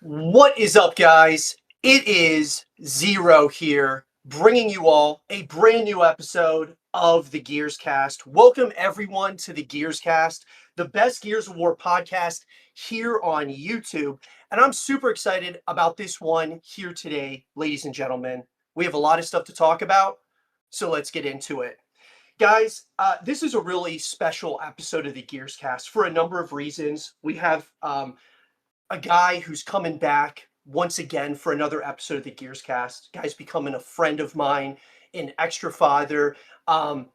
What is up, guys? It is Zero here, bringing you all a brand new episode of the Gears Cast. Welcome, everyone, to the Gears Cast, the best Gears of War podcast here on YouTube. And I'm super excited about this one here today, ladies and gentlemen. We have a lot of stuff to talk about, so let's get into it. Guys, this is a really special episode of the Gears Cast for a number of reasons. We have a guy who's coming back once again for another episode of the Gears Cast. Guy's becoming a friend of mine in Extra Father.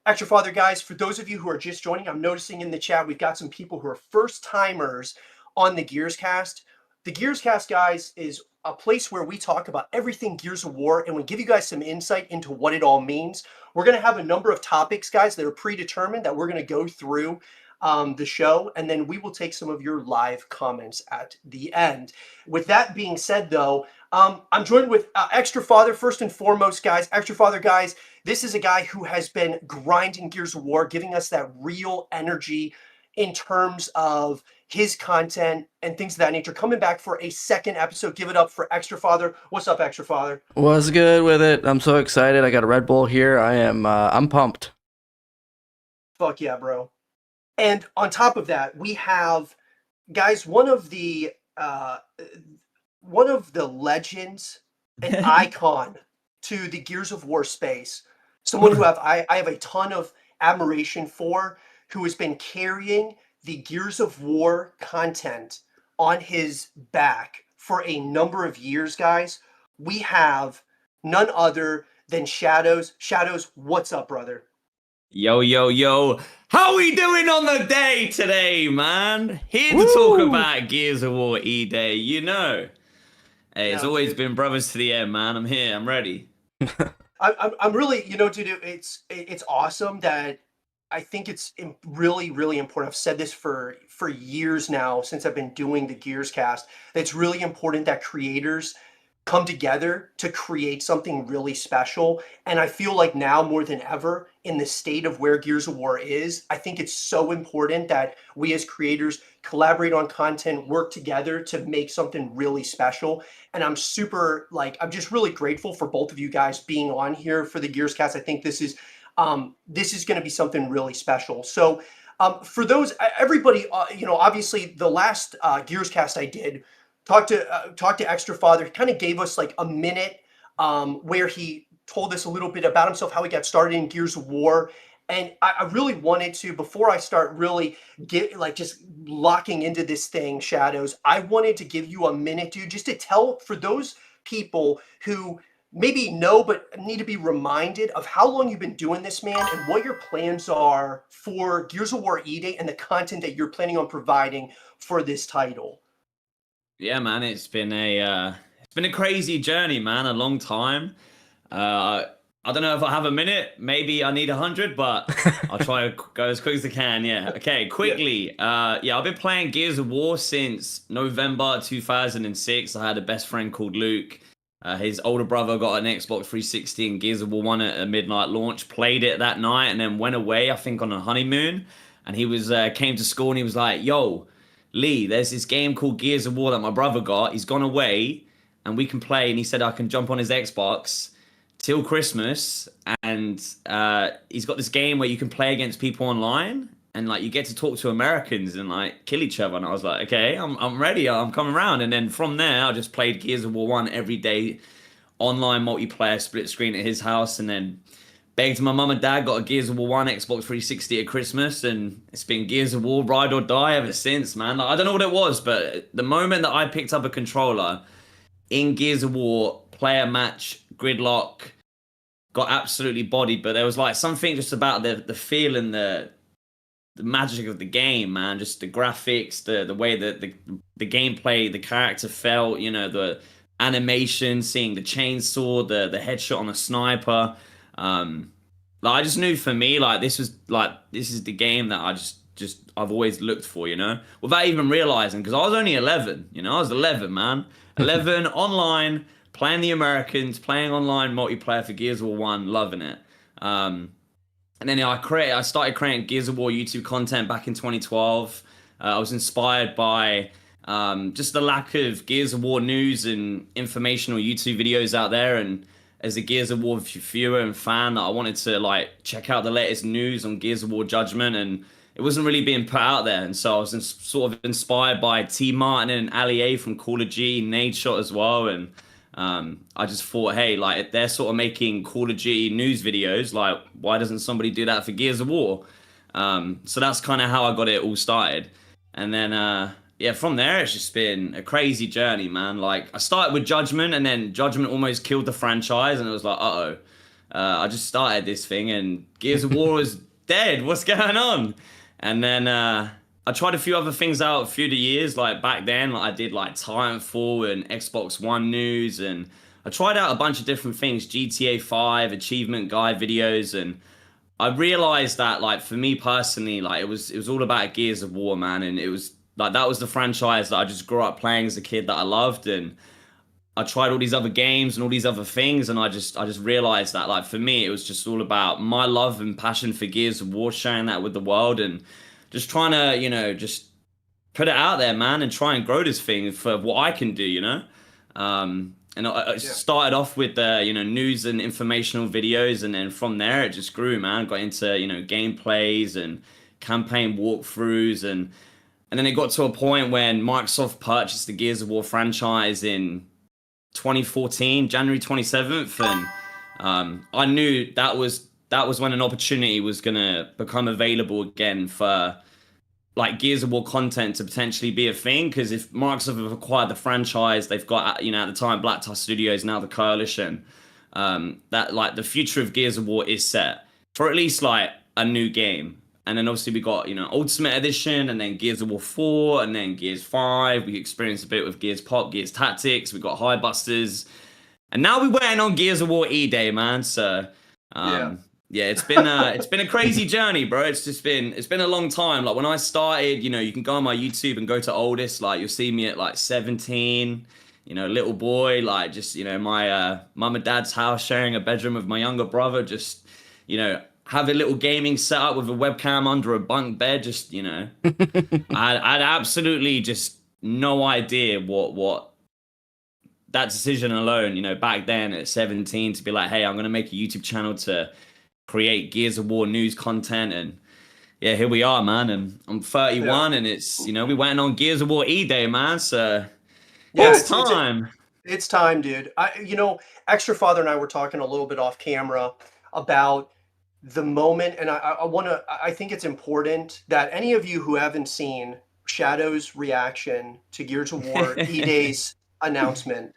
Extra Father, guys, for those of you who are just joining, I'm noticing in the chat we've got some people who are first timers on the Gears Cast. The Gears Cast, guys, is a place where we talk about everything Gears of War and we give you guys some insight into what it all means. We're going to have a number of topics, guys, that are predetermined that we're going to go through the show, and then we will take some of your live comments at the end. With that being said, though, I'm joined with Extra Father first and foremost, guys. Extra Father, guys, this is a guy who has been grinding Gears of War, giving us that real energy in terms of his content and things of that nature. Coming back for a second episode. Give it up for Extra Father. What's up, Extra Father? What's good with it? I'm so excited. I got a Red Bull here. I'm pumped. Fuck yeah, bro. And on top of that, we have, guys, one of the legends, an icon to the Gears of War space. Someone who I have a ton of admiration for, who has been carrying the Gears of War content on his back for a number of years, guys. We have none other than Shadows. Shadows, what's up, brother? Yo, yo, yo. How we doing on the day today, man? Here to talk about Gears of War E-Day, you know. Hey, it's always been brothers to the end, man. I'm here. I'm ready. I'm really, dude, it's awesome that I think it's really, really important. I've said this for years now since I've been doing the Gears Cast. It's really important that creators come together to create something really special. And I feel like now more than ever, in the state of where Gears of War is, I think it's so important that we as creators collaborate on content, work together to make something really special. And I'm just really grateful for both of you guys being on here for the Gears Cast. I think this is going to be something really special. So for those, everybody, obviously the last Gears Cast I did, talk to Extra Father. He kind of gave us like a minute where he told us a little bit about himself, how he got started in Gears of War. And I really wanted to, before I start really just locking into this thing, Shadows, I wanted to give you a minute, dude, just to tell, for those people who maybe know but need to be reminded of how long you've been doing this, man, and what your plans are for Gears of War E-Day and the content that you're planning on providing for this title. Yeah, man, it's been a crazy journey, man. A long time. I don't know if I have a minute. Maybe I need 100, but I'll try to go as quick as I can. Yeah. Okay. Quickly. I've been playing Gears of War since November 2006. I had a best friend called Luke. His older brother got an Xbox 360 and Gears of War 1 at a midnight launch. Played it that night and then went away, I think, on a honeymoon. And he came to school and he was like, "Yo, Lee, there's this game called Gears of War that my brother got. He's gone away and we can play." And he said I can jump on his Xbox till Christmas. And he's got this game where you can play against people online and like you get to talk to Americans and like kill each other. And I was like, okay, I'm ready. I'm coming around. And then from there, I just played Gears of War 1 every day, online multiplayer, split screen at his house. And then begged my mum and dad, got a Gears of War 1 Xbox 360 at Christmas, and it's been Gears of War ride or die ever since, man. Like, I don't know what it was, but the moment that I picked up a controller in Gears of War, player match, gridlock, got absolutely bodied. But there was like something just about the feel and the magic of the game, man. Just the graphics, the way that the gameplay, the character felt, the animation, seeing the chainsaw, the headshot on a sniper. I just knew for me, this is the game that I've always looked for, without even realizing, because I was only 11, I was 11, man. 11 online, playing the Americans, playing online multiplayer for Gears of War 1, loving it. And then I started creating Gears of War YouTube content back in 2012. I was inspired by just the lack of Gears of War news and informational YouTube videos out there. And as a Gears of War viewer and fan, I wanted to like check out the latest news on Gears of War Judgment, and it wasn't really being put out there. And so I was sort of inspired by T Martin and Ali A from Call of Duty, Nadeshot as well, and I just thought, hey, like if they're sort of making Call of Duty news videos, like why doesn't somebody do that for Gears of War? So that's kind of how I got it all started. And then yeah, from there it's just been a crazy journey, man. Like I started with Judgment, and then Judgment almost killed the franchise, and it was like, I just started this thing, and Gears of War is dead. What's going on? And then I tried a few other things out through the years. Like back then, like I did like Titanfall and Xbox One news, and I tried out a bunch of different things, GTA 5, achievement guide videos, and I realized that like for me personally, like it was all about Gears of War, man, and it was like that was the franchise that I just grew up playing as a kid that I loved, and I tried all these other games and all these other things, and I just realized that like for me it was just all about my love and passion for Gears of War, sharing that with the world, and just trying to just put it out there, man, and try and grow this thing for what I can do, and I Yeah. started off with the news and informational videos, and then from there it just grew, man. Got into gameplays and campaign walkthroughs, and then it got to a point when Microsoft purchased the Gears of War franchise in 2014, January 27th, and I knew that was when an opportunity was gonna become available again for like Gears of War content to potentially be a thing. Because if Microsoft have acquired the franchise, they've got at the time Black Tusk Studios, now the Coalition. That like the future of Gears of War is set for at least like a new game. And then obviously we got Ultimate Edition, and then Gears of War 4, and then Gears 5. We experienced a bit with Gears Pop, Gears Tactics. We got High Busters, and now we're waiting on Gears of War E-Day, man. So Yeah. yeah, it's been a crazy journey, bro. It's been a long time. Like when I started, you can go on my YouTube and go to oldest. Like you'll see me at like 17, little boy, like just my mum and dad's house, sharing a bedroom with my younger brother. Just have a little gaming setup with a webcam under a bunk bed. Just I'd absolutely just no idea what that decision alone. Back then at 17 to be like, hey, I'm gonna make a YouTube channel to create Gears of War news content, and yeah, here we are, man. And I'm 31, and it's we went on Gears of War E-Day, man. So Yeah, it's time. it's time, dude. Extra Father and I were talking a little bit off camera about the moment, and I think it's important that any of you who haven't seen Shadow's reaction to Gears of War E-Day's announcement,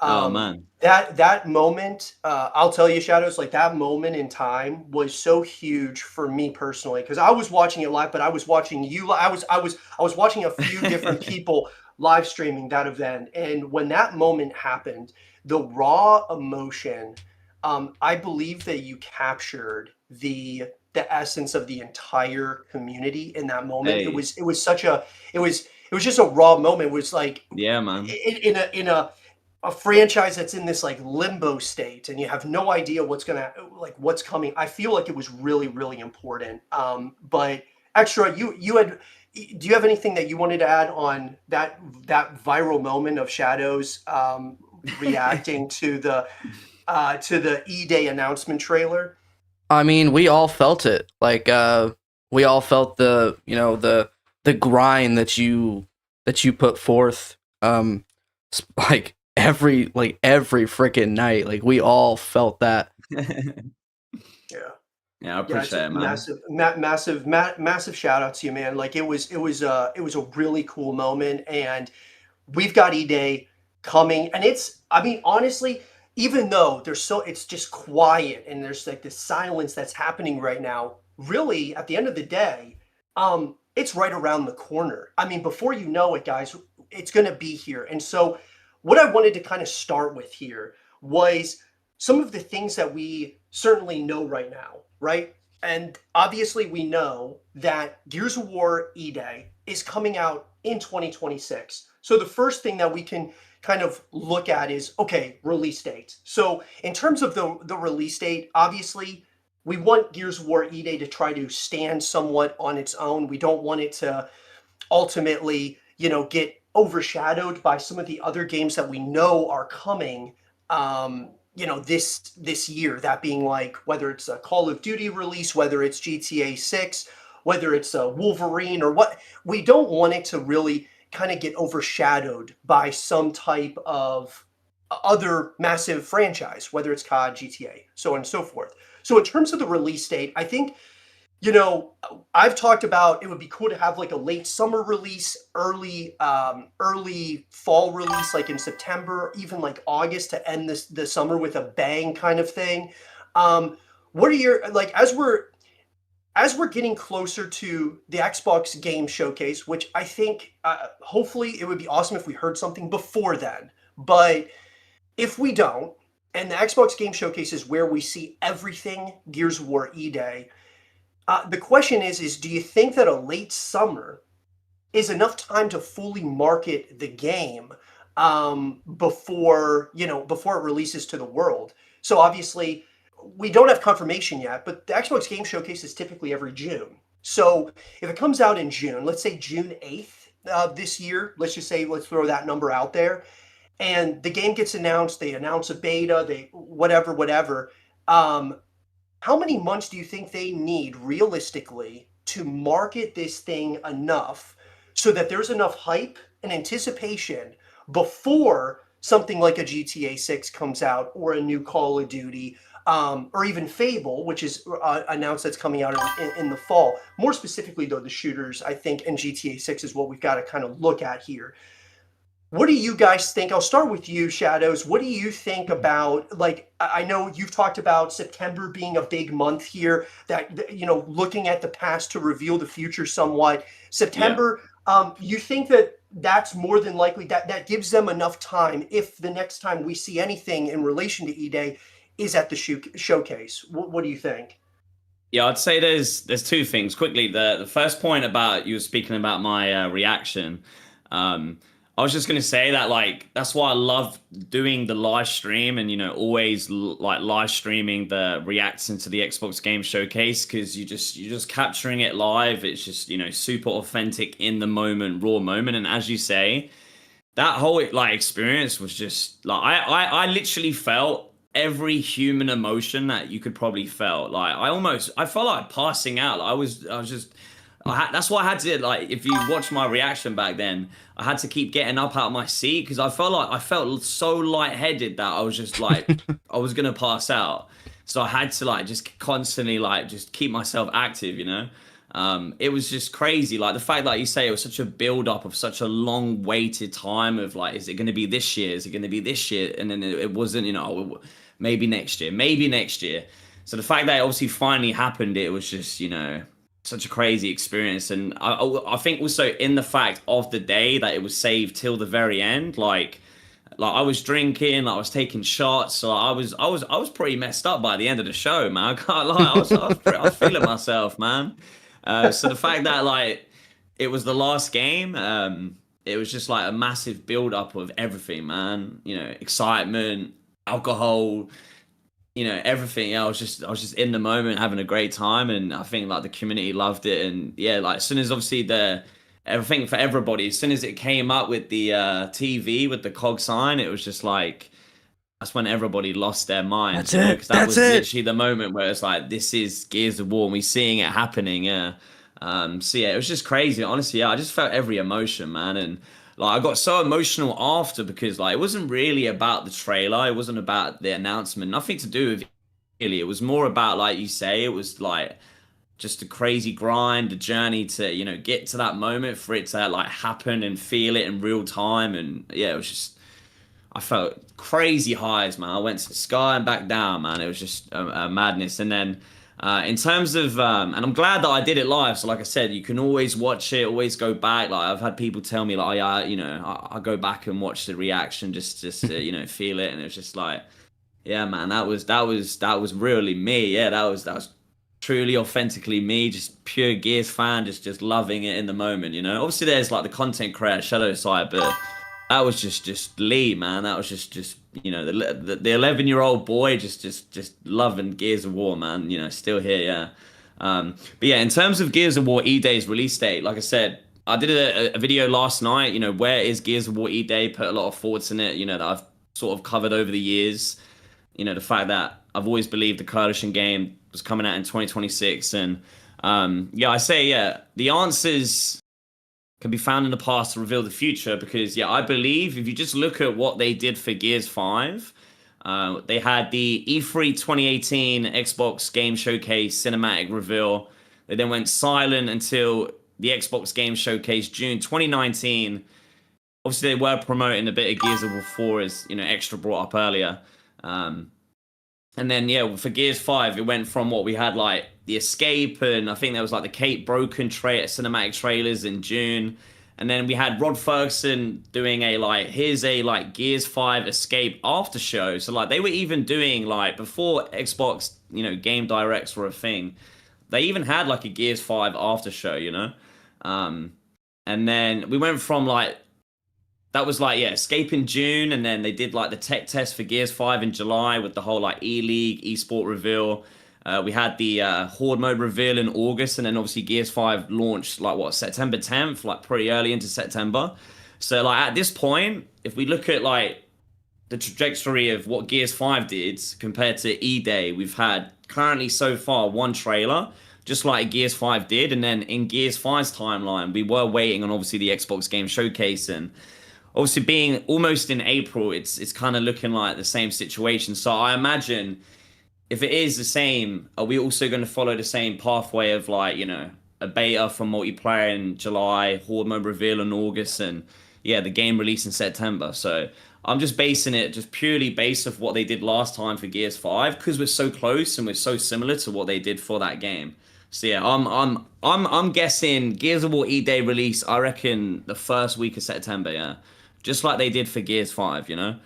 Oh man. that moment, I'll tell you, Shadows, like that moment in time was so huge for me personally, because I was watching it live, but I was watching you. I was watching a few different people live streaming that event, and when that moment happened, the raw emotion, I believe that you captured the essence of the entire community in that moment. It Hey, was it was such a it was just a raw moment. It was like yeah, man. in a franchise that's in this like limbo state, and you have no idea what's coming. I feel like it was really, really important. But Extra, you had do you have anything that you wanted to add on that viral moment of Shadows reacting to the E-Day announcement trailer? I mean, we all felt it. Like, we all felt the grind that you put forth. Every freaking night. Like, we all felt that. Yeah. Yeah, I Yeah, it's appreciate a it, man. massive shout out to you, man. Like it was a really cool moment, and we've got E-Day coming, and I mean, honestly, even though it's just quiet and there's like this silence that's happening right now, really, at the end of the day, it's right around the corner. I mean, before you know it, guys, it's gonna be here. And so what I wanted to kind of start with here was some of the things that we certainly know right now, right? And obviously we know that Gears of War E-Day is coming out in 2026. So the first thing that we can kind of look at is, okay, release date. So in terms of the release date, obviously we want Gears of War E-Day to try to stand somewhat on its own. We don't want it to ultimately, get overshadowed by some of the other games that we know are coming, this year. That being like whether it's a Call of Duty release, whether it's GTA 6, whether it's a Wolverine or what. We don't want it to really kind of get overshadowed by some type of other massive franchise, whether it's COD, GTA, so on and so forth. So in terms of the release date, I think, I've talked about it would be cool to have like a late summer release, early fall release, like in September, even like August to end the summer with a bang kind of thing. What are your, like, as we're getting closer to the Xbox Game Showcase, which I think hopefully it would be awesome if we heard something before then. But if we don't, and the Xbox Game Showcase is where we see everything Gears of War E-Day, the question is do you think that a late summer is enough time to fully market the game before it releases to the world? So obviously, we don't have confirmation yet, but the Xbox Game Showcase is typically every June. So if it comes out in June, let's say June 8th this year, let's throw that number out there, and the game gets announced, they announce a beta, whatever. How many months do you think they need realistically to market this thing enough so that there's enough hype and anticipation before something like a GTA 6 comes out, or a new Call of Duty, or even Fable, which is announced that's coming out in the fall? More specifically, though, the shooters, I think, and GTA 6 is what we've got to kind of look at here. What do you guys think? I'll start with you, Shadows. What do you think about, like, I know you've talked about September being a big month here, that, looking at the past to reveal the future somewhat. September, you think that that's more than likely, that gives them enough time if the next time we see anything in relation to E-Day is at the showcase? What do you think? Yeah, I'd say there's two things. Quickly, the first point about you were speaking about my reaction. I was just gonna say that, like, that's why I love doing the live stream and always like live streaming the reacting to the Xbox Game Showcase, because you're just capturing it live. It's just super authentic, in the moment, raw moment. And as you say, that whole like experience was just like I literally felt every human emotion that you could probably felt. Like I felt like passing out. Like, that's why I had to, like, if you watch my reaction back then, I had to keep getting up out of my seat, because I felt so lightheaded that I was just like, I was gonna pass out. So I had to like just constantly like just keep myself active, It was just crazy. Like the fact that you say it was such a build up of such a long waited time of like, is it going to be this year? Is it going to be this year? And then it wasn't, maybe next year. So the fact that it obviously finally happened, it was just, such a crazy experience. And I think also in the fact of the day that it was saved till the very end, like I was drinking, I was taking shots, so I was pretty messed up by the end of the show, man. I can't lie, I was feeling myself, man. So the fact that like it was the last game, it was just like a massive build up of everything, man. Excitement, alcohol, everything. I was just in the moment, having a great time, and I think like the community loved it. And yeah, like as soon as obviously everything for everybody, as soon as it came up with the TV with the COG sign, it was just like, that's when everybody lost their minds. That's it. Because that was literally the moment where it's like, this is Gears of War, and we're seeing it happening. Yeah. So yeah, it was just crazy. Honestly, yeah, I just felt every emotion, man. And like, I got so emotional after, because like it wasn't really about the trailer, it wasn't about the announcement, nothing to do with it really. It was more about, like you say, it was like just a crazy grind, a journey to get to that moment, for it to like happen and feel it in real time. And yeah, it was just, I felt crazy highs, man. I went to the sky and back down, man. It was just a madness. And then in terms of, and I'm glad that I did it live. So like I said, you can always watch it, always go back. Like I've had people tell me, like, I go back and watch the reaction just to feel it. And it was just like, yeah, man, that was really me. Yeah, that was truly authentically me, just pure Gears fan, just loving it in the moment. Obviously there's like the content creator shadow side, but that was just Lee, man. That was just you know, the 11-year-old boy just loving Gears of War, man. You know, still here, yeah. But yeah, in terms of Gears of War E-Day's release date, like I said, I did a video last night. You know, where is Gears of War E-Day? Put a lot of thoughts in it. You know, that I've sort of covered over the years. You know, the fact that I've always believed the Coalition game was coming out in 2026, and yeah, I say yeah, the answers can be found in the past to reveal the future, because yeah, I believe if you just look at what they did for Gears 5, they had the E3 2018 Xbox Game Showcase cinematic reveal. They then went silent until the Xbox Game Showcase June 2019. Obviously, they were promoting a bit of Gears of War 4, as you know, Extra brought up earlier. And then yeah, for Gears 5, it went from what we had like the Escape, and I think there was like the Kate Broken cinematic trailers in June. And then we had Rod Ferguson doing here's a Gears 5 Escape after show. So like they were even doing like before Xbox, you know, game directs were a thing. They even had like a Gears 5 after show, you know? And then we went from like, that was like, yeah, Escape in June, and then they did like the tech test for Gears 5 in July with the whole like E-League, eSport reveal. We had the Horde mode reveal in August, and then obviously Gears 5 launched like what, September 10th, like pretty early into September. So like at this point, if we look at like the trajectory of what Gears 5 did compared to E-Day, we've had currently so far one trailer, just like Gears 5 did, and then in Gears 5's timeline, we were waiting on obviously the Xbox Game Showcase, and obviously being almost in April, it's kind of looking like the same situation. So I imagine if it is the same, are we also going to follow the same pathway of like, you know, a beta for multiplayer in July, Horde mode reveal in August, and yeah, the game release in September. So I'm just basing it just purely based off what they did last time for Gears 5, because we're so close and we're so similar to what they did for that game. So yeah, I'm guessing Gears of War E-Day release, I reckon the first week of September, yeah. Just like they did for Gears 5, you know?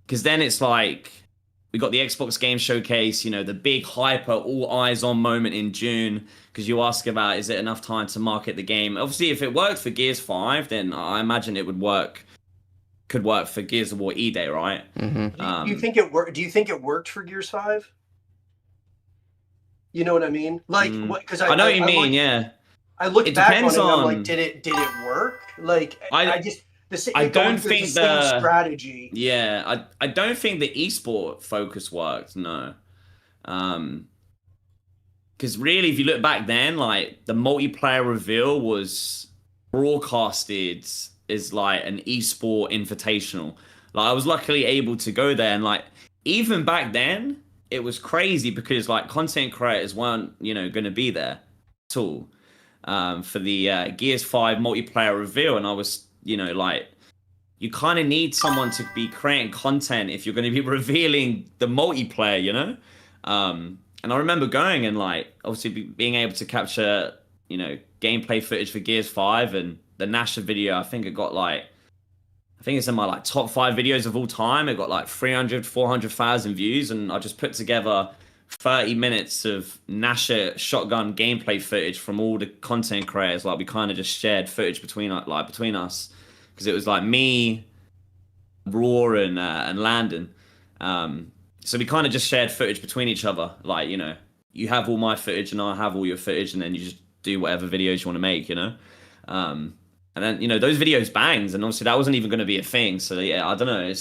Because then it's like, we got the Xbox Game Showcase, you know, the big hyper, all eyes on moment in June. Because you ask about, is it enough time to market the game? Obviously, if it worked for Gears 5, then I imagine it could work for Gears of War E-Day, right? Mm-hmm. Do you think it worked? Do you think it worked for Gears 5? You know what I mean? Like, what? Because I know what you mean, yeah. I looked It back on it depends and I'm on- like, did it work? Like, I just I going don't through think the same strategy. Yeah, I don't think the esport focus worked, no. Because really, if you look back then, like the multiplayer reveal was broadcasted as like an esport invitational. Like I was luckily able to go there, and like even back then, it was crazy because like content creators weren't, you know, going to be there at all for the Gears 5 multiplayer reveal, and I was, you know, like, you kind of need someone to be creating content if you're going to be revealing the multiplayer, you know? And I remember going and, like, obviously being able to capture, you know, gameplay footage for Gears 5, and the Nasher video, I think it got, like, I think it's in my, like, top 5 videos of all time. It got, like, 300, 400,000 views, and I just put together 30 minutes of Nasher shotgun gameplay footage from all the content creators. Like, we kind of just shared footage between us. Because it was like me, Raw, and Landon. So we kind of just shared footage between each other. Like, you know, you have all my footage and I have all your footage, and then you just do whatever videos you want to make, you know? And then, you know, those videos banged, and obviously that wasn't even going to be a thing. So yeah, I don't know.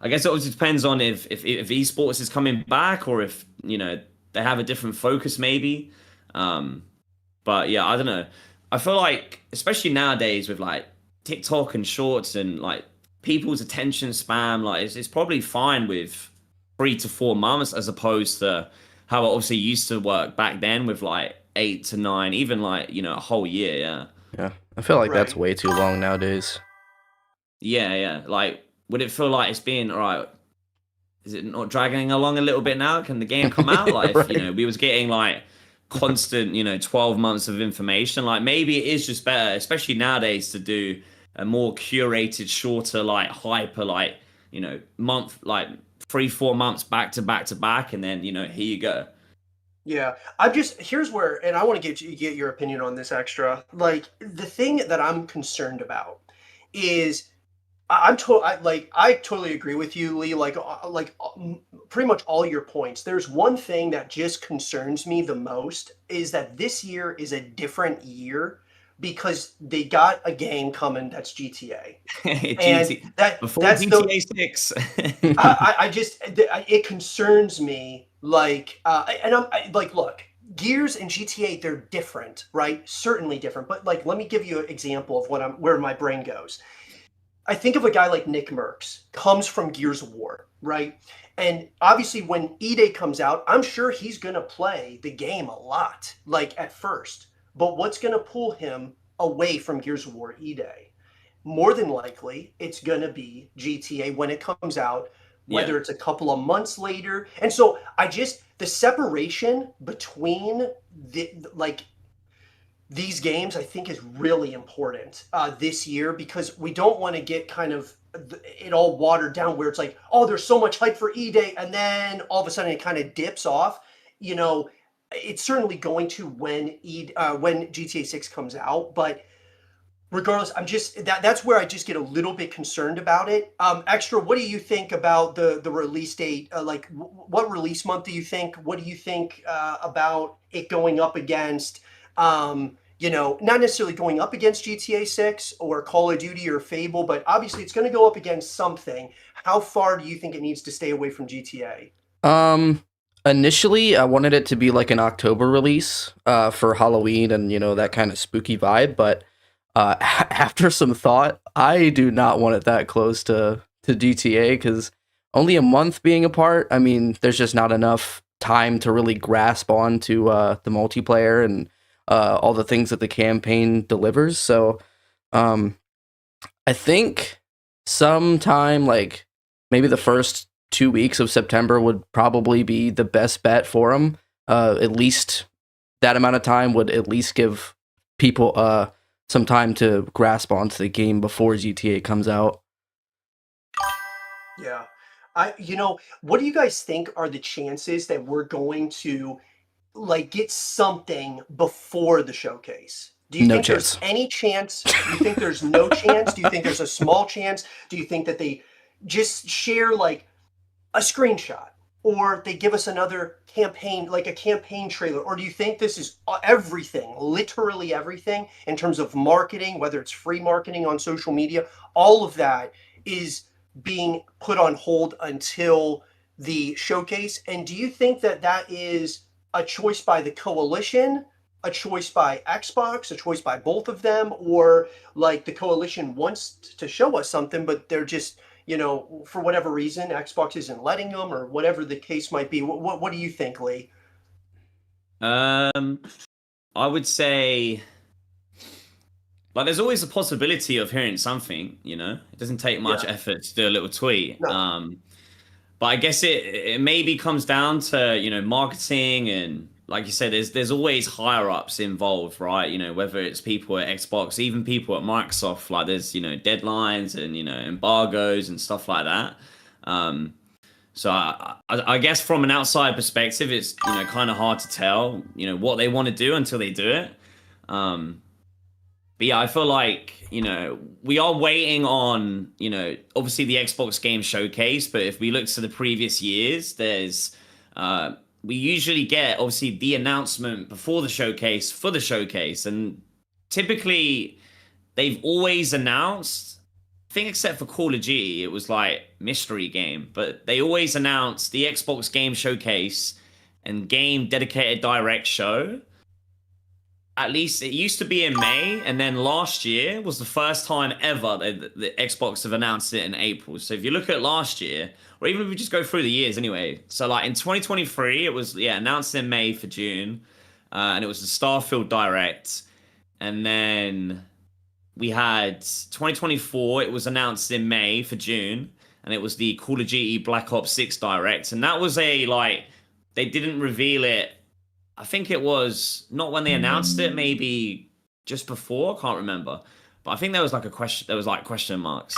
I guess it obviously depends on if esports is coming back, or if, you know, they have a different focus maybe. But yeah, I don't know. I feel like, especially nowadays with like TikTok and shorts and like people's attention span, like it's probably fine with 3 to 4 months, as opposed to how it obviously used to work back then with like 8 to 9, even like, you know, a whole year. Yeah, I feel like that's Right. way too long nowadays. Yeah. Like, would it feel like it's being, all right, is it not dragging along a little bit now? Can the game come out? Like, if, you know, we was getting like constant, you know, 12 months of information, like maybe it is just better, especially nowadays, to do a more curated, shorter, like hyper, like, you know, month, like 3-4 months back to back to back, and then, you know, here you go. Yeah, here's where, and I want to get your opinion on this extra. Like, the thing that I'm concerned about is I totally agree with you, Lee. Pretty much all your points. There's one thing that just concerns me the most is that this year is a different year because they got a game coming that's GTA, and GT that before that's the GTA 6. I just it concerns me. Look, Gears and GTA, they're different, right? Certainly different. But like, let me give you an example of where my brain goes. I think of a guy like Nick Merckx, comes from Gears of War, right? And obviously, when E-Day comes out, I'm sure he's going to play the game a lot, like at first. But what's going to pull him away from Gears of War E-Day? More than likely, it's going to be GTA when it comes out, Yeah. whether it's a couple of months later. And so the separation between these games, I think, is really important this year because we don't want to get kind of it all watered down where it's like, oh, there's so much hype for E-Day, and then all of a sudden it kind of dips off. You know, it's certainly going to when GTA 6 comes out, but regardless, that's where I just get a little bit concerned about it. Extra, what do you think about the release date? What release month do you think? What do you think about it going up against? Not necessarily going up against GTA 6 or Call of Duty or Fable, but obviously it's going to go up against something. How far do you think it needs to stay away from GTA? Initially, I wanted it to be like an October release, for Halloween and that kind of spooky vibe. But after some thought, I do not want it that close to GTA because only a month being apart. I mean, there's just not enough time to really grasp on to the multiplayer and all the things that the campaign delivers. So, I think sometime like maybe the first 2 weeks of September would probably be the best bet for them. At least that amount of time would at least give people some time to grasp onto the game before GTA comes out. Yeah. What do you guys think are the chances that we're going to get something before the showcase? Do you No think there's chance. any chance? Do you think there's no chance? Do you think there's a small chance? Do you think that they just share like a screenshot or they give us another campaign, like a campaign trailer? Or do you think this is everything, literally everything in terms of marketing, whether it's free marketing on social media, all of that is being put on hold until the showcase? And do you think that that is a choice by the coalition, a choice by Xbox, a choice by both of them, or like the coalition wants to show us something, but they're just, for whatever reason, Xbox isn't letting them, or whatever the case might be? What do you think, Lee? I would say, like, there's always a possibility of hearing something. It doesn't take much Yeah. effort to do a little tweet. No. But I guess it maybe comes down to marketing, and like you said, there's always higher ups involved, right? Whether it's people at Xbox, even people at Microsoft, like there's deadlines and embargoes and stuff like that. So I guess from an outside perspective, it's kind of hard to tell what they want to do until they do it. But yeah, I feel like, we are waiting on, obviously the Xbox Game Showcase, but if we look to the previous years, we usually get, obviously, the announcement before the showcase for the showcase. And typically, they've always announced, I think except for Call of Duty, it was like mystery game, but they always announce the Xbox Game Showcase and Game Dedicated Direct show. At least it used to be in May, and then last year was the first time ever that the Xbox have announced it in April. So if you look at last year, or even if we just go through the years anyway. So like in 2023, it was announced in May for June, and it was the Starfield Direct. And then we had 2024, it was announced in May for June, and it was the Call of Duty Black Ops 6 Direct. And that was they didn't reveal it. I think it was not when they announced it, maybe just before. I can't remember, but I think there was question marks.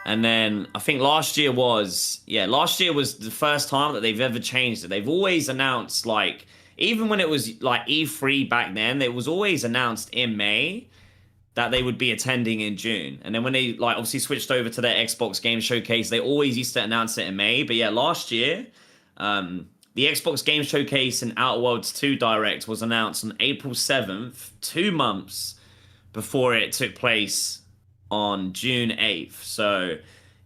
And then I think last year was the first time that they've ever changed it. They've always announced, like, even when it was like E3 back then, it was always announced in May. that they would be attending in June. And then when they like obviously switched over to their Xbox Game Showcase, they always used to announce it in May. But yeah, last year, the Xbox Game Showcase and Outer Worlds 2 Direct was announced on April 7th, 2 months before it took place on June 8th. So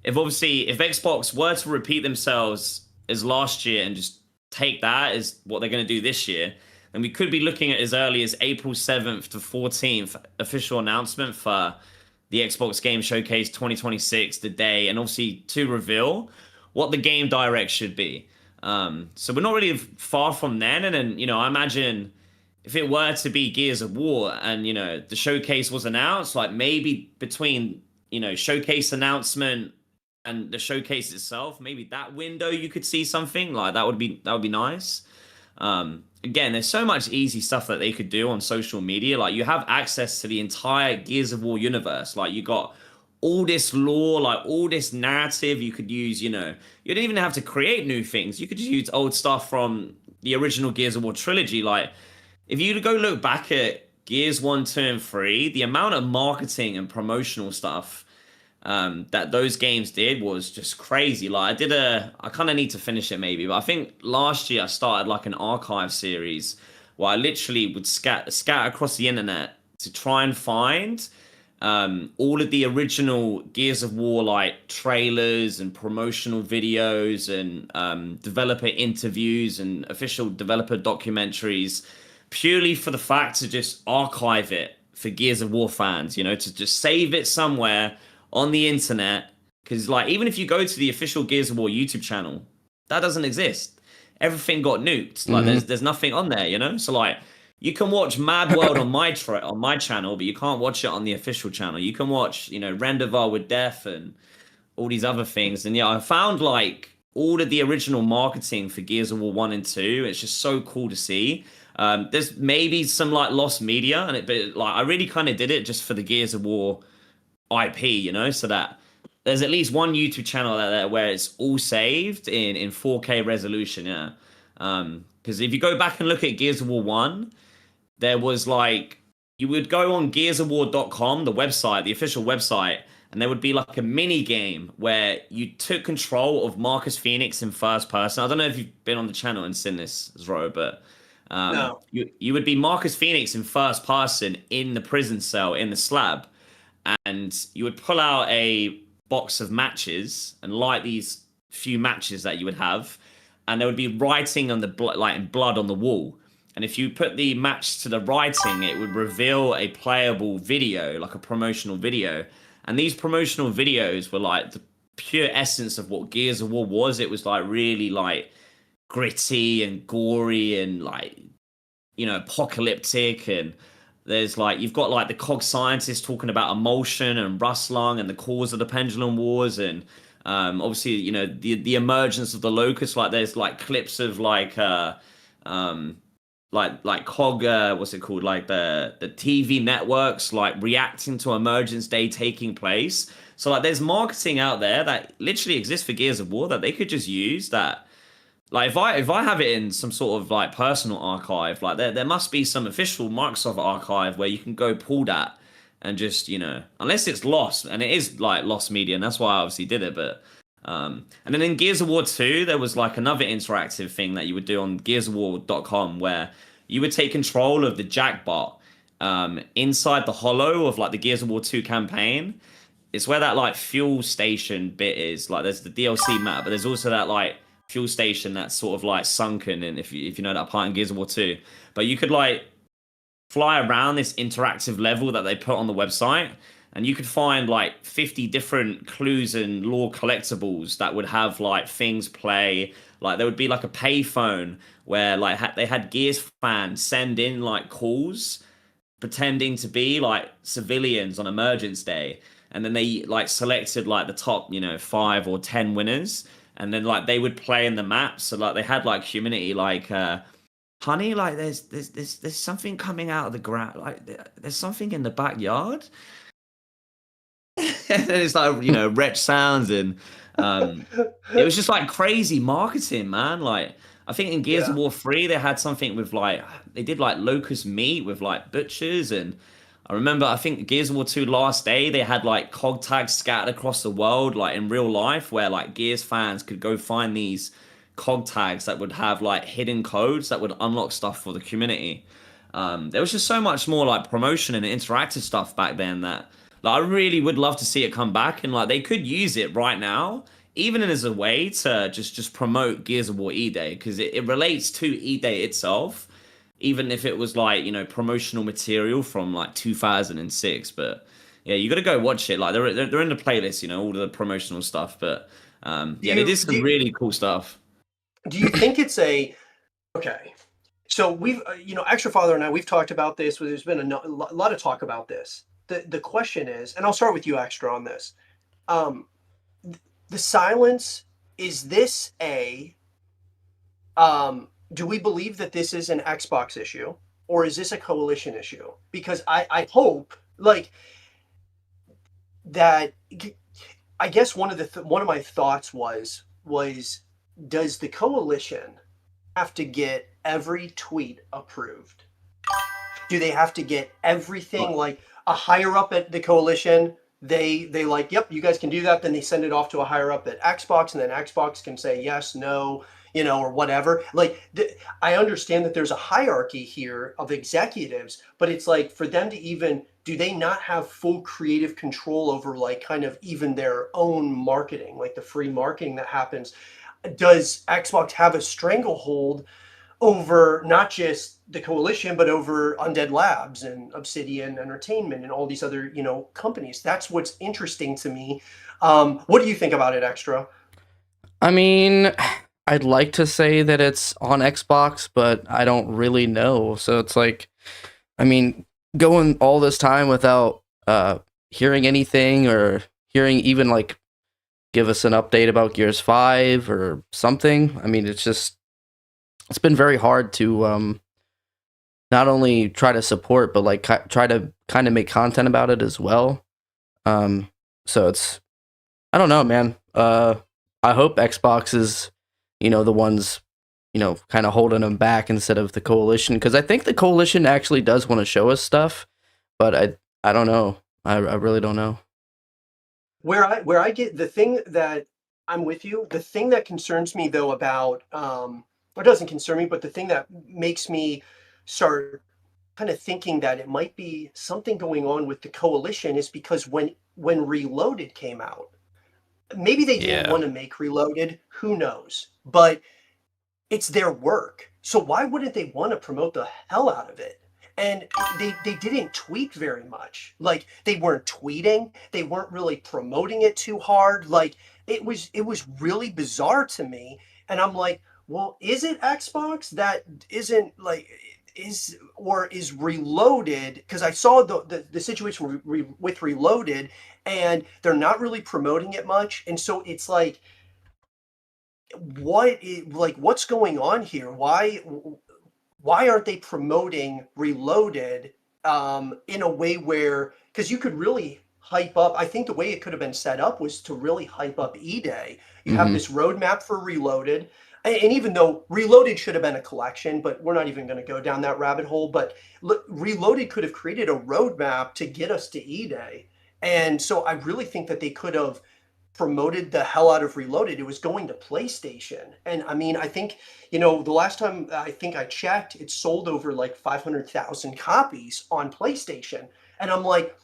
if Xbox were to repeat themselves as last year and just take that as what they're going to do this year, then we could be looking at as early as April 7th to 14th official announcement for the Xbox Game Showcase 2026, the day, and obviously to reveal what the game direct should be. So we're not really far from then. And then, you know, I imagine if it were to be Gears of War and, you know, the showcase was announced, like maybe between, you know, showcase announcement and the showcase itself, maybe that window you could see something like that would be nice. Again, there's so much easy stuff that they could do on social media. Like you have access to the entire Gears of War universe. Like you got all this lore, like all this narrative you could use, you know, you don't even have to create new things. You could just use old stuff from the original Gears of War trilogy. Like if you go look back at Gears 1, 2, and 3, the amount of marketing and promotional stuff that those games did was just crazy. Like I kind of need to finish it maybe, but I think last year I started like an archive series where I literally would scatter across the internet to try and find all of the original Gears of War like trailers and promotional videos and developer interviews and official developer documentaries, purely for the fact to just archive it for Gears of War fans, you know, to just save it somewhere on the internet. Because like even if you go to the official Gears of War YouTube channel, that doesn't exist. Everything got nuked. Like there's nothing on there, you know. So like you can watch Mad World on my channel, but you can't watch it on the official channel. You can watch, you know, Rendevar with Death and all these other things. And yeah, I found like all of the original marketing for Gears of War 1 and 2. It's just so cool to see. There's maybe some like lost media, but like I really kind of did it just for the Gears of War IP, you know, so that there's at least one YouTube channel out there where it's all saved in 4K resolution. Yeah, because if you go back and look at Gears of War 1, there was like you would go on gearsofwar.com, the website, the official website, and there would be like a mini game where you took control of Marcus Phoenix in first person. I don't know if you've been on the channel and seen this, Zro, but No. you would be Marcus Phoenix in first person in the prison cell in the slab, and you would pull out a box of matches and light these few matches that you would have, and there would be writing on the like in blood on the wall. And if you put the match to the writing, it would reveal a playable video, like a promotional video. And these promotional videos were like the pure essence of what Gears of War was. It was like really like gritty and gory and like, you know, apocalyptic. And there's like, you've got like the cog scientists talking about emulsion and rust lung and the cause of the pendulum wars. And obviously, you know, the emergence of the locust. Like there's like clips of like cog what's it called, like the TV networks like reacting to Emergence Day taking place. So like there's marketing out there that literally exists for Gears of War that they could just use. That like if I have it in some sort of like personal archive, like there must be some official Microsoft archive where you can go pull that and just, you know, unless it's lost, and it is like lost media, and that's why I obviously did it. But and then in Gears of War 2, there was like another interactive thing that you would do on gearsofwar.com where you would take control of the Jackbot inside the hollow of like the Gears of War 2 campaign. It's where that like fuel station bit is. Like there's the DLC map, but there's also that like fuel station that's sort of like sunken, and if you know that part in Gears of War 2. But you could like fly around this interactive level that they put on the website, and you could find like 50 different clues and lore collectibles that would have like things play. Like there would be like a payphone where like they had Gears fans send in like calls pretending to be like civilians on Emergence Day, and then they like selected like the top, you know, 5 or 10 winners, and then like they would play in the map. So like they had like Humanity like honey, like there's something coming out of the ground, like there's something in the backyard. And then it's like, you know, wretch sounds, and it was just like crazy marketing, man. Like I think in Gears of War 3 they had something with like they did like locust meat with like butchers, and I remember, I think Gears of War 2 last day, they had like COG tags scattered across the world, like in real life, where like Gears fans could go find these COG tags that would have like hidden codes that would unlock stuff for the community. There was just so much more like promotion and interactive stuff back then that like, I really would love to see it come back, and like they could use it right now, even as a way to just promote Gears of War E Day, because it relates to E Day itself, even if it was like, promotional material from like 2006. But yeah, you got to go watch it. Like they're in the playlist, all the promotional stuff. But yeah, they did some really cool stuff. Do you think it's okay? So we've, Extra Father and I, we've talked about this. There's been a lot of talk about this. The question is, and I'll start with you, Extra, on this. The silence, is this do we believe that this is an Xbox issue, or is this a coalition issue? Because I hope, like, that, I guess one of my thoughts was, does the coalition have to get every tweet approved? Do they have to get everything, like a higher up at the coalition? They like, yep, you guys can do that. Then they send it off to a higher up at Xbox, and then Xbox can say yes, no, or whatever. Like, I understand that there's a hierarchy here of executives, but it's like, for them to even, do they not have full creative control over like kind of even their own marketing, like the free marketing that happens? Does Xbox have a stranglehold over not just the coalition, but over Undead Labs and Obsidian Entertainment and all these other, companies? That's what's interesting to me. What do you think about it, Extra? I mean, I'd like to say that it's on Xbox, but I don't really know. So it's like, I mean, going all this time without hearing anything, or hearing even like give us an update about Gears 5 or something. I mean, it's been very hard to not only try to support, but like try to kind of make content about it as well. So it's, I don't know, man. I hope Xbox is, the ones, kind of holding them back instead of the coalition, because I think the coalition actually does want to show us stuff, but I don't know. I really don't know. Where I get the thing that I'm with you, the thing that concerns me though about, or doesn't concern me, but the thing that makes me start kind of thinking that it might be something going on with the coalition is because when Reloaded came out, maybe they didn't want to make Reloaded, who knows? But it's their work. So why wouldn't they want to promote the hell out of it? And they didn't tweet very much. Like, they weren't tweeting. They weren't really promoting it too hard. Like, it was really bizarre to me. And I'm like, well, is it Xbox that isn't like, is Reloaded? Because I saw the situation with Reloaded, and they're not really promoting it much. And so it's like, what's going on here? Why aren't they promoting Reloaded in a way where, because you could really hype up, I think the way it could have been set up was to really hype up E-Day. You have this roadmap for Reloaded, and even though Reloaded should have been a collection, but we're not even going to go down that rabbit hole, but Reloaded could have created a roadmap to get us to E-Day. And so I really think that they could have promoted the hell out of Reloaded. It was going to PlayStation. And I mean, I think, the last time I think I checked, it sold over like 500,000 copies on PlayStation. And I'm like,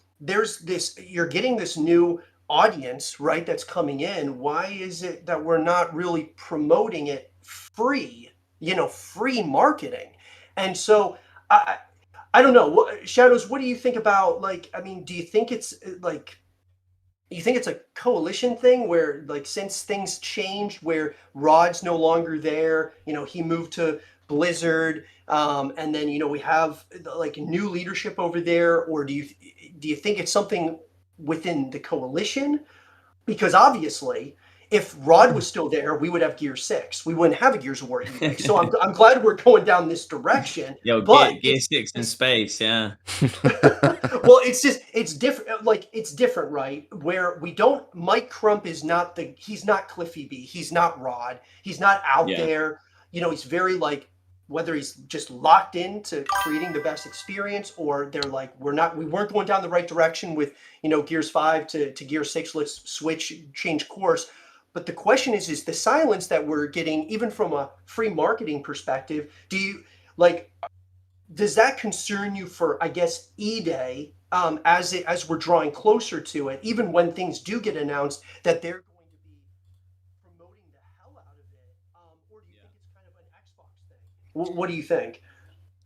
you're getting this new audience, right? That's coming in. Why is it that we're not really promoting it free, free marketing? And so I don't know. Shadows, what do you think about, like, I mean, do you think it's like, you think it's a coalition thing where, like, since things changed, where Rod's no longer there, he moved to Blizzard, and then, we have like new leadership over there, or do you think it's something within the coalition? Because obviously, if Rod was still there, we would have Gear 6. We wouldn't have a Gears of War EX. So I'm glad we're going down this direction. Yo, but Gear 6 in space, yeah. Well, it's different. Like, it's different, right? Where Mike Crump is not he's not Cliffy B. He's not Rod. He's not out there. He's very like whether he's just locked into creating the best experience, or they're like, we weren't going down the right direction with, Gears 5 to Gears 6, let's change course. But the question is the silence that we're getting, even from a free marketing perspective, does that concern you for, I guess, E-Day, as we're drawing closer to it, even when things do get announced, that they're going to be promoting the hell out of it? Or do you think it's kind of an Xbox thing? What do you think?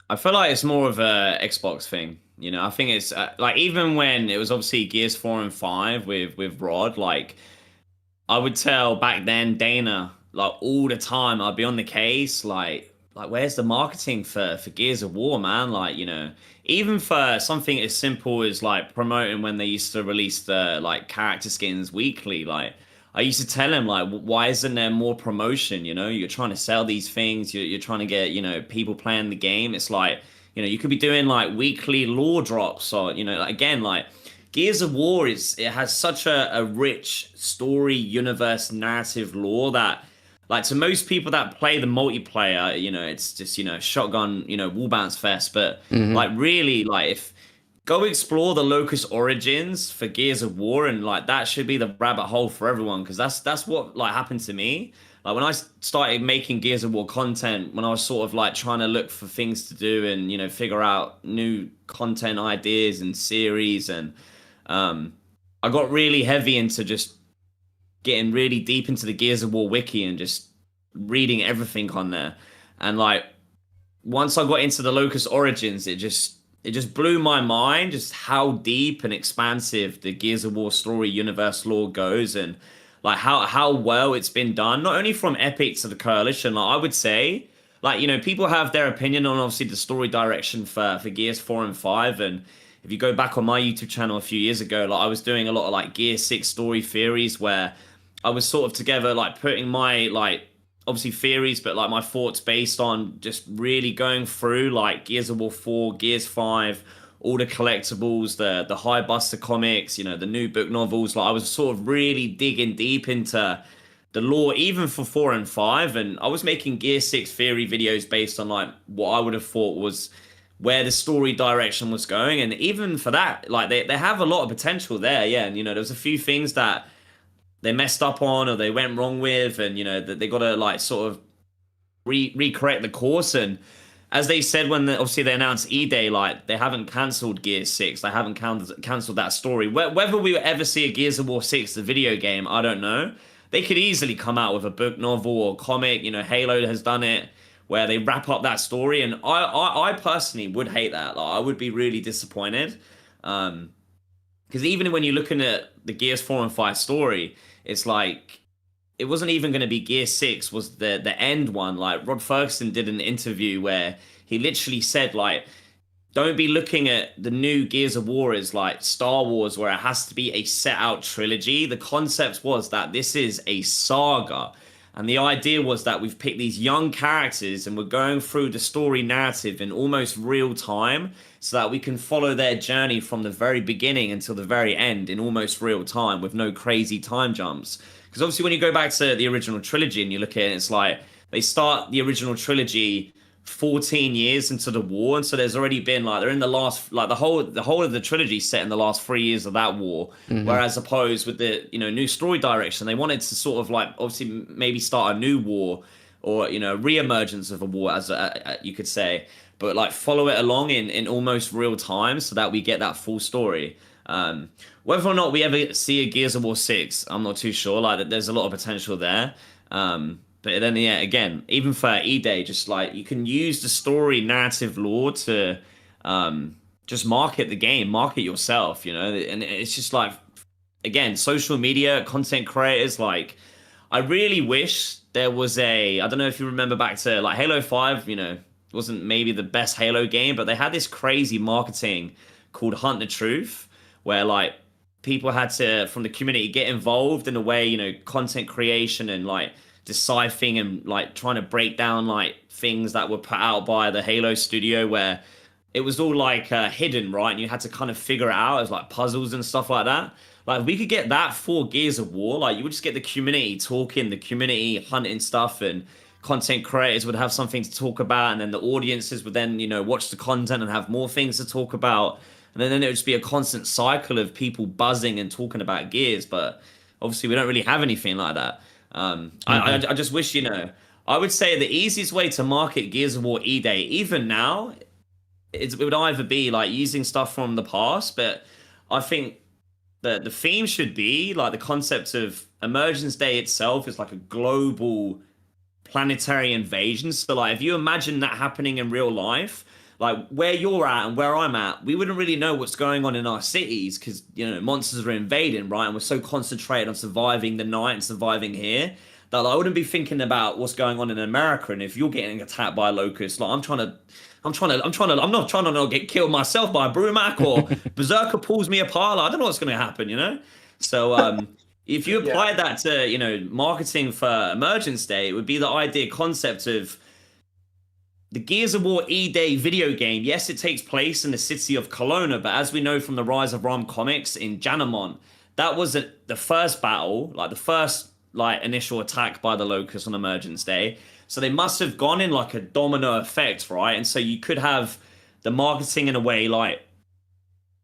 I feel like it's more of a Xbox thing. I think it's like, even when it was obviously Gears 4 and 5 with Rod, like, I would tell back then Dana, like, all the time, I'd be on the case, like where's the marketing for Gears of War, man? Like, even for something as simple as like promoting when they used to release the like character skins weekly, like, I used to tell him, like, why isn't there more promotion? You're trying to sell these things, you're trying to get, people playing the game. It's like, you could be doing like weekly lore drops, or, again, like, Gears of War it has such a rich story, universe, narrative lore that, like, to most people that play the multiplayer, it's just, shotgun, wall bounce fest. But like, really, like, if go explore the Locust Origins for Gears of War, and like, that should be the rabbit hole for everyone, because that's what like happened to me. Like, when I started making Gears of War content, when I was sort of like trying to look for things to do and figure out new content ideas and series, and I got really heavy into just getting really deep into the Gears of War wiki and just reading everything on there. And like, once I got into the Locust Origins, it just blew my mind just how deep and expansive the Gears of War story universe lore goes, and like how well it's been done, not only from Epic to the Coalition. Like, I would say, like, people have their opinion on obviously the story direction for Gears 4 and 5, and if you go back on my YouTube channel a few years ago, like, I was doing a lot of like Gears 6 story theories, where I was sort of together like putting my like obviously theories, but like my thoughts based on just really going through like Gears of War 4, Gears 5, all the collectibles, the High Buster comics, the new book novels. Like, I was sort of really digging deep into the lore, even for 4 and 5, and I was making Gear 6 theory videos based on like what I would have thought was where the story direction was going. And even for that, like, they have a lot of potential there, yeah. And there was a few things that they messed up on or they went wrong with, and that they got to like sort of recorrect the course. And as they said when obviously they announced E-Day, like, they haven't cancelled Gears 6, they haven't cancelled that story. Whether we will ever see a Gears of War 6, the video game, I don't know. They could easily come out with a book novel or comic. Halo has done it, where they wrap up that story, and I personally would hate that. Like, I would be really disappointed, because even when you're looking at the Gears 4 and 5 story, it's like, it wasn't even going to be Gear 6 was the end one. Like, Rod Ferguson did an interview where he literally said, like, don't be looking at the new Gears of War as like Star Wars, where it has to be a set out trilogy. The concept was that this is a saga. And the idea was that we've picked these young characters and we're going through the story narrative in almost real time, so that we can follow their journey from the very beginning until the very end in almost real time with no crazy time jumps. Because obviously when you go back to the original trilogy and you look at it, it's like they start the original trilogy 14 years into the war, and so there's already been like, they're in the last, like, the whole of the trilogy set in the last 3 years of that war. Whereas opposed with the new story direction, they wanted to sort of like obviously maybe start a new war, or re-emergence of a war, as you could say, but like follow it along in almost real time, so that we get that full story. Whether or not we ever see a Gears of War 6, I'm not too sure. Like, there's a lot of potential there. But then, yeah, again, even for E-Day, just like, you can use the story narrative lore to just market the game, market yourself, and it's just like, again, social media, content creators, like, I really wish there was I don't know if you remember back to like Halo 5, wasn't maybe the best Halo game, but they had this crazy marketing called Hunt the Truth, where like people had to, from the community, get involved in a way, content creation and like deciphering and like trying to break down like things that were put out by the Halo studio, where it was all like hidden, right? And you had to kind of figure it out as like puzzles and stuff like that. Like, if we could get that for Gears of War, like, you would just get the community talking, the community hunting stuff, and content creators would have something to talk about, and then the audiences would then, watch the content and have more things to talk about. And then it would just be a constant cycle of people buzzing and talking about Gears. But obviously, we don't really have anything like that. I just wish, I would say the easiest way to market Gears of War E-Day, even now, it would either be like using stuff from the past, but I think that the theme should be like the concept of Emergence Day itself is like a global planetary invasion. So like if you imagine that happening in real life, like where you're at and where I'm at, we wouldn't really know what's going on in our cities because monsters are invading, right? And we're so concentrated on surviving the night and surviving here that I wouldn't be thinking about what's going on in America. And if you're getting attacked by a locust, like I'm not trying to not get killed myself by a Brumac or Berserker pulls me apart. Like, I don't know what's going to happen, So if you apply that to, marketing for Emergence Day, it would be the idea concept of the Gears of War E-Day video game. Yes, it takes place in the city of Kelowna, but as we know from the Rise of Rome comics in Janamon, that was the first battle, like the first initial attack by the Locust on Emergence Day. So they must have gone in like a domino effect, right? And so you could have the marketing in a way like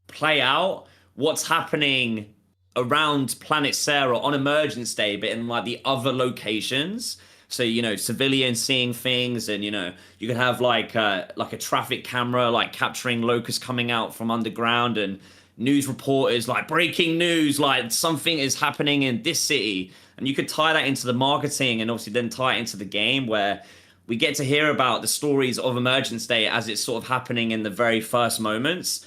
play out what's happening around Planet Sarah on Emergence Day, but in like the other locations. So, civilians seeing things, and, you could have like a traffic camera, like capturing locusts coming out from underground, and news reporters like breaking news, like something is happening in this city. And you could tie that into the marketing and obviously then tie it into the game where we get to hear about the stories of Emergence Day as it's sort of happening in the very first moments.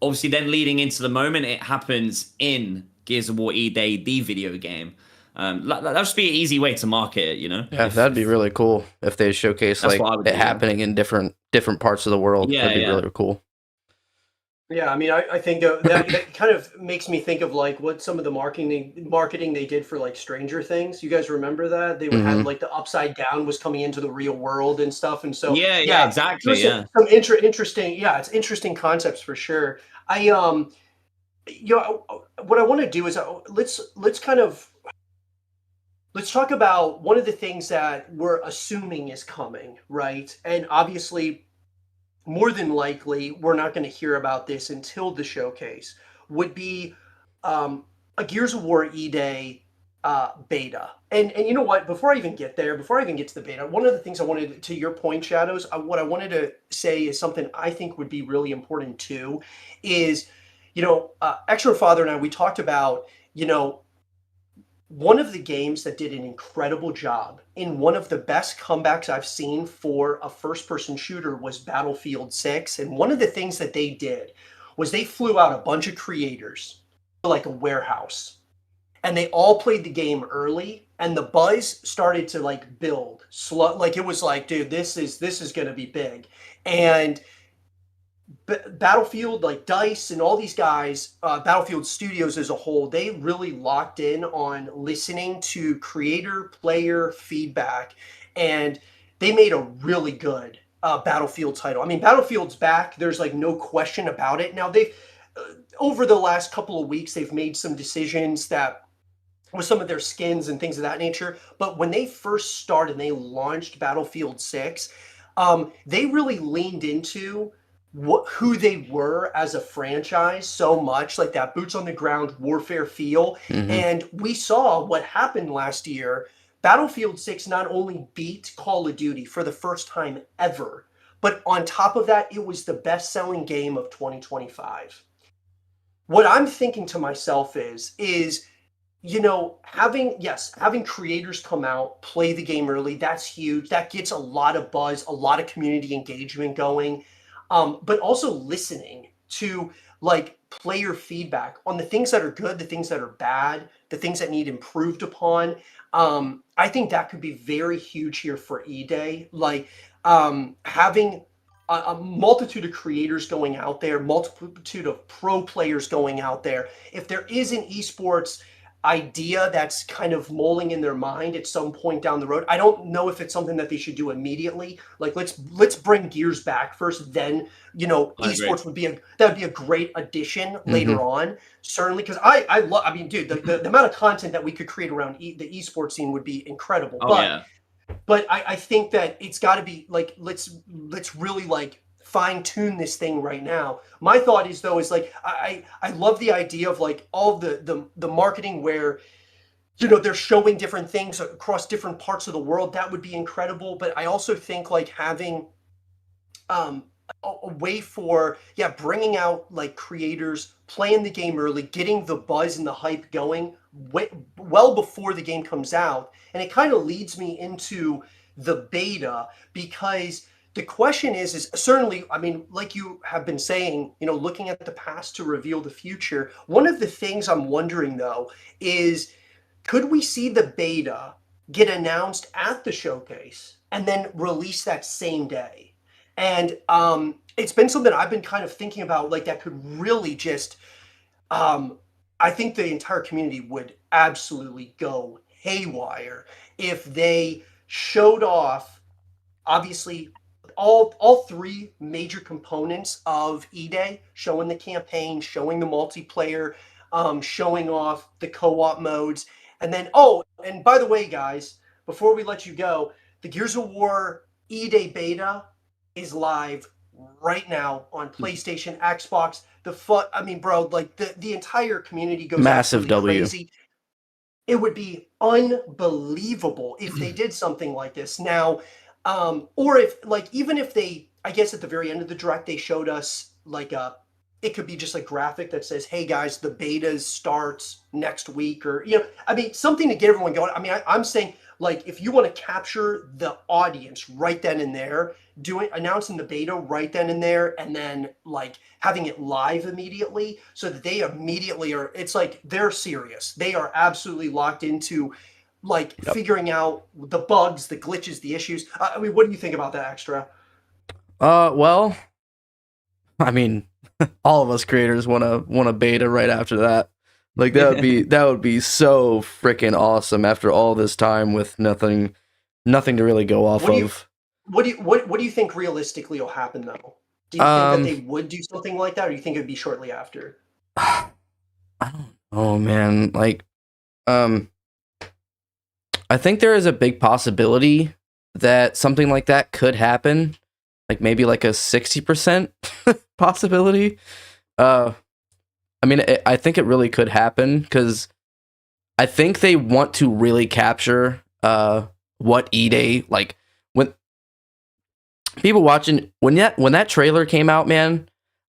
Obviously then leading into the moment it happens in Gears of War E-Day, the video game. That'd just be an easy way to market it, Yeah, that'd be really cool if they showcase like it happening in different parts of the world. Yeah, that'd be really cool. Yeah, I mean, I think that kind of makes me think of like what some of the marketing they did for like Stranger Things. You guys remember that they would have like the Upside Down was coming into the real world and stuff, and so yeah, exactly. Some interesting, it's interesting concepts for sure. What I want to do is let's talk about one of the things that we're assuming is coming, right? And obviously, more than likely, we're not going to hear about this until the showcase, would be a Gears of War E-Day beta. And you know what? Before I even get to the beta, one of the things I wanted, to your point, Shadows, what I wanted to say is something I think would be really important too, is, Extra Father and I, we talked about, one of the games that did an incredible job in one of the best comebacks I've seen for a first-person shooter was Battlefield 6. And one of the things that they did was they flew out a bunch of creators to like a warehouse. And they all played the game early, and the buzz started to like build slow. Like it was like, dude, this is going to be big. And Battlefield, like DICE and all these guys, Battlefield Studios as a whole, they really locked in on listening to creator player feedback, and they made a really good Battlefield title. I mean, Battlefield's back. There's like no question about it. Now they've over the last couple of weeks, they've made some decisions that with some of their skins and things of that nature. But when they first started and they launched Battlefield 6, they really leaned into who they were as a franchise so much, like that boots on the ground warfare feel. And we saw what happened last year. Battlefield 6 not only beat Call of Duty for the first time ever, but on top of that, it was the best-selling game of 2025. What I'm thinking to myself is having creators come out, play the game early, that's huge. That gets a lot of buzz, a lot of community engagement going. But also listening to like player feedback on the things that are good, the things that are bad, the things that need improved upon. I think that could be very huge here for E-Day. Like having a multitude of creators going out there, multitude of pro players going out there. If there is an esports idea that's kind of mulling in their mind at some point down the road, I don't know if it's something that they should do immediately. Like let's bring Gears back first, then esports would be a great addition later on, certainly, because I mean dude, the amount of content that we could create around the esports scene would be incredible. but I think that it's got to be like let's really like fine tune this thing right now. My thought is though is like I love the idea of like all the marketing where they're showing different things across different parts of the world. That would be incredible. But I also think like having um a way for bringing out like creators playing the game early, getting the buzz and the hype going well before the game comes out. And it kind of leads me into the beta, because the question is certainly, I mean, like you have been saying, looking at the past to reveal the future. One of the things I'm wondering though is, could we see the beta get announced at the showcase and then release that same day? And it's been something I've been kind of thinking about, like that could really just, I think the entire community would absolutely go haywire if they showed off, obviously, all three major components of E-Day, showing the campaign, showing the multiplayer, showing off the co-op modes. And then, oh, and by the way, guys, before we let you go, the Gears of War E-Day beta is live right now on PlayStation, Xbox. I mean, bro, like the entire community goes Massive absolutely W. crazy. It would be unbelievable if they did something like this now, or if like even if they, I guess at the very end of the direct they showed us like it could be just a graphic that says, "Hey guys, the beta starts next week," or I mean, something to get everyone going. I mean, I'm saying like if you want to capture the audience right then and there, announcing the beta right then and there, and then like having it live immediately, so that they immediately are. It's like they're serious. They are absolutely locked into like figuring out the bugs, the glitches, the issues. I mean, what do you think about that, Extra? Well, I mean, all of us creators want a beta right after that. Like that would be so freaking awesome after all this time with nothing to really go off of. What do you think realistically will happen though? Do you think that they would do something like that, or do you think it would be shortly after? I don't know, man. Like, I think there is a big possibility that something like that could happen. Like maybe like a 60% possibility. I mean, I think it really could happen because I think they want to really capture what E-Day, like when people watching when that trailer came out, man.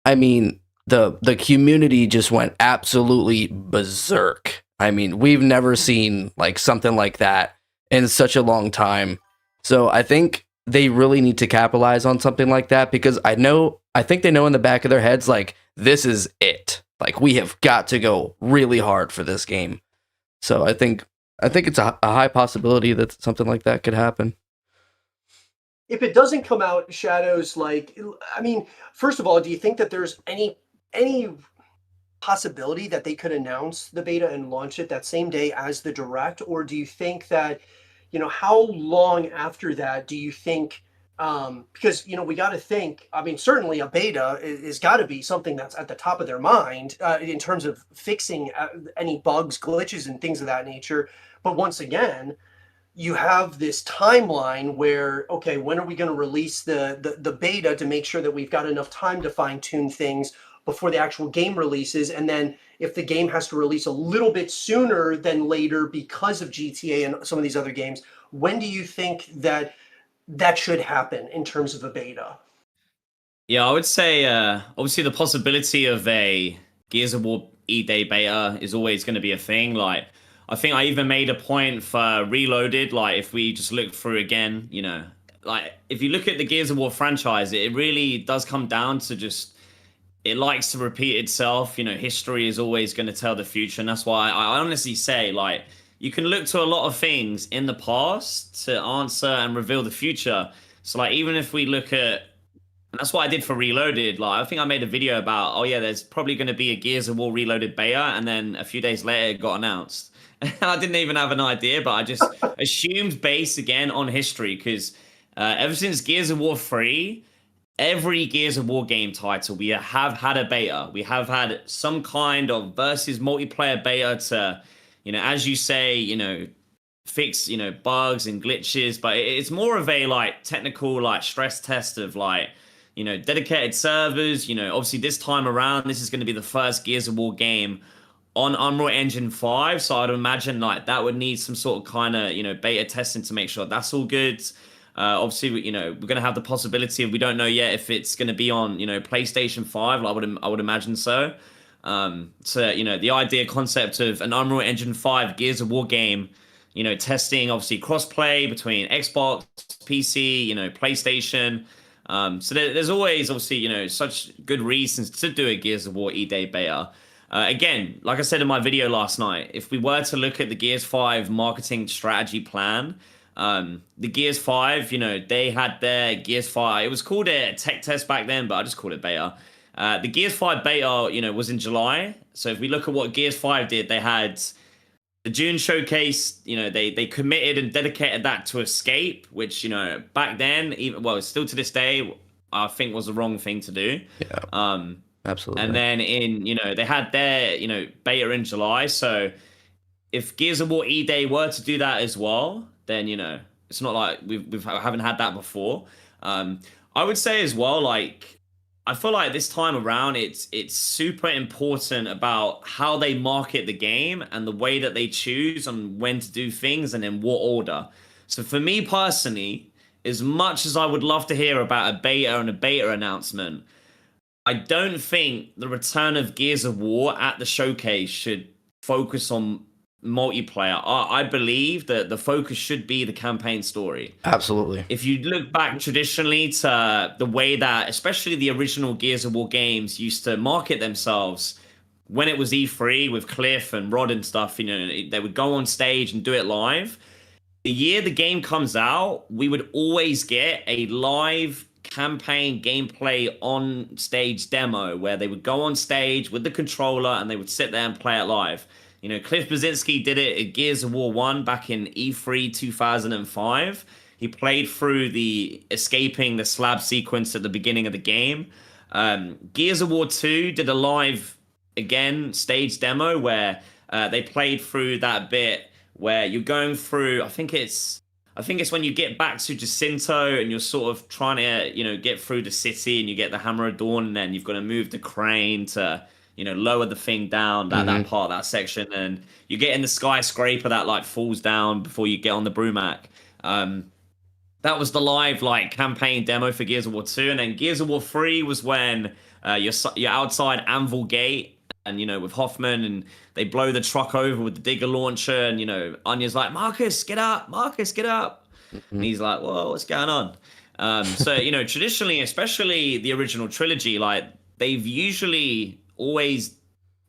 I mean, the community just went absolutely berserk. I mean, we've never seen like something like that in such a long time. So I think they really need to capitalize on something like that, because I think they know in the back of their heads, like, this is it. Like, we have got to go really hard for this game. So I think it's a high possibility that something like that could happen. If it doesn't come out, Shadows, like, I mean, first of all, do you think that there's any possibility that they could announce the beta and launch it that same day as the direct? Or do you think that, how long after that do you think, because, we got to think, I mean, certainly a beta is got to be something that's at the top of their mind in terms of fixing any bugs, glitches, and things of that nature. But once again, you have this timeline where, okay, when are we going to release the beta to make sure that we've got enough time to fine tune things before the actual game releases? And then if the game has to release a little bit sooner than later because of GTA and some of these other games, when do you think that should happen in terms of a beta? Yeah, I would say obviously the possibility of a Gears of War E-Day beta is always going to be a thing. Like, I think I even made a point for Reloaded. Like, if we just look through again, like if you look at the Gears of War franchise, it really does come down to just, it likes to repeat itself. History is always going to tell the future. And that's why I honestly say, like, you can look to a lot of things in the past to answer and reveal the future. So, like, even if we look at, and that's what I did for Reloaded. Like, I think I made a video about, oh yeah, there's probably going to be a Gears of War Reloaded beta, and then a few days later it got announced. And I didn't even have an idea, but I just assumed based again on history, because ever since Gears of War 3, every Gears of War game title, we have had a beta. We have had some kind of versus multiplayer beta to, as you say, fix, bugs and glitches, but it's more of a like technical like stress test of like, dedicated servers. Obviously this time around, this is going to be the first Gears of War game on Unreal Engine 5, so I'd imagine like that would need some sort of kind of beta testing to make sure that's all good. Obviously, we're going to have the possibility of, we don't know yet if it's going to be on PlayStation 5. I would imagine so. So the idea concept of an Unreal Engine 5 Gears of War game, testing obviously crossplay between Xbox, PC, PlayStation. So there's always obviously such good reasons to do a Gears of War E-Day beta. Again, like I said in my video last night, if we were to look at the Gears 5 marketing strategy plan, the Gears 5, they had their Gears 5. It was called a tech test back then, but I just called it beta. The Gears 5 beta, was in July. So if we look at what Gears 5 did, they had the June showcase. They committed and dedicated that to Escape, which, back then, still to this day, I think was the wrong thing to do. Yeah. Absolutely. And then they had their, beta in July. So if Gears of War E-Day were to do that as well, then, it's not like we haven't had that before. I would say as well, like, I feel like this time around, it's super important about how they market the game and the way that they choose on when to do things and in what order. So for me personally, as much as I would love to hear about a beta and a beta announcement, I don't think the return of Gears of War at the showcase should focus on multiplayer. I believe that the focus should be the campaign story. Absolutely. If you look back traditionally to the way that, especially the original Gears of War games used to market themselves, when it was E3 with Cliff and Rod and stuff, they would go on stage and do it live. The year the game comes out, we would always get a live campaign gameplay on stage demo where they would go on stage with the controller and they would sit there and play it live. Cliff Bleszinski did it at Gears of War 1 back in E3 2005. He played through the escaping the slab sequence at the beginning of the game. Gears of War 2 did a live, again, stage demo where they played through that bit where you're going through, I think it's when you get back to Jacinto and you're sort of trying to, get through the city and you get the Hammer of Dawn and then you've got to move the crane to, lower the thing down, that part, that section. And you get in the skyscraper that like falls down before you get on the Brumac. That was the live like campaign demo for Gears of War 2. And then Gears of War 3 was when you're outside Anvil Gate and, with Hoffman and they blow the truck over with the digger launcher and, Anya's like, Marcus, get up. Marcus, get up. And he's like, whoa, what's going on? So, traditionally, especially the original trilogy, like they've usually always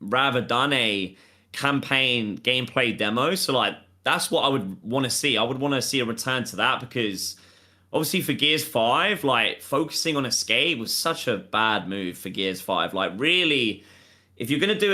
rather done a campaign gameplay demo. So like, that's what I would want to see. I would want to see a return to that because obviously for Gears 5, like focusing on Escape was such a bad move for Gears 5. Like really, if you're going to do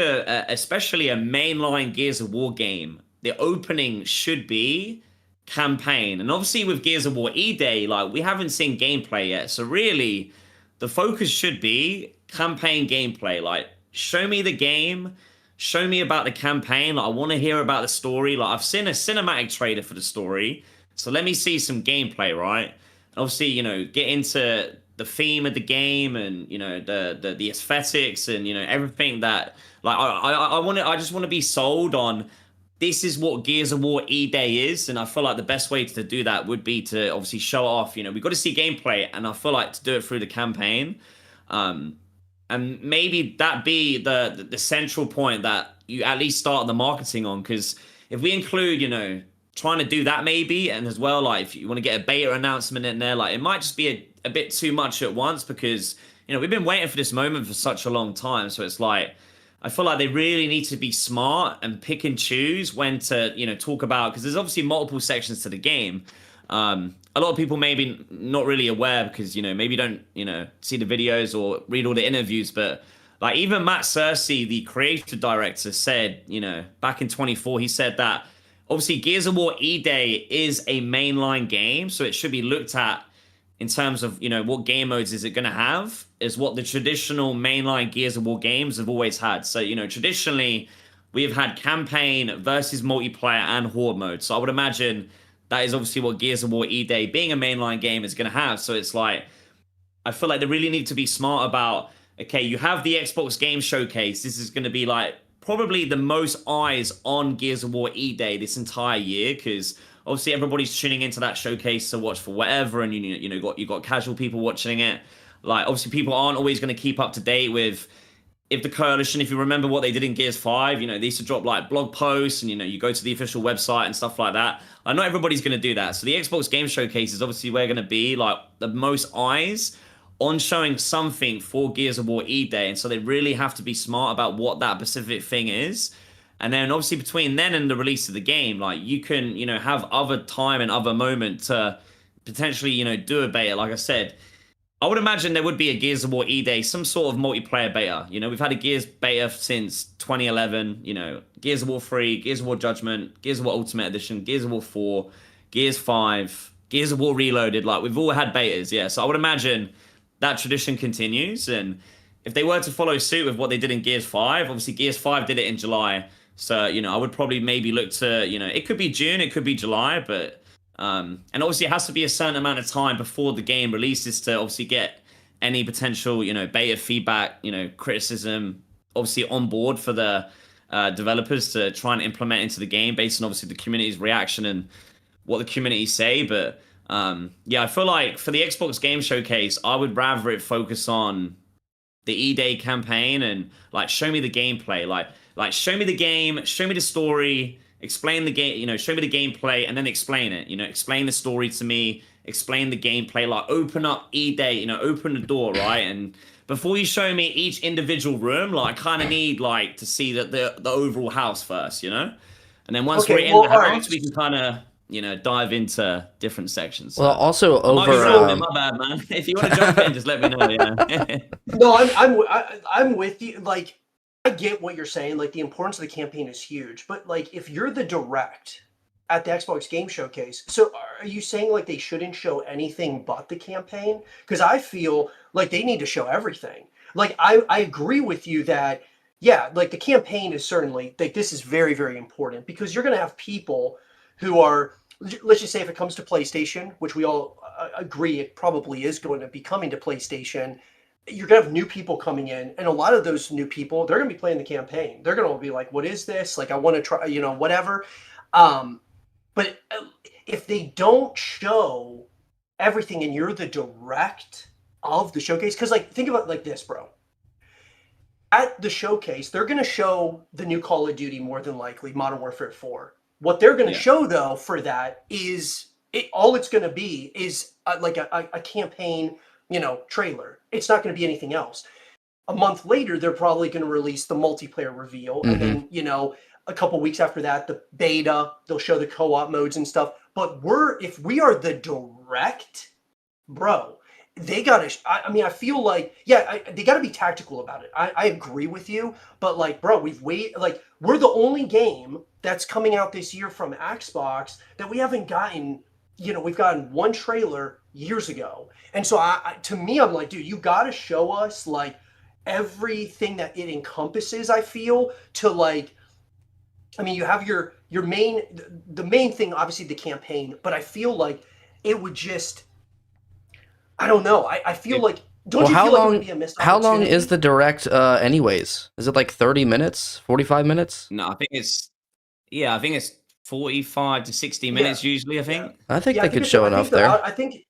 especially a mainline Gears of War game, the opening should be campaign. And obviously with Gears of War E-Day, like we haven't seen gameplay yet. So really the focus should be campaign gameplay. Like show me the game, show me about the campaign. Like I want to hear about the story. Like I've seen a cinematic trailer for the story. So let me see some gameplay, right? Obviously, get into the theme of the game and, the aesthetics and, everything that like I just want to be sold on. This is what Gears of War E-Day is, and I feel like the best way to do that would be to obviously show off. We've got to see gameplay, and I feel like to do it through the campaign, and maybe that be the central point that you at least start the marketing on. Because if we include, trying to do that maybe, and as well, like if you want to get a beta announcement in there, like it might just be a bit too much at once because we've been waiting for this moment for such a long time. So it's like, I feel like they really need to be smart and pick and choose when to, talk about, because there's obviously multiple sections to the game. A lot of people maybe not really aware because, maybe don't, see the videos or read all the interviews. But like even Matt Cersei, the creative director, said, back in 24, he said that obviously Gears of War E-Day is a mainline game. So it should be looked at in terms of, what game modes is it going to have, is what the traditional mainline Gears of War games have always had. So, traditionally, we have had campaign versus multiplayer and horde mode. So I would imagine that is obviously what Gears of War E-Day, being a mainline game, is going to have. So it's like, I feel like they really need to be smart about, okay, you have the Xbox Game Showcase. This is going to be like probably the most eyes on Gears of War E-Day this entire year, because obviously everybody's tuning into that showcase to watch for whatever, and you got casual people watching it. Like, obviously people aren't always going to keep up to date with if the Coalition, if you remember what they did in Gears 5, they used to drop like blog posts, and you go to the official website and stuff like that. Not everybody's going to do that. So the Xbox Game Showcase is obviously where going to be like the most eyes on showing something for Gears of War E-Day. And so they really have to be smart about what that specific thing is. And then obviously between then and the release of the game, like you can, have other time and other moment to potentially, do a beta. Like I said, I would imagine there would be a Gears of War E-Day, some sort of multiplayer beta. We've had a Gears beta since 2011, Gears of War 3, Gears of War Judgment, Gears of War Ultimate Edition, Gears of War 4, Gears 5, Gears of War Reloaded. Like, we've all had betas, yeah. So I would imagine that tradition continues. And if they were to follow suit with what they did in Gears 5, obviously Gears 5 did it in July. So, I would probably maybe look to, it could be June, it could be July, but and obviously it has to be a certain amount of time before the game releases to obviously get any potential, beta feedback, criticism, obviously on board for the developers to try and implement into the game based on obviously the community's reaction and what the community say. But yeah, I feel like for the Xbox Game Showcase, I would rather it focus on the E-Day campaign and like show me the gameplay, like show me the game, show me the story, explain the game, show me the gameplay, and then explain it. Explain the story to me, explain the gameplay, like open up E-Day, open the door, right? And before you show me each individual room, like I kind of need like to see the overall house first, And then once we're in the house, we can kind of dive into different sections. So. Well, also my bad, man. If you want to jump in, just let me know. Yeah. No, I'm with you. Like, I get what you're saying. Like, the importance of the campaign is huge. But like, if you're the direct at the Xbox Game Showcase, so are you saying like they shouldn't show anything but the campaign? Because I feel like they need to show everything. Like, I agree with you that, yeah, like the campaign is certainly like, this is very, very important, because you're going to have people who are, let's just say if it comes to PlayStation, which we all agree it probably is going to be coming to PlayStation, you're going to have new people coming in, and a lot of those new people, they're going to be playing the campaign. They're going to be like, what is this? Like, I want to try, whatever. But if they don't show everything and you're the direct of the showcase, because like, think about it like this, bro. At the showcase, they're going to show the new Call of Duty, more than likely, Modern Warfare 4. What they're going to show, though, for that is, all it's going to be is like a campaign, trailer. It's not going to be anything else. A month later, they're probably going to release the multiplayer reveal. And then, a couple weeks after that, the beta, they'll show the co-op modes and stuff. But if we are the direct, bro, they got to, I feel like, they got to be tactical about it. I agree with you. But like, bro, we're the only game that's coming out this year from Xbox that we haven't gotten, we've gotten one trailer years ago. And so to me, I'm like, dude, you got to show us like everything that it encompasses, I feel, to like, you have your main, the main thing, obviously the campaign, but I feel like it would just, I don't know. I feel like, don't you feel like it would be a missed opportunity? How long is the direct anyways? Is it like 30 minutes, 45 minutes? No, I think it's 45 to 60 minutes usually, I think. I think they could show enough there. I think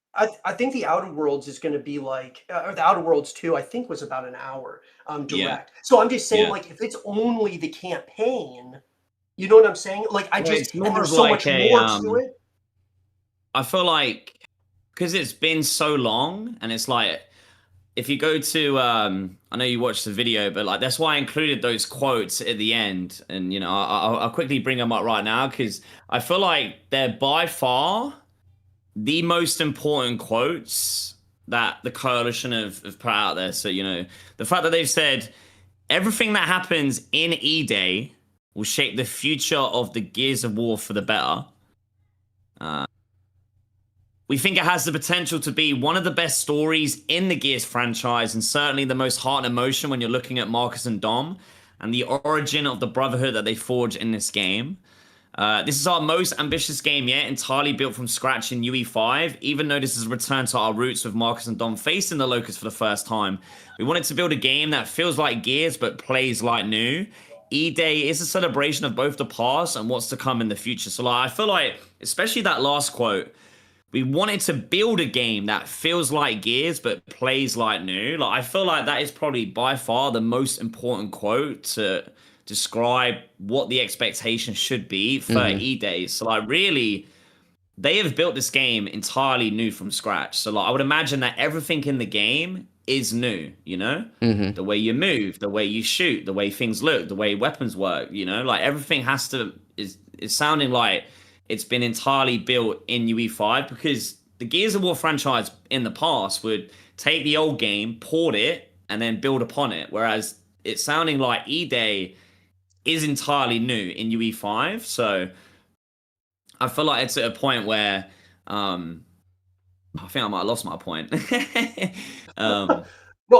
the Outer Worlds is going to be like, or the Outer Worlds 2, I think was about an hour direct. Yeah. So I'm just saying, like, if it's only the campaign, you know what I'm saying? Like, and there's so much more to it. I feel like, because it's been so long, and it's like, if you go to, I know you watched the video, but like, that's why I included those quotes at the end. And, I'll quickly bring them up right now, because I feel like they're by far the most important quotes that the Coalition have put out there. So, the fact that they've said, everything that happens in E-Day will shape the future of the Gears of War for the better. We think it has the potential to be one of the best stories in the Gears franchise, and certainly the most heart and emotion when you're looking at Marcus and Dom. and the origin of the brotherhood that they forge in this game. This is our most ambitious game yet, entirely built from scratch in UE5, even though this is a return to our roots with Marcus and Dom facing the Locust for the first time. We wanted to build a game that feels like Gears but plays like new. E-Day is a celebration of both the past and what's to come in the future. So like, I feel like, especially that last quote, we wanted to build a game that feels like Gears but plays like new. Like, I feel like that is probably by far the most important quote to describe what the expectation should be for E-Days. So like, really, they have built this game entirely new from scratch. So like, I would imagine that everything in the game is new, you know? The way you move, the way you shoot, the way things look, the way weapons work, you know? Like, everything has to is sounding like it's been entirely built in UE5, because the Gears of War franchise in the past would take the old game, port it, and then build upon it. Whereas it's sounding like E-Day is entirely new in UE5. So I feel like it's at a point where I think I might have lost my point. No,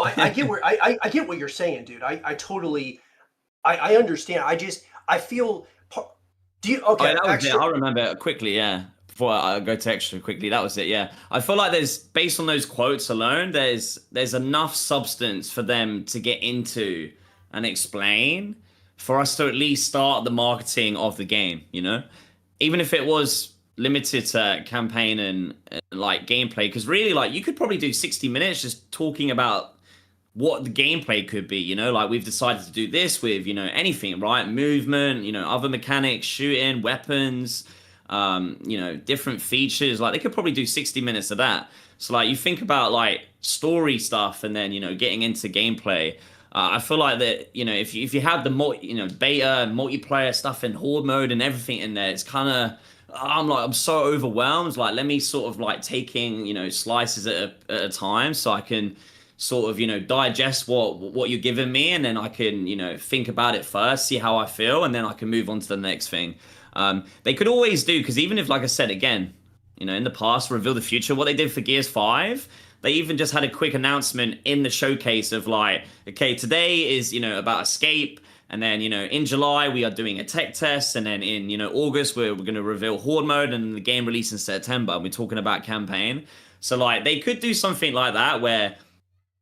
I get where I get what you're saying, dude. I totally I understand. I feel. Do you Oh, okay? yeah, that was it. Extra, I'll remember it quickly, yeah. Before I go to extra quickly, that was it, yeah. I feel like there's, based on those quotes alone, there's enough substance for them to get into and explain for us to at least start the marketing of the game, you know? Even if it was limited to campaign and like gameplay, because really, like, you could probably do 60 minutes just talking about what the gameplay could be, you know, like, we've decided to do this with, you know, anything, right? Movement, you know, other mechanics, shooting, weapons, you know, different features. Like, they could probably do 60 minutes of that. So like, you think about like story stuff and then, you know, getting into gameplay. I feel like that, you know, if you have the beta multiplayer stuff in horde mode and everything in there, it's kind of, I'm so overwhelmed. Like, let me sort of like taking, you know, slices at a time, so I can sort of, you know, digest what you're giving me, and then I can, you know, think about it first, see how I feel, and then I can move on to the next thing. They could always do, because even if, like I said again, you know, in the past, reveal the future, what they did for Gears 5, they even just had a quick announcement in the showcase of like, okay, today is, you know, about escape, and then, you know, in July we are doing a tech test, and then in, you know, August we're going to reveal horde mode, and the game release in September, and we're talking about campaign. So like, they could do something like that where,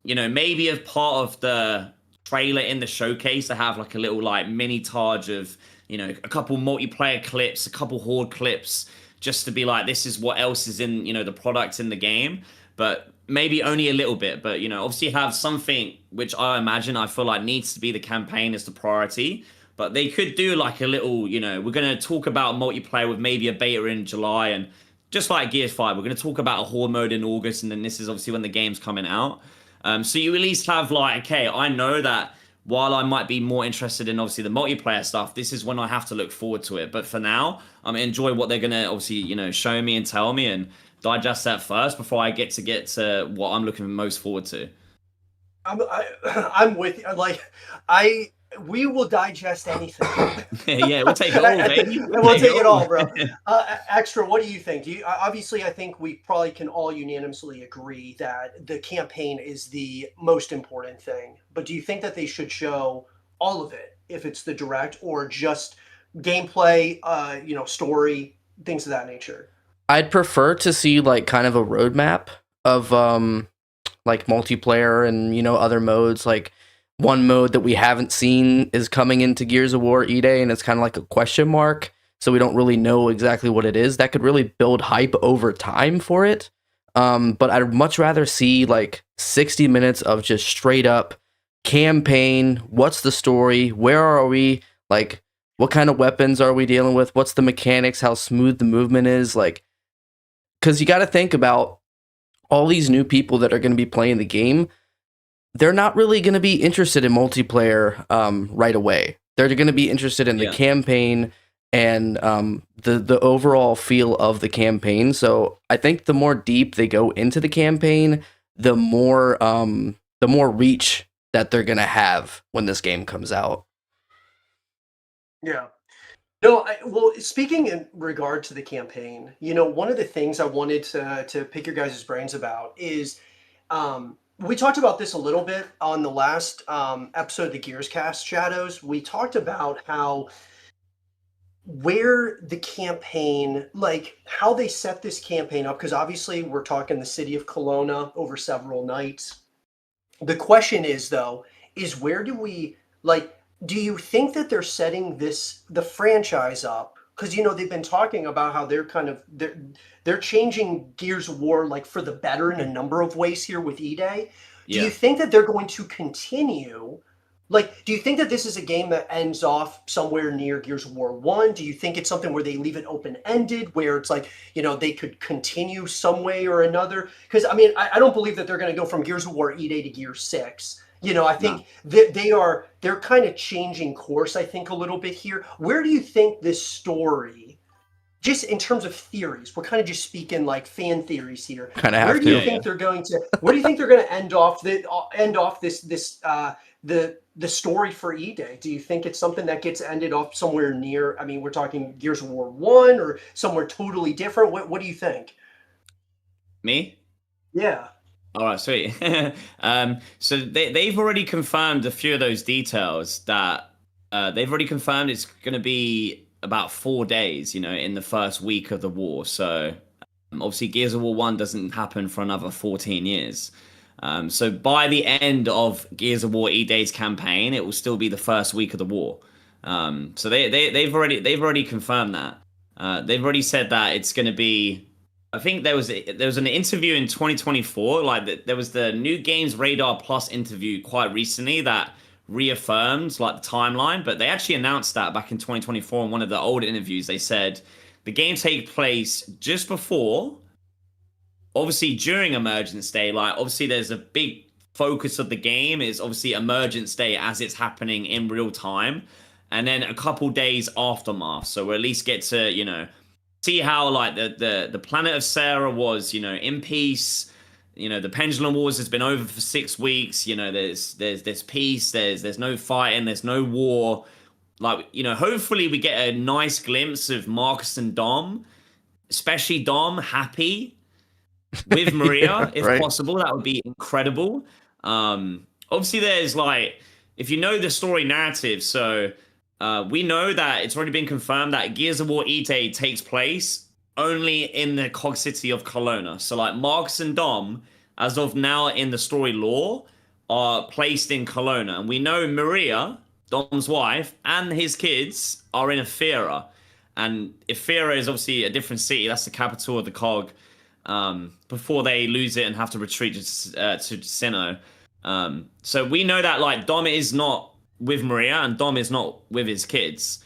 you know, maybe as part of the trailer in the showcase, to have like a little like mini Taj of, you know, a couple multiplayer clips, a couple horde clips, just to be like, this is what else is in, you know, the product in the game. But maybe only a little bit. But, you know, obviously have something which I feel like needs to be the campaign as the priority. But they could do like a little, you know, we're going to talk about multiplayer with maybe a beta in July, and just like Gears 5, we're going to talk about a horde mode in August, and then this is obviously when the game's coming out. So you at least have like, okay, I know that while I might be more interested in obviously the multiplayer stuff, this is when I have to look forward to it. But for now, I'm enjoy what they're gonna obviously, you know, show me and tell me, and digest that first before I get to what I'm looking most forward to. I'm with you. Like, we will digest anything. Yeah, we'll take it all, baby. We'll take it all, bro. Extra, what do you think? Obviously, I think we probably can all unanimously agree that the campaign is the most important thing. But do you think that they should show all of it, if it's the direct, or just gameplay, you know, story, things of that nature? I'd prefer to see like kind of a roadmap of like multiplayer and, you know, other modes. Like, one mode that we haven't seen is coming into Gears of War E-Day, and it's kind of like a question mark, so we don't really know exactly what it is. That could really build hype over time for it. But I'd much rather see like 60 minutes of just straight up campaign. What's the story? Where are we? Like, what kind of weapons are we dealing with? What's the mechanics? How smooth the movement is? Like, because you got to think about all these new people that are going to be playing the game. They're not really going to be interested in multiplayer right away. They're going to be interested in the campaign and the overall feel of the campaign. So I think the more deep they go into the campaign, the more reach that they're going to have when this game comes out. Yeah. No, well, speaking in regard to the campaign, you know, one of the things I wanted to pick your guys' brains about is we talked about this a little bit on the last episode of the Gears Cast, Shadows. We talked about how where the campaign, like how they set this campaign up, because obviously we're talking the city of Kelowna over several nights. The question is, though, is where do we, like, do you think that they're setting the franchise up? Because, they've been talking about how they're changing Gears of War, like, for the better in a number of ways here with E-Day. Do you think that they're going to continue? Like, do you think that this is a game that ends off somewhere near Gears of War 1? Do you think it's something where they leave it open-ended, where it's like, they could continue some way or another? Because, I mean, I don't believe that they're going to go from Gears of War E-Day to Gears 6. I think that they're kind of changing course, I think, a little bit here. Where do you think this story, just in terms of theories, we're kind of just speaking like fan theories here. Kind of have Where do you to. think they're going to? Where do you think they're going to end off the story for E-Day? Do you think it's something that gets ended off somewhere near? I mean, we're talking Gears of War 1 or somewhere totally different. What do you think? Me? Yeah. All right, sweet. So they've already confirmed a few of those details that they've already confirmed it's going to be about 4 days, in the first week of the war. So obviously Gears of War 1 doesn't happen for another 14 years. So by the end of Gears of War E-Day's campaign, it will still be the first week of the war. So they've already confirmed that. They've already said that it's going to be. I think there was an interview in 2024, like there was the New Games Radar Plus interview quite recently that reaffirmed like the timeline, but they actually announced that back in 2024 in one of the old interviews. They said the game takes place just before, obviously during Emergence Day. Like obviously there's a big focus of the game is obviously Emergence Day as it's happening in real time, and then a couple days aftermath. So we'll at least get to see how like the planet of Sarah was, in peace. The Pendulum Wars has been over for 6 weeks. There's peace. There's no fighting. There's no war. Like hopefully we get a nice glimpse of Marcus and Dom, especially Dom happy with Maria if right. possible. That would be incredible. Obviously there's like if you know the story narrative, so. We know that it's already been confirmed that Gears of War E-Day takes place only in the cog city of Kelowna. So like Marcus and Dom, as of now in the story lore, are placed in Kelowna. And we know Maria, Dom's wife, and his kids are in Ephyra. And Ephyra is obviously a different city. That's the capital of the cog. Before they lose it and have to retreat to Sinnoh. So we know that like Dom is not with Maria and Dom is not with his kids,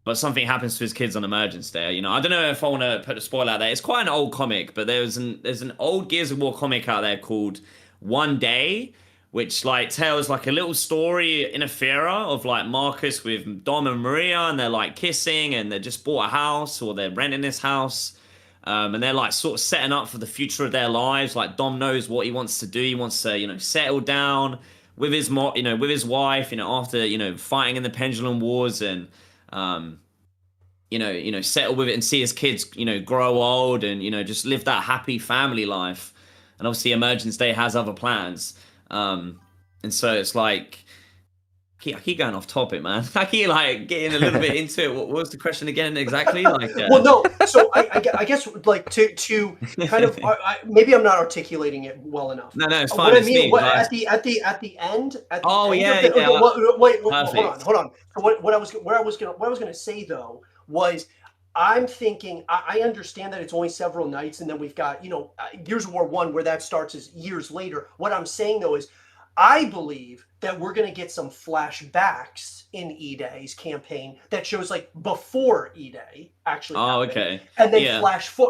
but something happens to his kids on Emergence Day. I don't know if I want to put a spoiler out there. It's quite an old comic, but there's an old Gears of War comic out there called One Day, which like tells like a little story in Ephyra of like Marcus with Dom and Maria, and they're like kissing and they just bought a house or they're renting this house. And they're like sort of setting up for the future of their lives. Like Dom knows what he wants to do. He wants to, settle down with his with his wife, after fighting in the Pendulum Wars and settle with it and see his kids grow old and just live that happy family life. And obviously Emergence Day has other plans, and so it's like I keep going off topic, man. I keep like getting a little bit into it. What was the question again exactly? Like, well, no. So I guess like to kind of maybe I'm not articulating it well enough. No, it's What fine. I mean, at the end. At the Oh end yeah, of the, yeah. Wait, hold on. What I was gonna say though was I'm thinking I understand that it's only several nights, and then we've got Gears of War 1 where that starts is years later. What I'm saying though is I believe that we're going to get some flashbacks in E-Day's campaign that shows like before E-Day actually happened. Okay. And then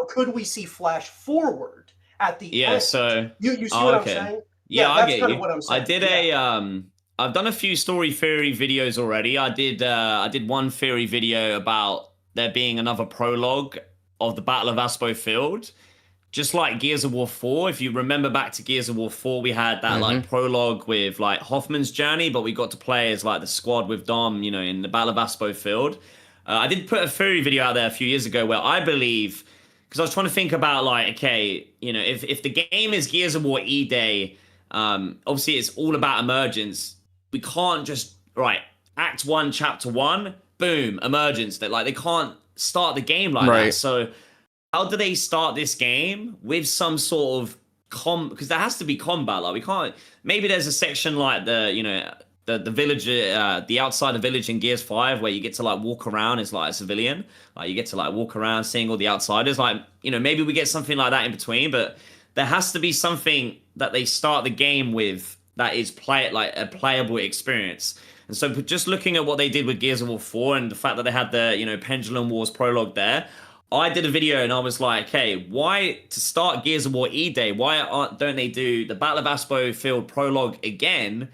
could we see flash forward at the end? Yeah, so you see what I'm saying? Yeah, that's I get kind you. of what I'm saying. I did I've done a few story theory videos already. I did one theory video about there being another prologue of the Battle of Aspo Field. Just like Gears of War 4, if you remember back to Gears of War 4, we had that like prologue with like Hoffman's journey, but we got to play as like the squad with Dom, in the Battle of Aspo Field. I did put a theory video out there a few years ago where I believe, because I was trying to think about like, okay, if the game is Gears of War E-Day, Obviously, it's all about emergence. We can't just Act 1, Chapter 1, boom, emergence. That like they can't start the game like that. So how do they start this game with some sort of because there has to be combat. Like we can't. Maybe there's a section like the village, the outside of village in Gears 5 where you get to like walk around as like a civilian. Like you get to like walk around seeing all the outsiders. Like, maybe we get something like that in between, but there has to be something that they start the game with that is like a playable experience. And so just looking at what they did with Gears of War 4 and the fact that they had the, Pendulum Wars prologue there, I did a video and I was like, hey, why to start Gears of War E-Day, don't they do the Battle of Aspo Field prologue again?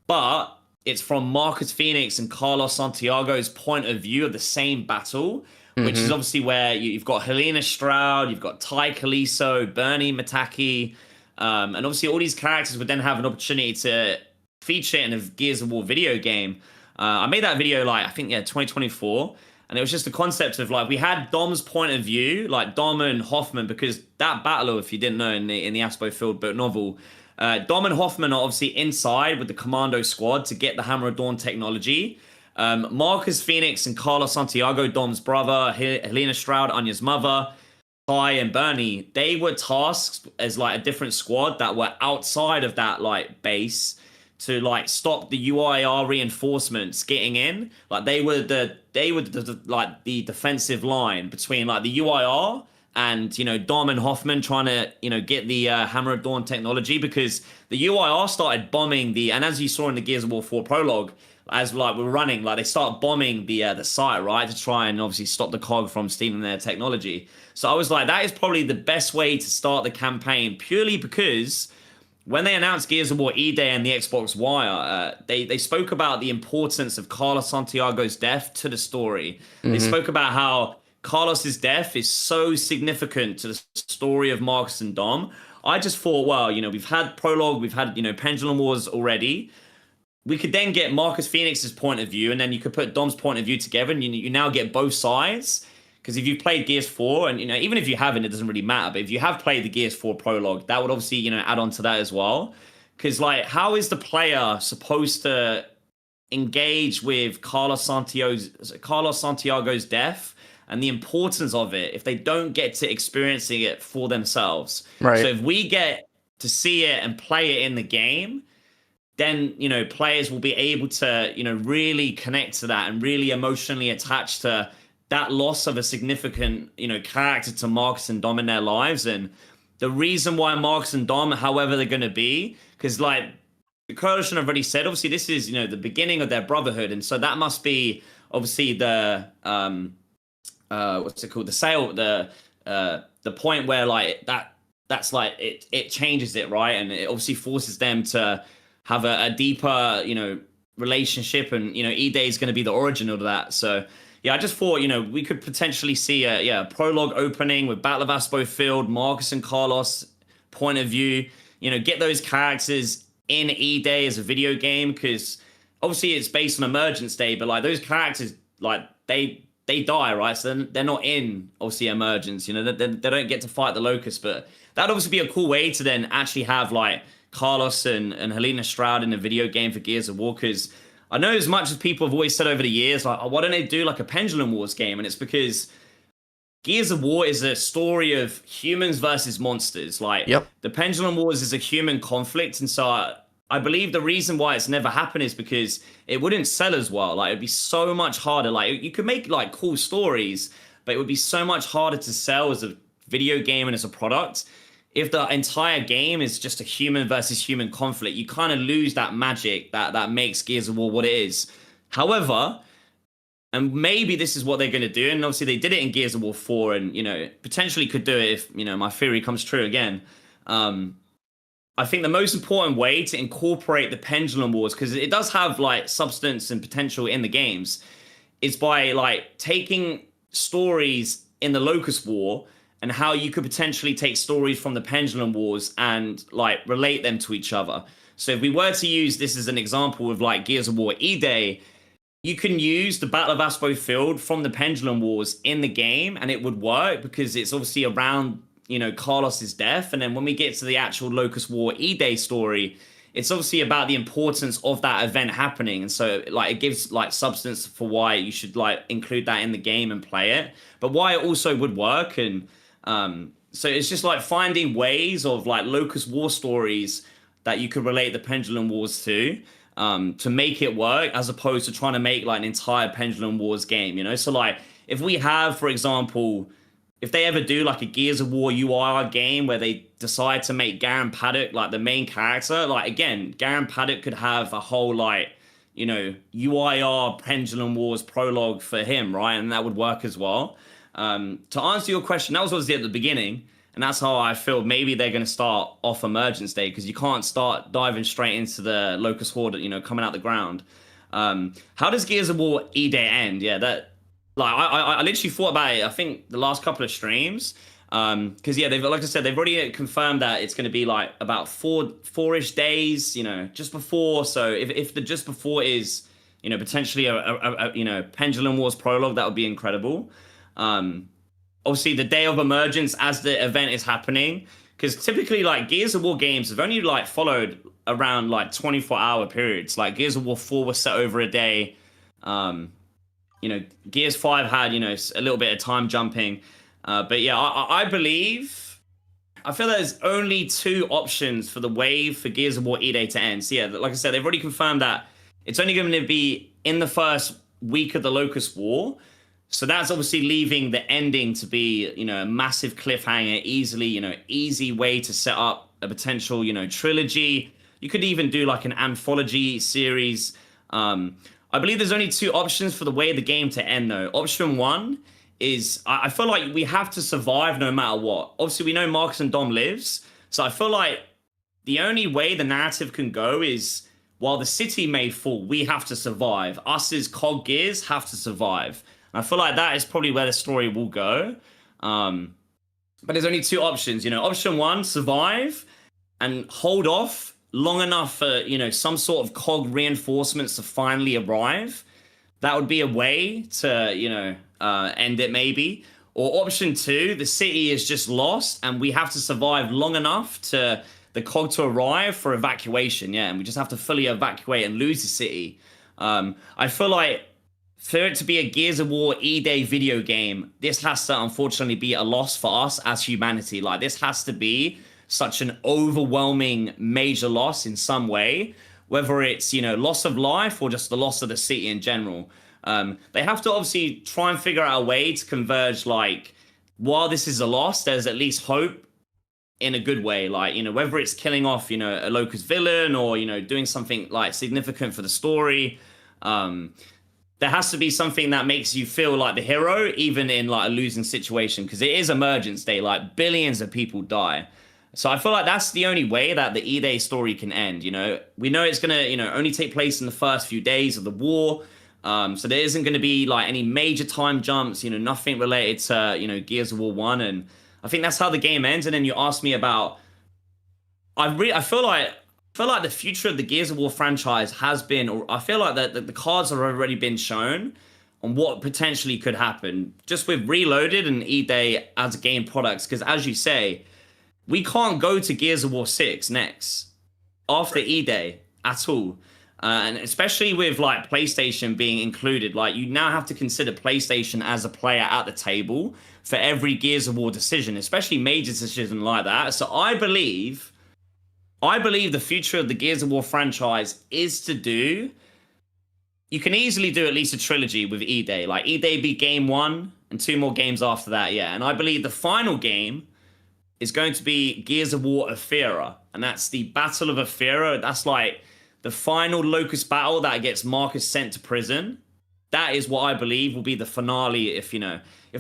But it's from Marcus Phoenix and Carlos Santiago's point of view of the same battle, which is obviously where you've got Helena Stroud, you've got Ty Kaliso, Bernie Mataki, and obviously all these characters would then have an opportunity to feature in a Gears of War video game. I made that video I think 2024, and it was just the concept of we had Dom's point of view, like Dom and Hoffman, because that battle, if you didn't know, in the Aspo Field book novel, Dom and Hoffman are obviously inside with the Commando Squad to get the Hammer of Dawn technology. Marcus Phoenix and Carlos Santiago, Dom's brother, Helena Stroud, Anya's mother, Ty and Bernie, they were tasked as a different squad that were outside of that base to stop the UIR reinforcements getting in. They were the defensive line between the UIR and Dom and Hoffman trying to get the Hammer of Dawn technology, because the UIR started bombing and as you saw in the Gears of War 4 prologue, as we're running, they start bombing the site, right, to try and obviously stop the COG from stealing their technology. So I was like, that is probably the best way to start the campaign, purely because when they announced Gears of War E-Day and the Xbox Wire, they spoke about the importance of Carlos Santiago's death to the story. They spoke about how Carlos's death is so significant to the story of Marcus and Dom. I just thought, well, we've had prologue, we've had, Pendulum Wars already. We could then get Marcus Phoenix's point of view, and then you could put Dom's point of view together, and you now get both sides. Because if you've played Gears 4, and even if you haven't, it doesn't really matter. But if you have played the Gears 4 prologue, that would obviously add on to that as well. Because how is the player supposed to engage with Carlos Santiago's death and the importance of it if they don't get to experiencing it for themselves? Right. So if we get to see it and play it in the game, then players will be able to really connect to that and really emotionally attach to that loss of a significant character to Marcus and Dom in their lives. And the reason why Marcus and Dom, however they're going to be, because the Coalition have already said, obviously this is the beginning of their brotherhood, and so that must be obviously the what's it called, the sale, the point where that's it changes it, right? And it obviously forces them to have a deeper relationship, and E-Day is going to be the origin of that. So yeah, I just thought we could potentially see a prologue opening with Battle of Aspo Field, Marcus and Carlos point of view, get those characters in E-Day as a video game, because obviously it's based on Emergence Day, but those characters they die, right? So they're not in obviously Emergence, they don't get to fight the Locust. But that'd obviously be a cool way to then actually have Carlos and Helena Stroud in a video game for Gears of War, because I know as much as people have always said over the years, why don't they do a Pendulum Wars game? And it's because Gears of War is a story of humans versus monsters. The Pendulum Wars is a human conflict, and so I believe the reason why it's never happened is because it wouldn't sell as well. It'd be so much harder. You could make cool stories, but it would be so much harder to sell as a video game and as a product. If the entire game is just a human versus human conflict, you kind of lose that magic that makes Gears of War what it is. However, and maybe this is what they're going to do, and obviously they did it in Gears of War 4, and potentially could do it if my theory comes true again. I think the most important way to incorporate the Pendulum Wars, because it does have substance and potential in the games, is by taking stories in the Locust War and how you could potentially take stories from the Pendulum Wars and relate them to each other. So if we were to use this as an example of Gears of War E-Day, you can use the Battle of Aspo Field from the Pendulum Wars in the game, and it would work because it's obviously around Carlos's death, and then when we get to the actual Locust War E-Day story, it's obviously about the importance of that event happening, and so like it gives like substance for why you should like include that in the game and play it, but why it also would work. And so it's just like finding ways of like Locust War stories that you could relate the Pendulum Wars to make it work, as opposed to trying to make like an entire Pendulum Wars game, So like if we have, for example, if they ever do like a Gears of War UIR game where they decide to make Garen Paddock like the main character, like again, Garen Paddock could have a whole like, UIR Pendulum Wars prologue for him, right? And that would work as well. To answer your question, that was obviously at the beginning, and that's how I feel maybe they're going to start off Emergence Day, because you can't start diving straight into the Locust Horde, coming out the ground. How does Gears of War E-Day end? Yeah, that... Like I literally thought about it, I think the last couple of streams, because yeah, like I said, they've already confirmed that it's going to be like about four-ish days, just before. So if the just before is, potentially a Pendulum Wars prologue, that would be incredible. Obviously the day of emergence as the event is happening, because typically like Gears of War games have only like followed around like 24-hour periods. Like Gears of War 4 was set over a day. Gears 5 had, a little bit of time jumping. But yeah, I believe... I feel there's only two options for the wave for Gears of War E-Day to end. So yeah, like I said, they've already confirmed that it's only going to be in the first week of the Locust War. So that's obviously leaving the ending to be, a massive cliffhanger, easy way to set up a potential, trilogy. You could even do like an anthology series. I believe there's only two options for the way of the game to end, though. Option one is, I feel like we have to survive no matter what. Obviously, we know Marcus and Dom lives, so I feel like the only way the narrative can go is, while the city may fall, we have to survive. Us as cog gears have to survive. And I feel like that is probably where the story will go. But there's only two options, Option one, survive and hold off long enough for, some sort of cog reinforcements to finally arrive. That would be a way to, end it maybe. Or option two, the city is just lost and we have to survive long enough to the cog to arrive for evacuation. Yeah, and we just have to fully evacuate and lose the city. I feel like for it to be a Gears of War E-Day video game, this has to unfortunately be a loss for us as humanity. Like, this has to be such an overwhelming major loss in some way, whether it's, loss of life or just the loss of the city in general. They have to obviously try and figure out a way to converge, like, while this is a loss, there's at least hope in a good way. Like, whether it's killing off, a Locust villain or, doing something like significant for the story. There has to be something that makes you feel like the hero, even in like a losing situation, because it is Emergence Day, like billions of people die. So I feel like that's the only way that the E-Day story can end. We know it's gonna, only take place in the first few days of the war. So there isn't gonna be like any major time jumps, nothing related to, Gears of War 1. And I think that's how the game ends. And then you asked me about, I feel like the future of the Gears of War franchise has been, or I feel like that the cards have already been shown on what potentially could happen just with Reloaded and E-Day as game products. Because as you say, we can't go to Gears of War 6 next after E-Day at all. And especially with like PlayStation being included, like you now have to consider PlayStation as a player at the table for every Gears of War decision, especially major decision like that. So I believe the future of the Gears of War franchise is to do... You can easily do at least a trilogy with E-Day. Like, E-Day be game 1 and 2 more games after that, yeah. And I believe the final game is going to be Gears of War Aethera. And that's the Battle of Aethera. That's like the final Locust battle that gets Marcus sent to prison. That is what I believe will be the finale if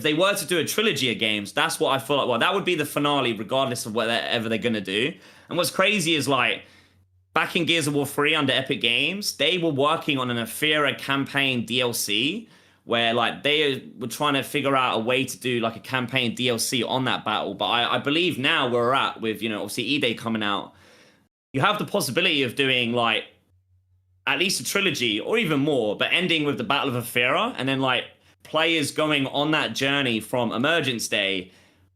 they were to do a trilogy of games, that's what I feel like. Well, that would be the finale regardless of whatever they're going to do. And what's crazy is like, back in Gears of War 3 under Epic Games, they were working on an Aethera campaign DLC where like they were trying to figure out a way to do like a campaign DLC on that battle. But I believe now where we're at with, obviously E-Day coming out, you have the possibility of doing like at least a trilogy or even more, but ending with the Battle of Aethera and then like players going on that journey from Emergence Day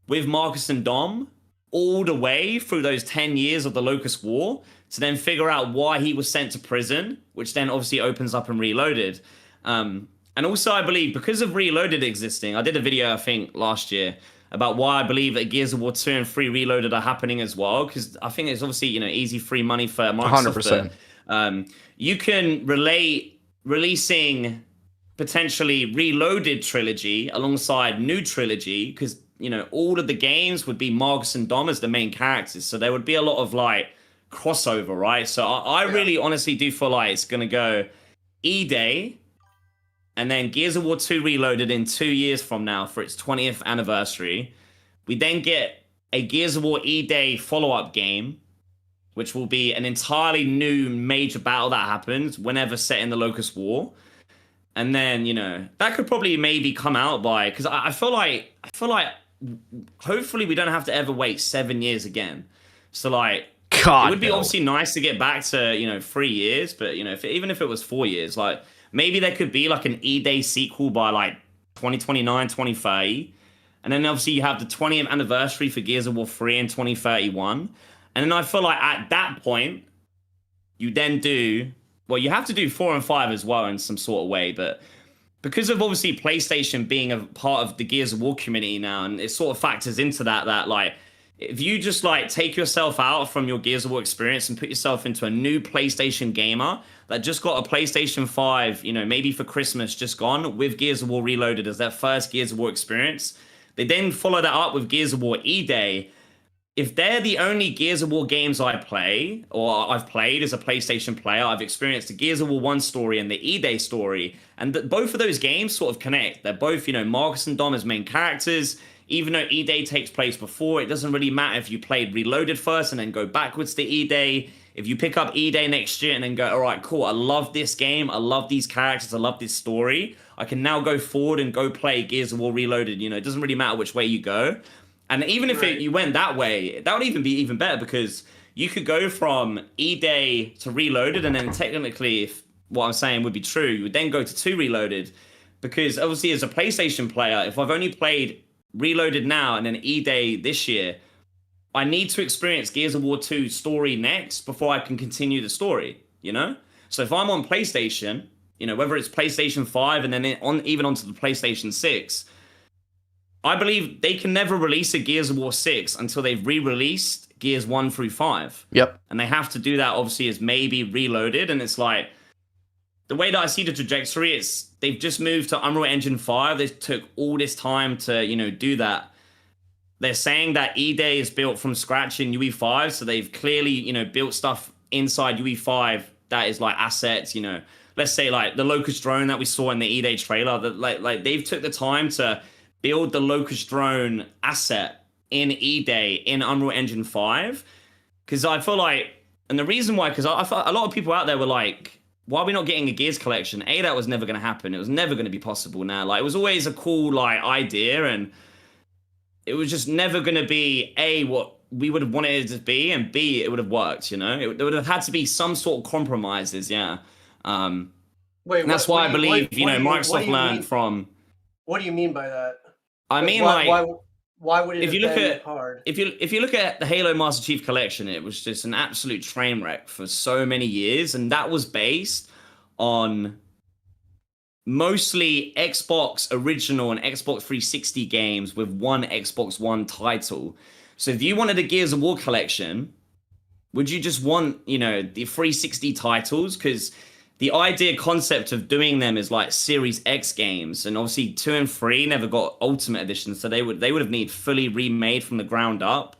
with Marcus and Dom all the way through those 10 years of the Locust War to then figure out why he was sent to prison, which then obviously opens up and Reloaded. And also, I believe, because of Reloaded existing, I did a video, I think, last year about why I believe that Gears of War 2 and 3 Reloaded are happening as well, because I think it's obviously, easy free money for Microsoft. 100%. But, you can relate releasing potentially Reloaded trilogy alongside new trilogy, because, all of the games would be Marcus and Dom as the main characters, so there would be a lot of, crossover, right? So I really honestly do feel like it's going to go E-Day, and then Gears of War 2 Reloaded in 2 years from now for its 20th anniversary. We then get a Gears of War E-Day follow-up game, which will be an entirely new major battle that happens whenever set in the Locust War. And then, that could probably maybe come out by... Because I feel like hopefully we don't have to ever wait 7 years again. So, God, it would be obviously nice to get back to, 3 years. But, even if it was 4 years, maybe there could be an E-Day sequel by 2029, 2030. And then obviously you have the 20th anniversary for Gears of War 3 in 2031. And then I feel like at that point, you then do... Well, you have to do 4 and 5 as well in some sort of way. But because of obviously PlayStation being a part of the Gears of War community now, and it sort of factors into that if you just take yourself out from your Gears of War experience and put yourself into a new PlayStation gamer that just got a PlayStation 5, maybe for Christmas just gone, with Gears of War Reloaded as their first Gears of War experience, they then follow that up with Gears of War E-Day. If they're the only Gears of War games I play, or I've played as a PlayStation player, I've experienced the Gears of War 1 story and the E-Day story, and both of those games sort of connect. They're both, Marcus and Dom as main characters. Even though E-Day takes place before, it doesn't really matter if you played Reloaded first and then go backwards to E-Day. If you pick up E-Day next year and then go, all right, cool, I love this game, I love these characters, I love this story, I can now go forward and go play Gears of War Reloaded. It doesn't really matter which way you go. And even if you went that way, that would even be even better, because you could go from E-Day to Reloaded, and then technically, if what I'm saying would be true, you would then go to 2 Reloaded, because obviously as a PlayStation player, if I've only played Reloaded now and then E-Day this year, I need to experience Gears of War 2 story next before I can continue the story, So if I'm on PlayStation, whether it's PlayStation 5 and then even onto the PlayStation 6, I believe they can never release a Gears of War 6 until they've re-released Gears 1 through 5. Yep. And they have to do that, obviously, as maybe Reloaded. And it's the way that I see the trajectory, they've just moved to Unreal Engine 5. They took all this time to, do that. They're saying that E-Day is built from scratch in UE5, so they've clearly, built stuff inside UE5 that is assets, let's say the Locust drone that we saw in the E-Day trailer, that they've took the time to build the Locust drone asset in E-Day in Unreal Engine 5. Because I feel and the reason why, because I thought a lot of people out there were why are we not getting a Gears collection? That was never going to happen. It was never going to be possible now. It was always a cool idea, and it was just never going to be what we would have wanted it to be, and B, it would have worked, there would have had to be some sort of compromises, yeah. Wait, and that's why I believe, Microsoft learned from... What do you mean by that? I mean, why would it if you have look been at hard? If you look at the Halo Master Chief Collection, it was just an absolute train wreck for so many years, and that was based on mostly Xbox original and Xbox 360 games with one Xbox One title. So if you wanted a Gears of War collection, would you just want, the 360 titles? Because the idea concept of doing them is Series X games, and obviously 2 and 3 never got Ultimate Edition, so they would have need fully remade from the ground up.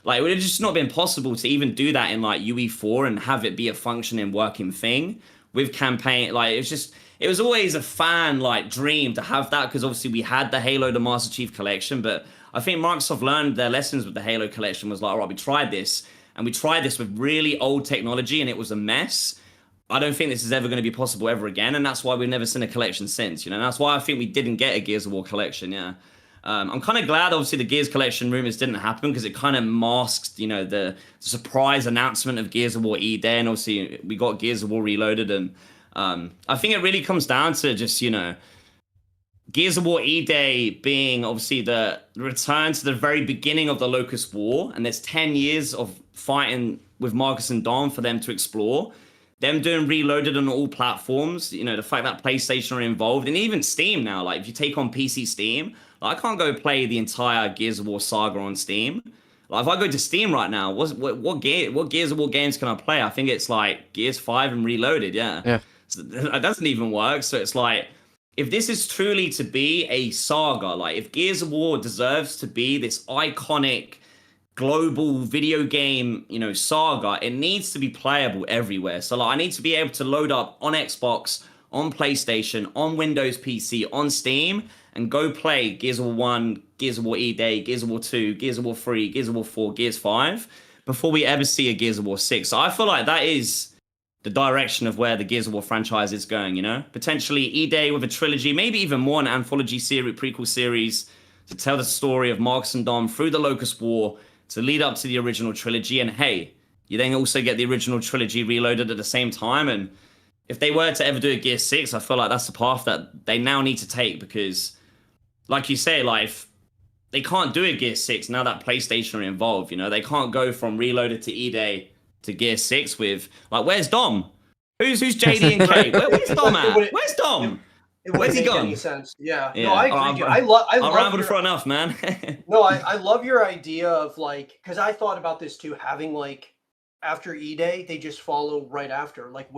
It would have just not been possible to even do that in UE4 and have it be a functioning, working thing with campaign. It was always a fan dream to have that, because obviously we had the Halo the Master Chief Collection, but I think Microsoft learned their lessons with the Halo collection. Was all right, we tried this, and we tried this with really old technology, and it was a mess. I don't think this is ever going to be possible ever again, and that's why we've never seen a collection since, And that's why I think we didn't get a Gears of War collection, yeah. I'm kind of glad, obviously, the Gears collection rumors didn't happen, because it kind of masked, the surprise announcement of Gears of War E-Day, and obviously we got Gears of War Reloaded, and I think it really comes down to just, Gears of War E-Day being obviously the return to the very beginning of the Locust War, and there's 10 years of fighting with Marcus and Dom for them to explore. Them doing Reloaded on all platforms, you know, the fact that PlayStation are involved, and even Steam now, like if you take on PC Steam, like, I can't go play the entire Gears of War saga on Steam. Like, if I go to Steam right now, what Gears of War games can I play? I think it's like Gears 5 and Reloaded, yeah. Yeah. So that doesn't even work. So it's like, if this is truly to be a saga, like if Gears of War deserves to be this iconic global video game, you know, saga, it needs to be playable everywhere. So like, I need to be able to load up on Xbox, on PlayStation, on Windows PC, on Steam, and go play Gears of War 1, Gears of War E-Day, Gears of War 2, Gears of War 3, Gears of War 4, Gears 5, before we ever see a Gears of War 6. So I feel like that is the direction of where the Gears of War franchise is going, you know? Potentially E-Day with a trilogy, maybe even more an anthology series, prequel series, to tell the story of Marcus and Dom through the Locust War, to lead up to the original trilogy. And hey, you then also get the original trilogy reloaded at the same time. And if they were to ever do a Gear 6, I feel like that's the path that they now need to take, because, like you say, like, if they can't do a Gear 6 now that PlayStation are involved, you know? They can't go from Reloaded to E-Day to Gear 6 with, like, where's Dom? Who's JD and Craig? Where's Dom at? Where's Dom? Where's he gone? Any sense. Yeah. Yeah. No, I agree. I love rambled for enough, man. No, I love your idea of, like, because I thought about this too, having, like, after E-Day, they just follow right after, like,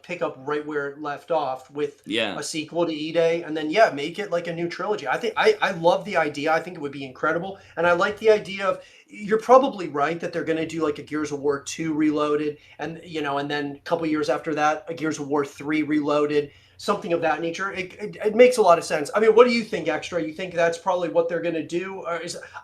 pick up right where it left off with Yeah. a sequel to E-Day, and then make it like a new trilogy. I think I love the idea. I think it would be incredible, and I like the idea of, you're probably right that they're going to do like a Gears of War 2 Reloaded, and and then a couple years after that, a Gears of War 3 Reloaded, something of that nature. It makes a lot of sense. I mean, what do you think, Extra? You think that's probably what they're going to do?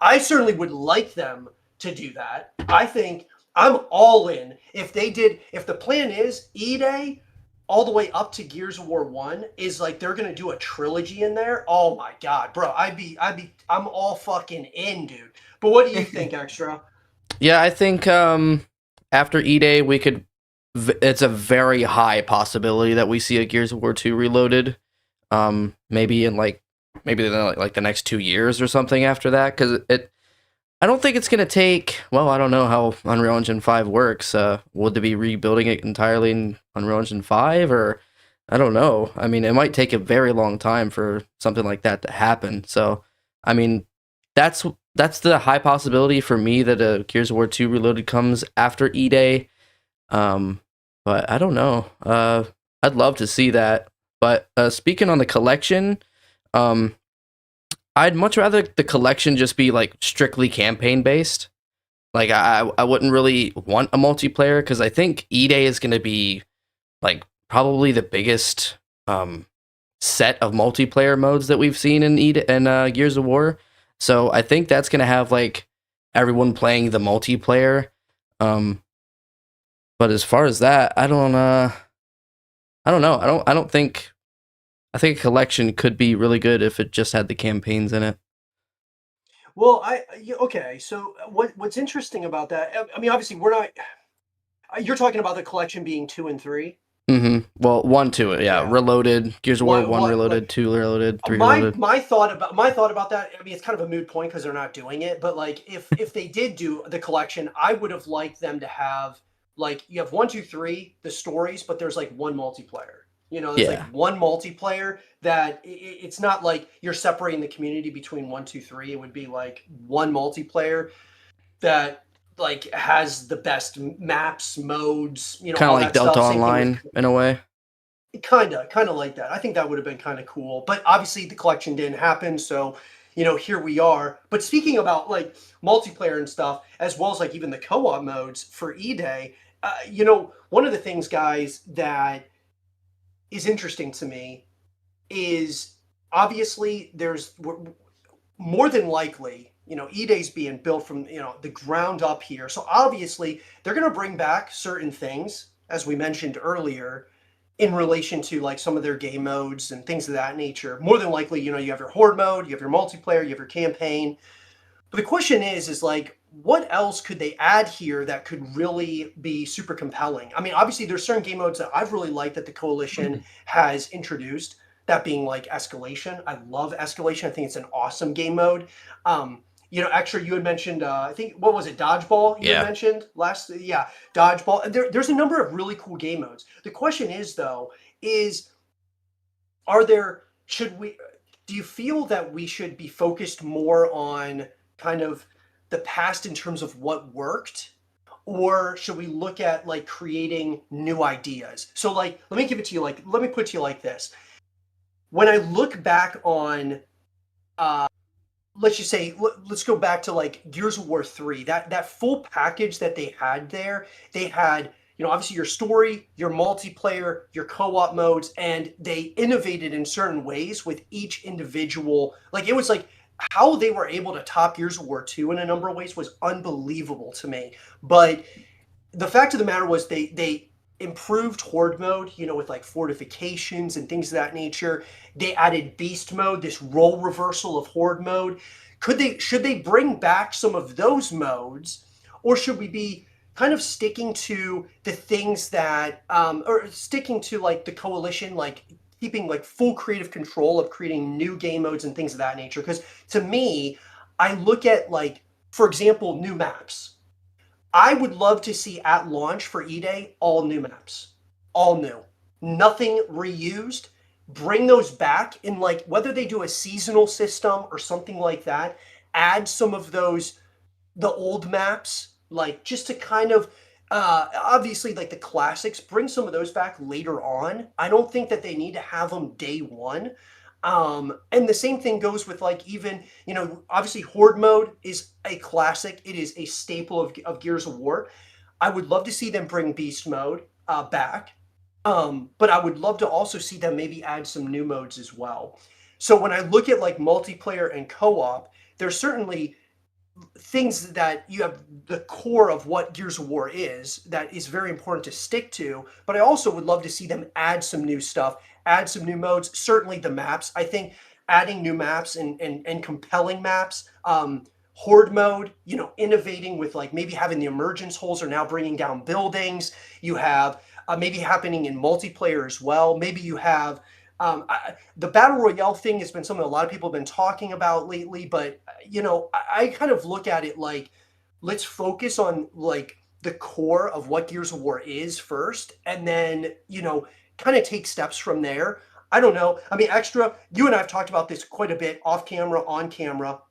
I certainly would like them to do that. I think I'm all in. If the plan is E-Day all the way up to Gears of War 1 is like they're gonna do a trilogy in there. Oh my god, bro. I'm all fucking in, dude. But what do you think, Extra? Yeah, I think after E-Day it's a very high possibility that we see a Gears of War 2 Reloaded. Maybe in the next 2 years or something after that, because I don't think it's going to take, well, I don't know how Unreal Engine 5 works. Would they be rebuilding it entirely in Unreal Engine 5, or I don't know. I mean, it might take a very long time for something like that to happen. So, I mean, that's the high possibility for me that a Gears of War 2 Reloaded comes after E-Day. But I don't know. I'd love to see that. But speaking on the collection, I'd much rather the collection just be like strictly campaign based. Like I wouldn't really want a multiplayer, because I think E-Day is going to be like probably the biggest set of multiplayer modes that we've seen in Gears of War. So I think that's going to have like everyone playing the multiplayer. But as far as that, I don't know. I think a collection could be really good if it just had the campaigns in it. Well, okay. So what's interesting about that? I mean, obviously, we're not. You're talking about the collection being 2 and 3. Mm-hmm. Well, 1, 2, yeah. Reloaded, Gears of War 1 Reloaded, like, 2 Reloaded, 3 my Reloaded. my thought about that. I mean, it's kind of a moot point because they're not doing it. But like, if they did do the collection, I would have liked them to have, like, you have 1, 2, 3, the stories, but there's like one multiplayer. There's like one multiplayer that it's not like you're separating the community between 1, 2, 3. It would be like one multiplayer that like has the best maps, modes, kind of like Delta Online in a way. Kind of like that. I think that would have been kind of cool. But obviously the collection didn't happen, so here we are. But speaking about like multiplayer and stuff, as well as like even the co-op modes for E-Day, one of the things, guys, that is interesting to me is obviously there's more than likely, E-Day's being built from, the ground up here. So obviously they're going to bring back certain things, as we mentioned earlier, in relation to like some of their game modes and things of that nature. More than likely, you have your horde mode, you have your multiplayer, you have your campaign. But the question is like, what else could they add here that could really be super compelling? I mean, obviously there's certain game modes that I've really liked that the Coalition has introduced. that being like escalation. I love escalation. I think it's an awesome game mode. Actually, you had mentioned, I think, what was it, Dodgeball? You had mentioned last, yeah, Dodgeball. There's a number of really cool game modes. The question is, though, do you feel that we should be focused more on kind of the past in terms of what worked? Or should we look at like creating new ideas? So like, let me put it to you like this. When I look back on, let's just say, let's go back to like Gears of War 3, that full package that they had there. They had, obviously your story, your multiplayer, your co-op modes, and they innovated in certain ways with each individual. Like, it was like how they were able to top Gears of War 2 in a number of ways was unbelievable to me. But the fact of the matter was they improved horde mode, with like fortifications and things of that nature. They added beast mode, this role reversal of horde mode. Should they bring back some of those modes, or should we be kind of sticking to the things that, or sticking to like the coalition, like keeping like full creative control of creating new game modes and things of that nature? Because to me, I look at like, for example, new maps. I would love to see at launch for E-Day, all new maps, all new, nothing reused. Bring those back in, like, whether they do a seasonal system or something like that, add some of those, the old maps, like just to kind of, obviously like the classics, bring some of those back later on. I don't think that they need to have them day one. And the same thing goes with like even, obviously horde mode is a classic. It is a staple of Gears of War. I would love to see them bring beast mode back. But I would love to also see them maybe add some new modes as well. So when I look at like multiplayer and co-op, there's certainly things that you have the core of what Gears of War is that is very important to stick to. But I also would love to see them add some new stuff, add some new modes, certainly the maps. I think adding new maps and compelling maps, horde mode, innovating with like maybe having the emergence holes are now bringing down buildings. You have maybe happening in multiplayer as well. Maybe you have the battle royale thing has been something a lot of people have been talking about lately, but I kind of look at it like, let's focus on like the core of what Gears of War is first, and then kind of take steps from there. I don't know. I mean, Extra, you and I have talked about this quite a bit off camera, on camera.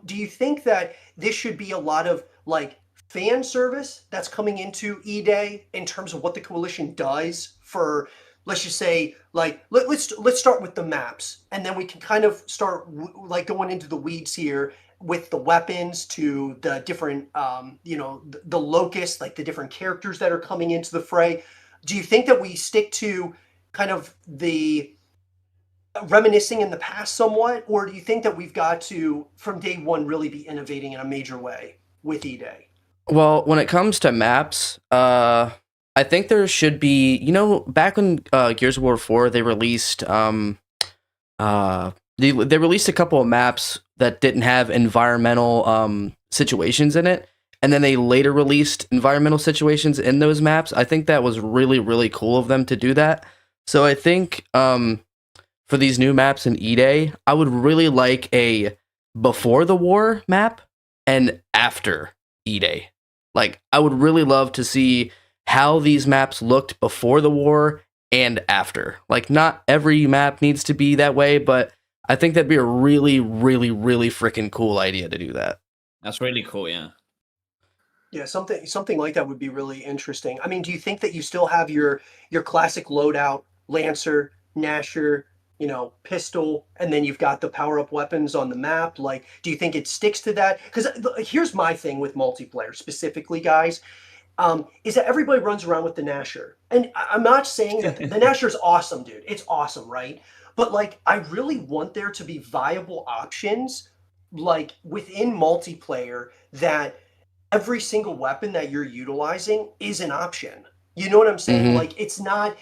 Do you think that this should be a lot of like fan service that's coming into E-Day in terms of what the coalition does for, let's just say, like, let's start with the maps, and then we can kind of start like going into the weeds here with the weapons to the different, the locusts, like the different characters that are coming into the fray. Do you think that we stick to kind of the reminiscing in the past somewhat, or do you think that we've got to, from day one, really be innovating in a major way with E-Day? Well, when it comes to maps, I think there should be, back when Gears of War 4, they released they released a couple of maps that didn't have environmental situations in it, and then they later released environmental situations in those maps. I think that was really, really cool of them to do that. So I think for these new maps in E-Day, I would really like a before the war map and after E-Day. Like, I would really love to see how these maps looked before the war and after. Like, not every map needs to be that way, but I think that'd be a really, really, really freaking cool idea to do that. That's really cool, yeah. Yeah, something like that would be really interesting. I mean, do you think that you still have your classic loadout, Lancer, Gnasher, pistol, and then you've got the power-up weapons on the map? Like, do you think it sticks to that? Because here's my thing with multiplayer specifically, guys, is that everybody runs around with the Gnasher. And I'm not saying that the Gnasher's awesome, dude. It's awesome, right? But, like, I really want there to be viable options, like, within multiplayer, that every single weapon that you're utilizing is an option. You know what I'm saying? Mhm. Like, it's not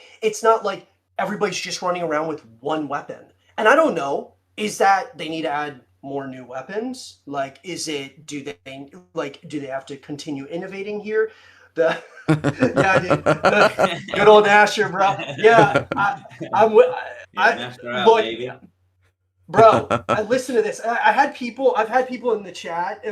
like everybody's just running around with one weapon. And I don't know, is that they need to add more new weapons? Like, do they have to continue innovating here? Yeah, dude, the good old Asher, bro. Yeah, Yeah, Nashor out, look, baby. bro, I listen to this. I've had people in the chat.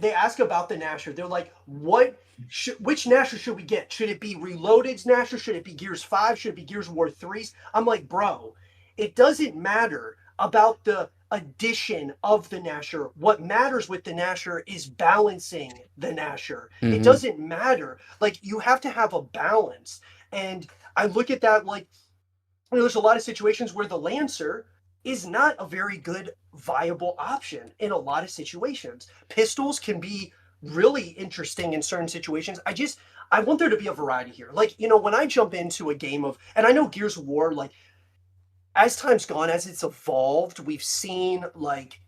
They ask about the Nashor. They're like, which Nashor should we get? Should it be Reloaded's Nashor? Should it be Gears 5? Should it be Gears of War 3's? I'm like, bro, it doesn't matter about the addition of the Nashor. What matters with the Nashor is balancing the Nashor. It doesn't matter. Like, you have to have a balance. And I look at that like, there's a lot of situations where the Lancer is not a very good viable option in a lot of situations. Pistols can be really interesting in certain situations. I want there to be a variety here. Like, when I jump into a game of, and I know Gears of War, like, as time's gone, as it's evolved, we've seen like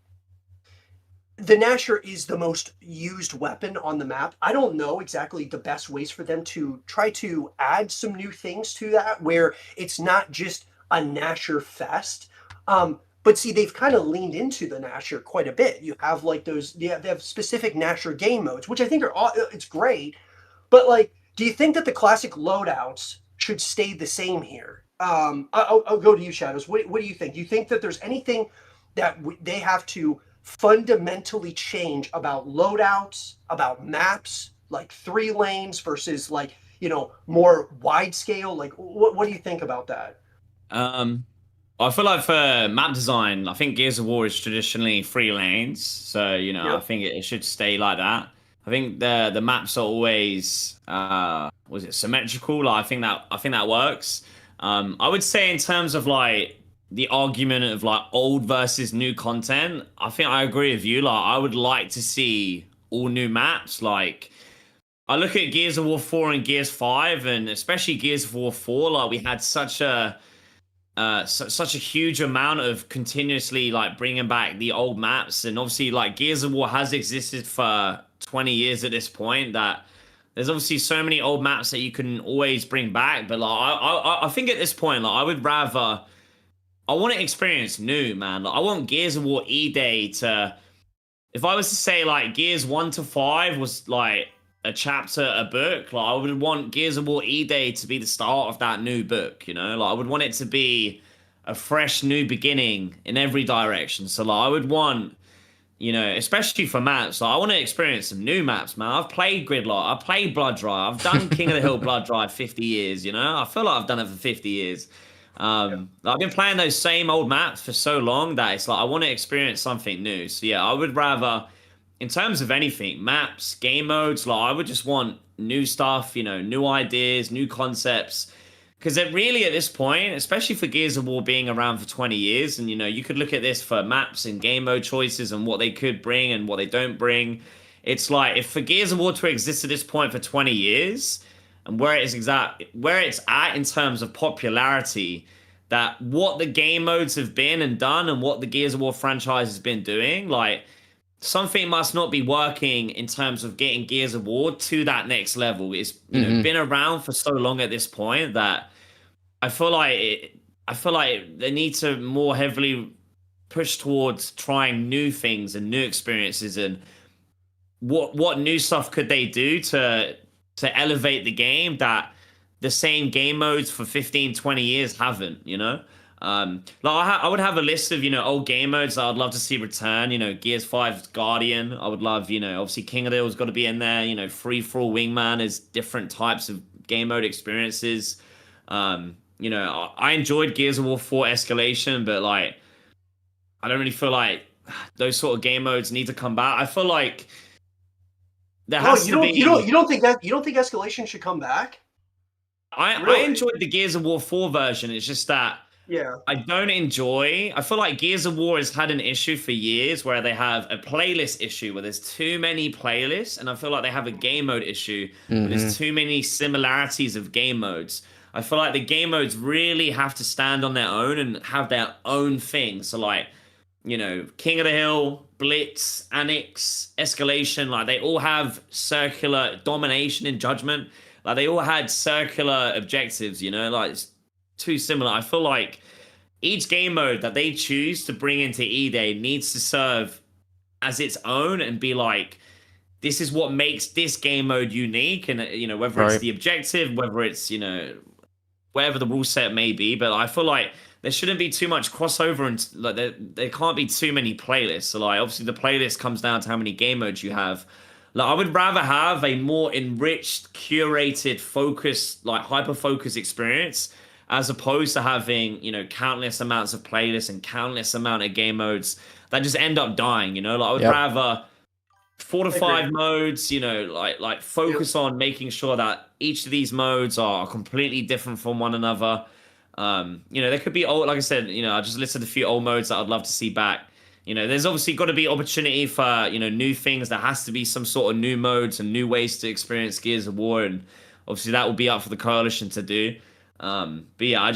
the Nashor is the most used weapon on the map. I don't know exactly the best ways for them to try to add some new things to that, where it's not just a Nashor fest. But see, they've kind of leaned into the Nashor quite a bit. You have like they have specific Nashor game modes, which I think it's great. But like, do you think that the classic loadouts should stay the same here? I'll go to you, Shadows. What do you think? Do you think that there's anything that they have to fundamentally change about loadouts, about maps, like 3 lanes versus like, more wide scale? Like, what do you think about that? I feel like for map design, I think Gears of War is traditionally 3 lanes, so I think it should stay like that. I think the maps are always was it symmetrical? Like, I think that works. I would say in terms of like the argument of like old versus new content, I think I agree with you. Like, I would like to see all new maps. Like, I look at Gears of War 4 and Gears 5, and especially Gears of War 4. Like, we had such a huge amount of continuously like bringing back the old maps, and obviously like Gears of War has existed for 20 years at this point, that there's obviously so many old maps that you can always bring back. But like I think at this point, like, I want to experience new, man. Like, I want Gears of War E-Day to, if I was to say like Gears 1 to 5 was like a chapter, a book, like I would want Gears of War E-Day to be the start of that new book, Like, I would want it to be a fresh new beginning in every direction. So like I would want, especially for maps, like, I want to experience some new maps, man. I've played Gridlock, I've played Blood Drive, I've done King of the Hill Blood Drive 50 years, I feel like I've done it for 50 years. I've been playing those same old maps for so long that it's like I want to experience something new. So yeah, I would rather, in terms of anything, maps, game modes, like I would just want new stuff, new ideas, new concepts. Because it really, at this point, especially for Gears of War being around for 20 years, and you could look at this for maps and game mode choices and what they could bring and what they don't bring. It's like, if for Gears of War to exist at this point for 20 years, and where it's at in terms of popularity, that what the game modes have been and done, and what the Gears of War franchise has been doing, like, something must not be working in terms of getting Gears of War to that next level. It's been around for so long at this point that I feel like they need to more heavily push towards trying new things and new experiences, and what new stuff could they do to elevate the game that the same game modes for 15, 20 years haven't, Like, I would have a list of, old game modes that I'd love to see return. Gears 5's Guardian. I would love, obviously King of the Hill's got to be in there. Free for all Wingman is different types of game mode experiences. I enjoyed Gears of War 4 Escalation, but like, I don't really feel like those sort of game modes need to come back. I feel like there has to be. You don't think Escalation should come back? I enjoyed the Gears of War 4 version. It's just that I feel like Gears of War has had an issue for years where they have a playlist issue where there's too many playlists, and I feel like they have a game mode issue where there's too many similarities of game modes. I feel like the game modes really have to stand on their own and have their own thing. So like, King of the Hill, Blitz, Annex, Escalation, like they all have circular domination and judgment. Like they all had circular objectives, like it's too similar. I feel like each game mode that they choose to bring into E-Day needs to serve as its own and be like, this is what makes this game mode unique. And, whether it's the objective, whether it's, whatever the rule set may be. But I feel like there shouldn't be too much crossover, and like there can't be too many playlists. So like obviously the playlist comes down to how many game modes you have. Like I would rather have a more enriched, curated, focused, like hyper-focused experience, as opposed to having, you know, countless amounts of playlists and countless amount of game modes that just end up dying, you know? Like I would rather 4 to 5 modes, you know, like focus on making sure that each of these modes are completely different from one another. You know, there could be old, like I said, you know, I just listed a few old modes that I'd love to see back. You know, there's obviously got to be opportunity for, you know, new things. There has to be some sort of new modes and new ways to experience Gears of War, and obviously that will be up for the coalition to do. But yeah,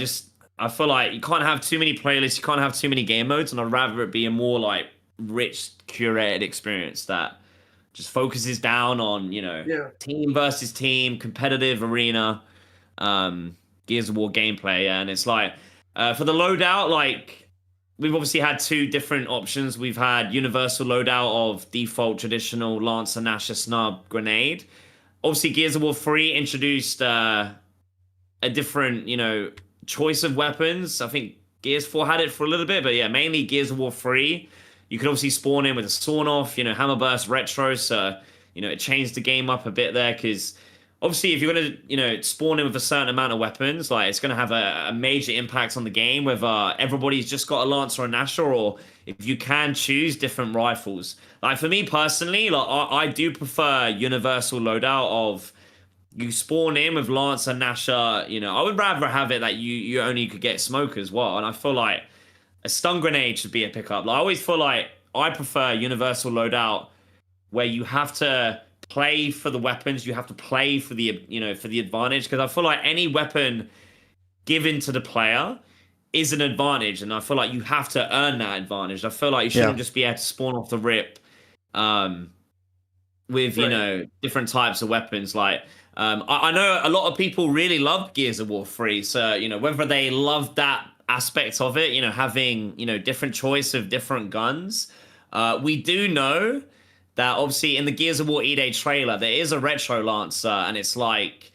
I feel like you can't have too many playlists, you can't have too many game modes, and I'd rather it be a more like rich, curated experience that just focuses down on, you know, team versus team, competitive arena, Gears of War gameplay. And it's like, for the loadout, like, we've obviously had 2 different options. We've had universal loadout of default, traditional, Lancer, Nasher, Snub, Grenade. Obviously, Gears of War 3 introduced a different, you know, choice of weapons. I think Gears 4 had it for a little bit, but yeah, mainly Gears of War 3. You could obviously spawn in with a Sawn-Off, you know, Hammerburst, Retro, so, you know, it changed the game up a bit there, because obviously if you're going to, you know, spawn in with a certain amount of weapons, like, it's going to have a major impact on the game, whether everybody's just got a Lancer or a Nasher, or if you can choose different rifles. Like, for me personally, like, I do prefer universal loadout of you spawn in with Lancer, Nasher, you know. I would rather have it that you only could get smoke as well, and I feel like a stun grenade should be a pickup. Like, I always feel like I prefer universal loadout where you have to play for the weapons, you have to play for the, you know, for the advantage, because I feel like any weapon given to the player is an advantage, and I feel like you have to earn that advantage. I feel like you shouldn't just be able to spawn off the rip with, you know, different types of weapons. Like, I know a lot of people really loved Gears of War 3, so, you know, whether they loved that aspect of it, you know, having, you know, different choice of different guns. We do know that obviously in the Gears of War E-Day trailer, there is a Retro Lancer, and it's like,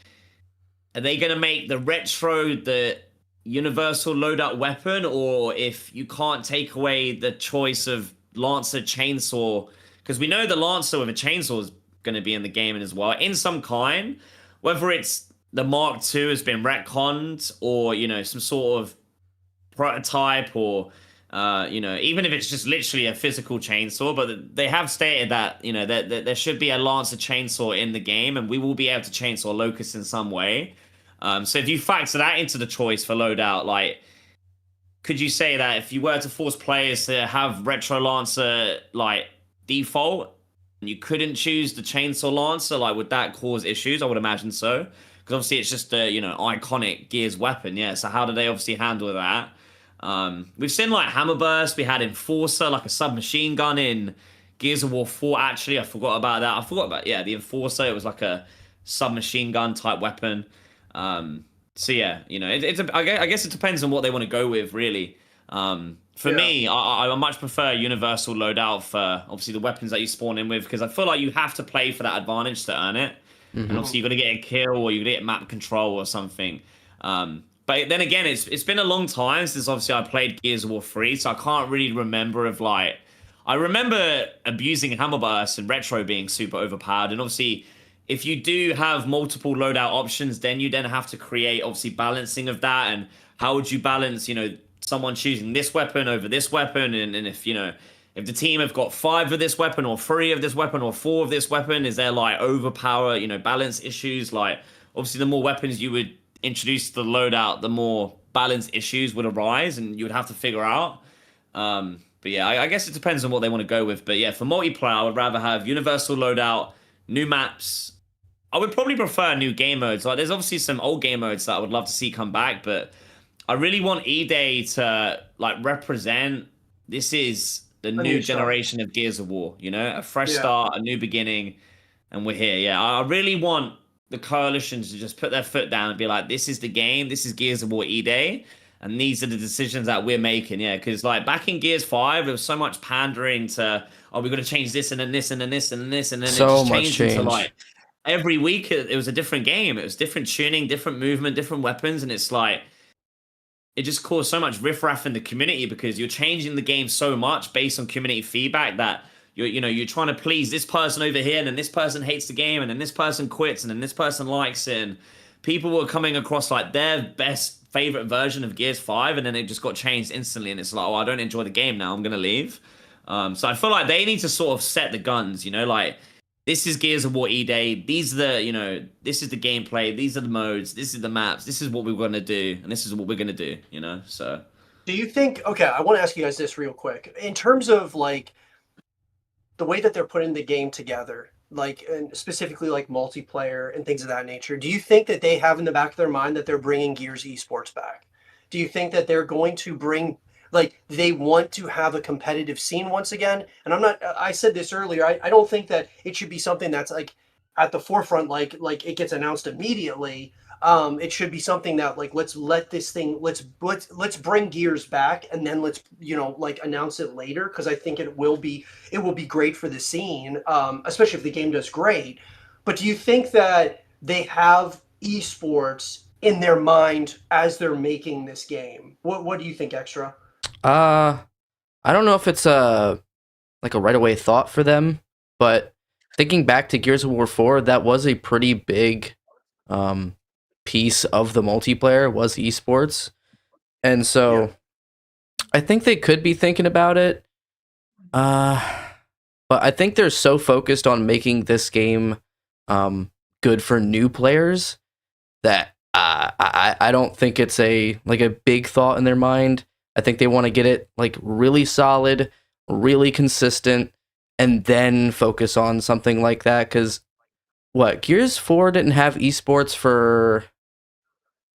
are they going to make the Retro the universal loadout weapon, or if you can't take away the choice of Lancer chainsaw, because we know the Lancer with a chainsaw is going to be in the game as well, in some kind, whether it's the Mark II has been retconned, or, you know, some sort of prototype, or you know, even if it's just literally a physical chainsaw. But they have stated that, you know, that there should be a Lancer chainsaw in the game, and we will be able to chainsaw Locust in some way. So if you factor that into the choice for loadout, like, could you say that if you were to force players to have Retro Lancer like default, and you couldn't choose the chainsaw Lancer, like, would that cause issues? I would imagine so, because obviously it's just a, you know, iconic Gears weapon. Yeah, so how do they obviously handle that? We've seen like Hammerburst, we had Enforcer, like a submachine gun in Gears of War 4. Actually, I forgot about that. I forgot about, yeah, the Enforcer. It was like a submachine gun type weapon. So yeah, you know, I guess it depends on what they want to go with, really. For me, I much prefer universal loadout for obviously the weapons that you spawn in with, because I feel like you have to play for that advantage to earn it. And obviously you've got to get a kill, or you got to get map control or something. But then again, it's been a long time since obviously I played Gears of War 3, so I can't really remember of like, I remember abusing Hammerburst and Retro being super overpowered, and obviously if you do have multiple loadout options, then you then have to create obviously balancing of that, and how would you balance, you know, someone choosing this weapon over this weapon, and if, you know, if the team have got 5 of this weapon, or 3 of this weapon, or 4 of this weapon, is there like overpower, you know, balance issues? Like, obviously the more weapons you would introduce to the loadout, the more balance issues would arise, and you would have to figure out. But yeah, I guess it depends on what they want to go with. But yeah, for multiplayer, I would rather have universal loadout, new maps. I would probably prefer new game modes. Like, there's obviously some old game modes that I would love to see come back, but I really want E-Day to like represent, this is the new generation of Gears of War, you know, a fresh start, a new beginning, and we're here. Yeah, I really want the coalitions to just put their foot down and be like, this is the game, this is Gears of War E-Day, and these are the decisions that we're making. Yeah, because like back in Gears 5, there was so much pandering to, oh, we're going to change this and then this and then this and this, and then so it just much changed change. into like every week it was a different game. It was different tuning, different movement, different weapons, and it's like, it just caused so much riffraff in the community because you're changing the game so much based on community feedback that you're trying to please this person over here, and then this person hates the game, and then this person quits, and then this person likes it. And people were coming across like their best favorite version of Gears 5, and then it just got changed instantly, and it's like, oh, I don't enjoy the game now, I'm gonna leave. So I feel like they need to sort of set the guns, like this is Gears of War E-Day. These are this is the gameplay. These are the modes. This is the maps. This is what we're gonna do, and this is what we're gonna do. So. Do you think? Okay, I want to ask you guys this real quick. In terms of like the way that they're putting the game together, like and specifically like multiplayer and things of that nature, do you think that they have in the back of their mind that they're bringing Gears esports back? Do you think that they're going to bring like they want to have a competitive scene once again? And I said this earlier, I don't think that it should be something that's like at the forefront, like it gets announced immediately. It should be something that like let's bring Gears back, and then let's like announce it later, because I think it will be great for the scene, especially if the game does great. But do you think that they have esports in their mind as they're making this game? What do you think, Extra? I don't know if it's like a right away thought for them, but thinking back to Gears of War 4, that was a pretty big piece of the multiplayer was esports. And so I think they could be thinking about it. But I think they're so focused on making this game good for new players that I don't think it's a big thought in their mind. I think they want to get it like really solid, really consistent, and then focus on something like that. Because Gears 4 didn't have esports for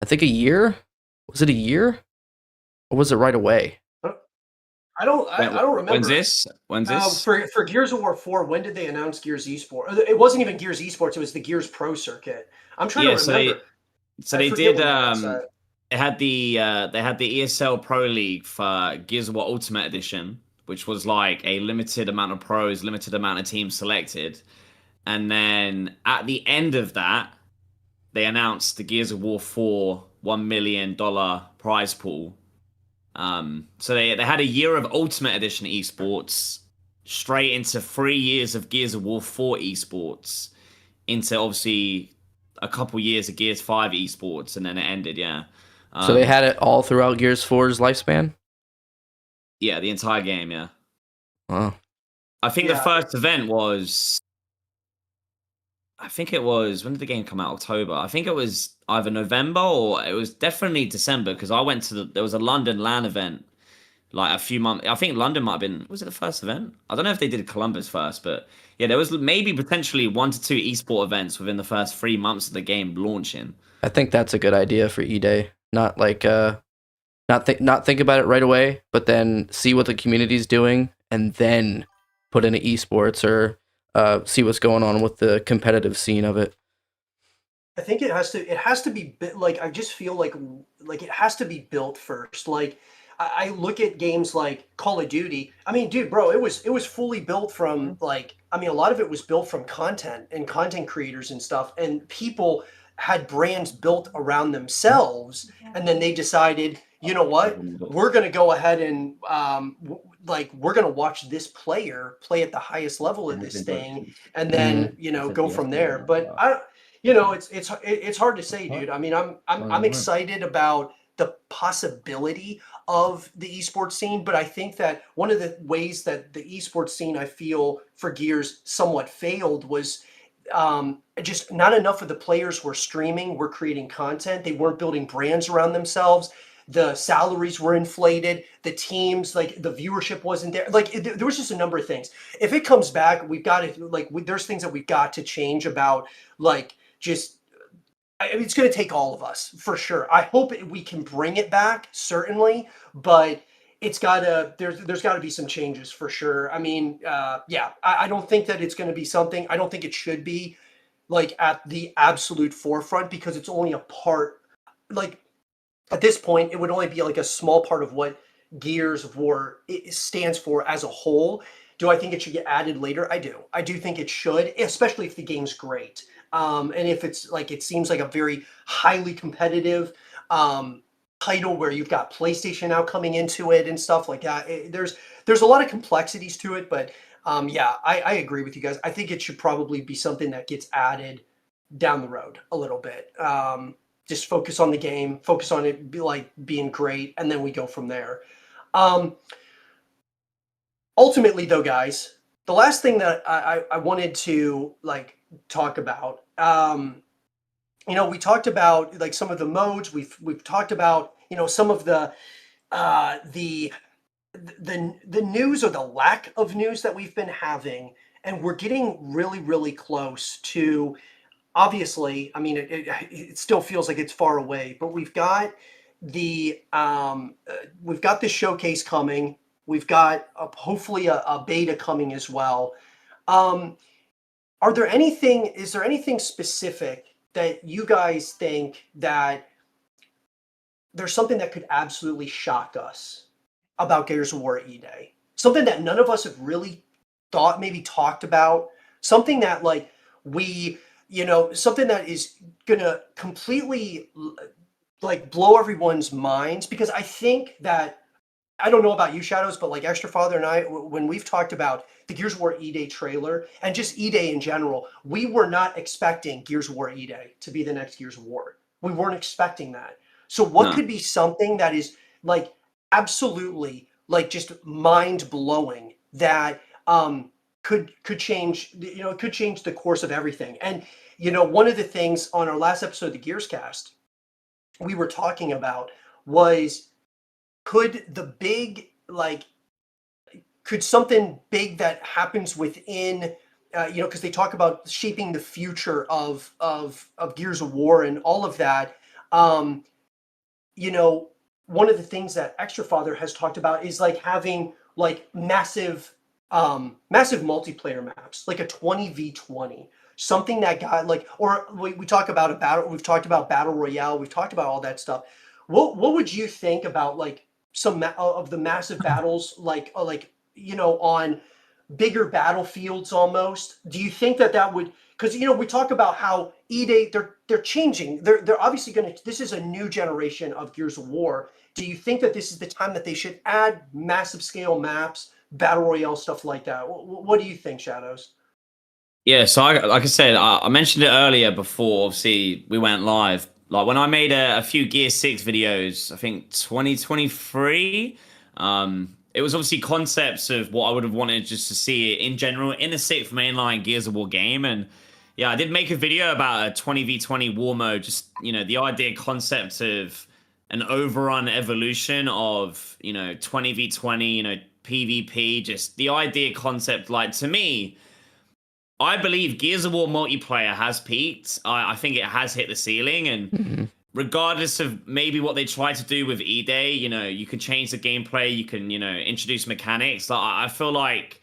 I think a year. Was it a year, or was it right away? I don't remember. When's this? For Gears of War 4, when did they announce Gears Esports? It wasn't even Gears Esports, it was the Gears Pro Circuit. I'm trying to remember. So they did they had the ESL Pro League for Gears of War Ultimate Edition, which was like a limited amount of pros, limited amount of teams selected. And then at the end of that, they announced the Gears of War 4 $1 million prize pool. So they had a year of Ultimate Edition esports, straight into 3 years of Gears of War 4 esports, into obviously a couple years of Gears 5 esports, and then it ended, So they had it all throughout Gears 4's lifespan? Yeah, the entire game, yeah. Wow. I think the first event was... when did the game come out? October. I think it was either November or it was definitely December, because I went to there was a London LAN event like a few months. I think London might have been, was it the first event? I don't know if they did Columbus first, but yeah, there was maybe potentially 1 to 2 esport events within the first 3 months of the game launching. I think that's a good idea for E-Day. Not like not think about it right away, but then see what the community's doing and then put in esports or see what's going on with the competitive scene of it. I think it has to be like, I just feel like it has to be built first. Like I look at games like Call of Duty. I mean, dude, bro, it was fully built from a lot of it was built from content and content creators and stuff, and people had brands built around themselves, and then they decided, you know what, we're going to go ahead and we're going to watch this player play at the highest level of this thing, and then go from there. But it's hard to say, dude. I mean, I'm excited about the possibility of the esports scene, but I think that one of the ways that the esports scene, I feel, for Gears somewhat failed was just not enough of the players were streaming, were creating content. They weren't building brands around themselves. The salaries were inflated. The teams, like the viewership wasn't there. Like there was just a number of things. If it comes back, we've got to there's things that we've got to change about I mean, it's going to take all of us for sure. I hope we can bring it back, certainly, but it's there's got to be some changes for sure. I mean, I don't think that it's going to be something. I don't think it should be like at the absolute forefront, because it's only a part. Like at this point, it would only be like a small part of what Gears of War stands for as a whole. Do I think it should get added later? I do. I do think it should, especially if the game's great. And if it's like, it seems like a very highly competitive title where you've got PlayStation now coming into it and stuff like that. There's a lot of complexities to it, but yeah, I agree with you guys. I think it should probably be something that gets added down the road a little bit. Just focus on the game, focus on it being great, and then we go from there. Ultimately, though, guys, the last thing that I wanted to talk about, we talked about like some of the modes. We've talked about some of the news or the lack of news that we've been having, and we're getting really, really close to. Obviously, I mean, it still feels like it's far away, but we've got the showcase coming. We've got hopefully a beta coming as well. Is there anything specific that you guys think that there's something that could absolutely shock us about Gears of War E-Day? Something that none of us have really maybe talked about. Something that something that is gonna completely blow everyone's minds, because I think that, I don't know about you, Shadows, but like Extra Father and I, when we've talked about the Gears of War E-Day trailer and just E-Day in general, we were not expecting Gears of War E-Day to be the next Gears of War. We weren't expecting that. So what could be something that is absolutely just mind blowing that could change, it could change the course of everything. And one of the things on our last episode of the Gears Cast we were talking about was, could something big that happens within, because they talk about shaping the future of Gears of War and all of that. One of the things that Extra Father has talked about is having massive multiplayer maps, like a 20v20, something that got or we talk about a battle. We've talked about battle royale. We've talked about all that stuff. What would you think about some of the massive battles, on bigger battlefields almost? Do you think that would, because we talk about how E-Day, they're changing. They're obviously this is a new generation of Gears of War. Do you think that this is the time that they should add massive scale maps, battle royale, stuff like that? What do you think, Shadows? Yeah, so like I said, I mentioned it earlier before, obviously we went live. When I made a few Gear 6 videos, I think 2023, it was obviously concepts of what I would have wanted just to see in general in the 6th mainline Gears of War game. And yeah, I did make a video about a 20v20 war mode, just, the idea concept of an overrun evolution of, 20v20, PvP, just the idea concept, to me, I believe Gears of War multiplayer has peaked. I think it has hit the ceiling, and regardless of maybe what they try to do with E-Day, you can change the gameplay, you can, introduce mechanics. I feel like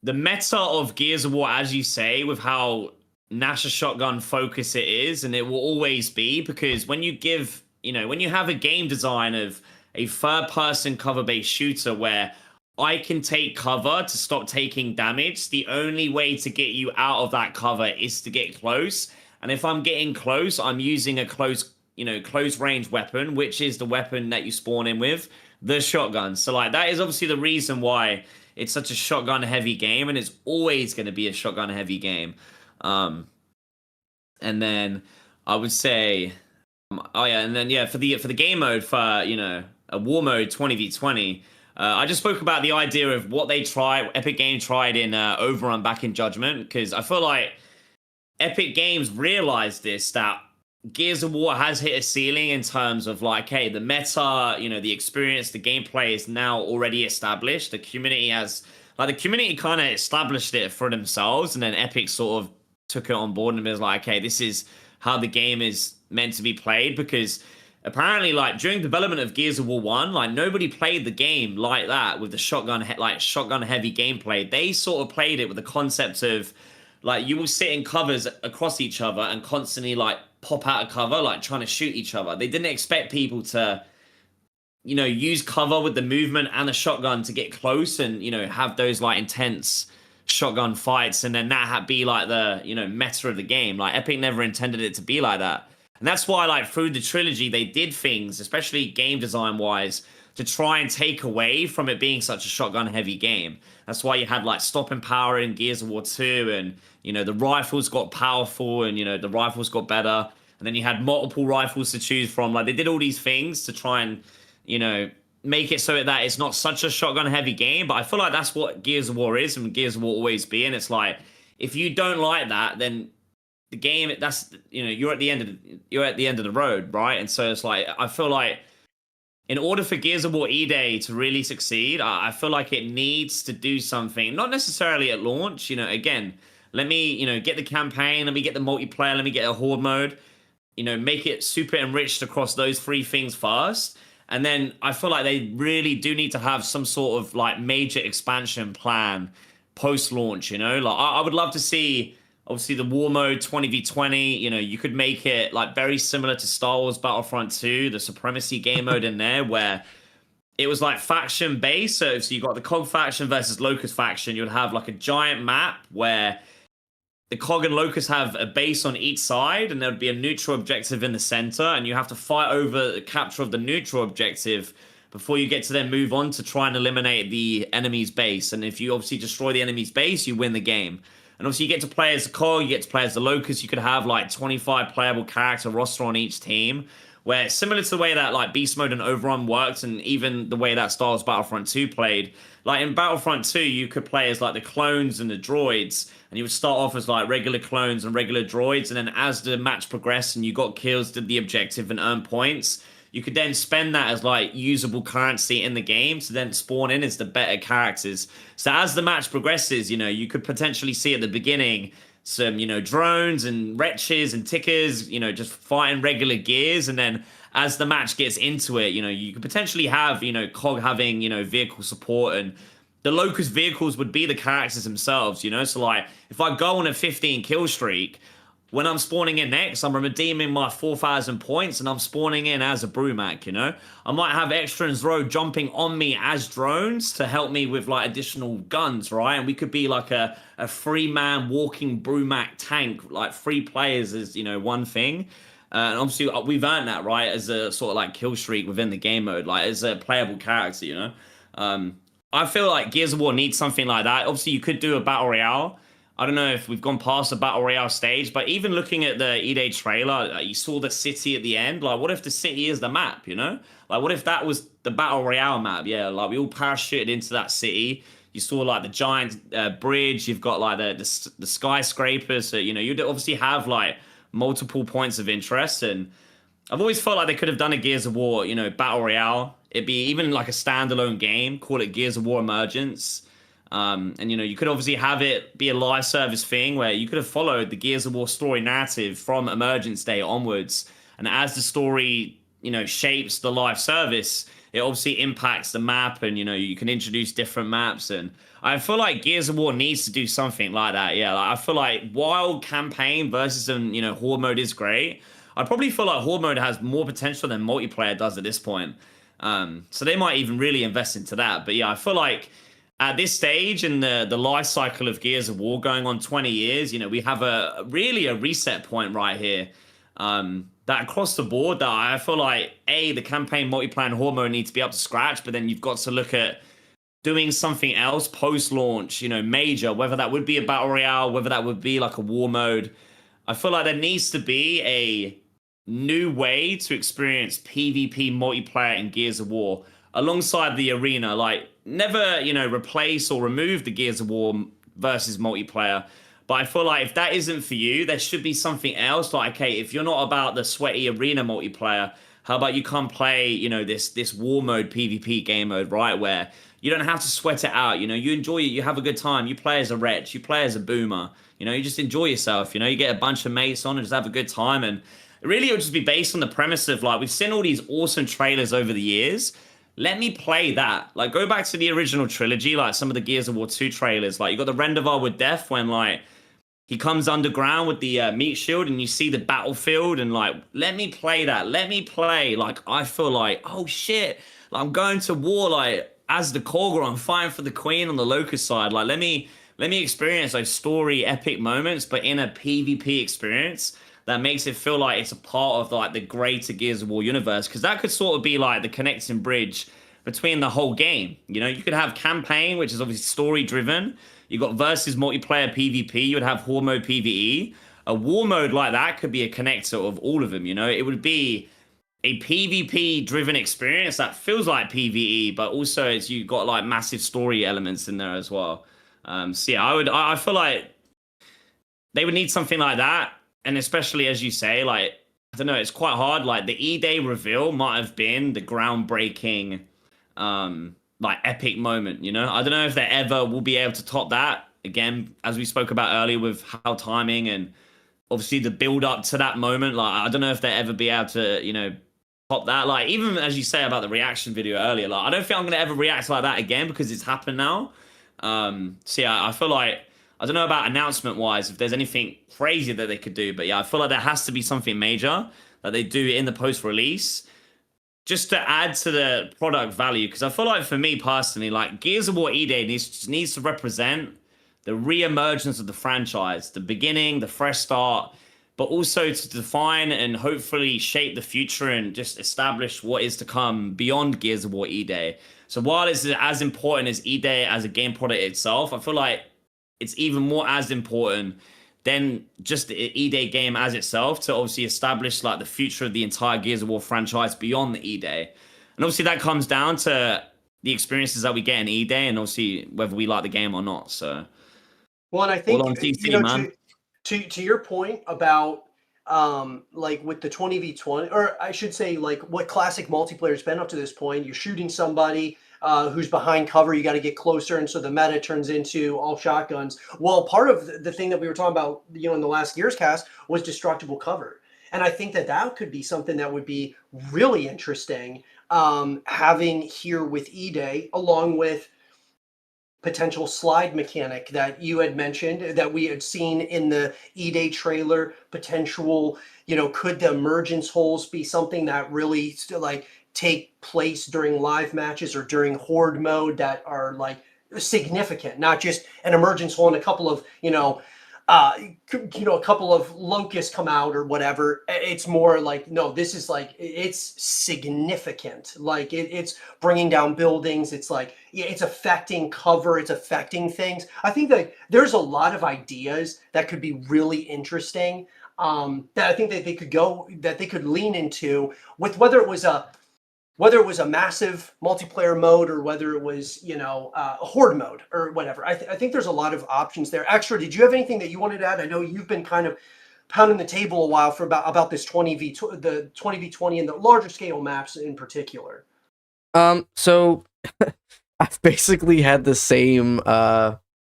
the meta of Gears of War, as you say, with how Nasher shotgun focus it is, and it will always be, because when you give, when you have a game design of a third-person cover-based shooter where I can take cover to stop taking damage, the only way to get you out of that cover is to get close. And if I'm getting close, I'm using a close range weapon, which is the weapon that you spawn in with, the shotgun. So that is obviously the reason why it's such a shotgun heavy game, and it's always going to be a shotgun heavy game. And then I would say, for the game mode, for a war mode 20v20, I just spoke about the idea of what Epic Games tried in Overrun back in Judgment, because I feel like Epic Games realized that Gears of War has hit a ceiling in terms of hey, the meta, the experience, the gameplay is now already established. The community has, the community kind of established it for themselves, and then Epic sort of took it on board and was okay, this is how the game is meant to be played, because apparently, during development of Gears of War 1, nobody played the game like that with the shotgun heavy gameplay. They sort of played it with the concept of, you will sit in covers across each other and constantly, pop out of cover, trying to shoot each other. They didn't expect people to, use cover with the movement and the shotgun to get close and, have those, intense shotgun fights, and then that be, the, meta of the game. Epic never intended it to be like that. And that's why, like, through the trilogy, they did things, especially game design wise, to try and take away from it being such a shotgun heavy game. That's why you had like stopping power in Gears of War 2, and you know, the rifles got powerful, and you know, the rifles got better. And then you had multiple rifles to choose from. Like, they did all these things to try and, you know, make it so that it's not such a shotgun heavy game. But I feel like that's what Gears of War is, and Gears of War always be. And it's like, if you don't like that, then the game, that's, you know, you're at the end of the road, right? And so it's like, I feel like in order for Gears of War E-Day to really succeed, I feel like it needs to do something, not necessarily at launch. You know, again, let me, you know, get the campaign, let me get the multiplayer, let me get a horde mode, you know, make it super enriched across those three things first. And then I feel like they really do need to have some sort of like major expansion plan post-launch, you know? Like, I would love to see, obviously, the war mode 20v20, you know, you could make it like very similar to Star Wars Battlefront 2, the Supremacy game mode in there, where it was like faction based. So you got the COG faction versus Locust faction. You would have like a giant map where the COG and Locust have a base on each side, and there would be a neutral objective in the center, and you have to fight over the capture of the neutral objective before you get to then move on to try and eliminate the enemy's base. And if you obviously destroy the enemy's base, you win the game. And obviously you get to play as the COG, you get to play as the Locust. You could have like 25 playable character roster on each team, where similar to the way that like Beast Mode and Overrun worked, and even the way that Star Wars Battlefront 2 played. Like in Battlefront 2, you could play as like the clones and the droids, and you would start off as like regular clones and regular droids, and then as the match progressed and you got kills, did the objective and earned points, you could then spend that as like usable currency in the game to then spawn in as the better characters. So as the match progresses, you know, you could potentially see at the beginning some, you know, drones and wretches and tickers, you know, just fighting regular gears. And then as the match gets into it, you know, you could potentially have, you know, COG having, you know, vehicle support, and the Locust vehicles would be the characters themselves, you know? So like, if I go on a 15 kill streak, when I'm spawning in next, I'm redeeming my 4,000 points, and I'm spawning in as a Brumac, you know? I might have Extrans Row jumping on me as drones to help me with, like, additional guns, right? And we could be, like, a free-man walking Brumac tank, like, 3 players is, you know, one thing. And obviously, we've earned that, right, as a sort of, like, kill streak within the game mode, like, as a playable character, you know? I feel like Gears of War needs something like that. Obviously, you could do a Battle Royale. I don't know if we've gone past the Battle Royale stage, but even looking at the E-Day trailer, you saw the city at the end. Like, what if the city is the map, you know? Like, what if that was the Battle Royale map? Yeah, like, we all parachuted into that city. You saw, like, the giant bridge. You've got, like, the skyscrapers. So, you know, you'd obviously have, like, multiple points of interest. And I've always felt like they could have done a Gears of War, you know, Battle Royale. It'd be even, like, a standalone game. Call it Gears of War Emergence. And, you know, you could obviously have it be a live service thing where you could have followed the Gears of War story narrative from Emergence Day onwards. And as the story, you know, shapes the live service, it obviously impacts the map, and, you know, you can introduce different maps. And I feel like Gears of War needs to do something like that. Yeah, like, I feel like while campaign versus, you know, horde mode is great, I probably feel like horde mode has more potential than multiplayer does at this point. So they might even really invest into that. But yeah, I feel like at this stage in the life cycle of Gears of War going on 20 years, you know, we have a reset point right here. That across the board, that I feel like, the campaign, multiplayer, and horde mode need to be up to scratch, but then you've got to look at doing something else post-launch, you know, major, whether that would be a Battle Royale, whether that would be like a war mode. I feel like there needs to be a new way to experience PvP multiplayer in Gears of War alongside the arena. Like, never, you know, replace or remove the Gears of War versus multiplayer. But I feel like if that isn't for you, there should be something else. Like, okay, if you're not about the sweaty arena multiplayer, how about you come play, you know, this war mode PvP game mode, right? Where you don't have to sweat it out. You know, you enjoy it, you have a good time. You play as a wretch, you play as a boomer. You know, you just enjoy yourself. You know, you get a bunch of mates on and just have a good time. And really, it would just be based on the premise of, like, we've seen all these awesome trailers over the years. Let me play that. Like, go back to the original trilogy, like some of the Gears of War 2 trailers. Like, you got the Rendevar with Death when, like, he comes underground with the meat shield and you see the battlefield, and, like, let me play that. Let me play. Like, I feel like, oh, shit. Like, I'm going to war, like, as the Korgor. I'm fighting for the Queen on the Locust side. Like, let me experience those story epic moments, but in a PvP experience that makes it feel like it's a part of like the greater Gears of War universe, because that could sort of be like the connecting bridge between the whole game. You know, you could have campaign, which is obviously story driven. You got versus multiplayer PvP. You would have horde mode PvE. A war mode like that could be a connector of all of them. You know, it would be a PvP driven experience that feels like PvE, but also it's you got like massive story elements in there as well. So yeah, I feel like they would need something like that, and especially as you say, like I don't know, it's quite hard. Like the E-Day reveal might have been the groundbreaking, like epic moment. You know, I don't know if they ever will be able to top that again, as we spoke about earlier with how timing and obviously the build up to that moment. Like I don't know if they ever be able to, you know, top that. Like even as you say about the reaction video earlier, like I don't think I'm gonna ever react like that again because it's happened now. So yeah, I feel like I don't know about announcement wise if there's anything crazy that they could do, but yeah, I feel like there has to be something major that they do in the post release just to add to the product value. Because I feel like for me personally, like Gears of War E-Day needs to represent the re-emergence of the franchise, the beginning, the fresh start, but also to define and hopefully shape the future and just establish what is to come beyond Gears of War E-Day. So while it's as important as E-Day as a game product itself, I feel like it's even more as important than just the E-Day game as itself to obviously establish like the future of the entire Gears of War franchise beyond the E-Day. And obviously that comes down to the experiences that we get in E-Day and obviously whether we like the game or not. So, well, and I think on TC, you know, man. to your point about like with the 20v20, or I should say like what classic multiplayer's been up to this point, you're shooting somebody who's behind cover, you got to get closer, and so the meta turns into all shotguns. Well, part of the thing that we were talking about, you know, in the last Gears cast was destructible cover, and I think that that could be something that would be really interesting having here with E-Day, along with potential slide mechanic that you had mentioned that we had seen in the E-Day trailer. Potential, you know, could the emergence holes be something that really still like take place during live matches or during horde mode that are like significant, not just an emergence hole and a couple of, a couple of locusts come out or whatever. It's more like, no, this is like, it's significant. Like it's bringing down buildings. It's like, it's affecting cover. It's affecting things. I think that there's a lot of ideas that could be really interesting. That I think that they could lean into with whether it was a massive multiplayer mode or whether it was, a horde mode or whatever. I think there's a lot of options there. Extra, did you have anything that you wanted to add? I know you've been kind of pounding the table a while for about this the 20v20 and the larger scale maps in particular. So I've basically had the same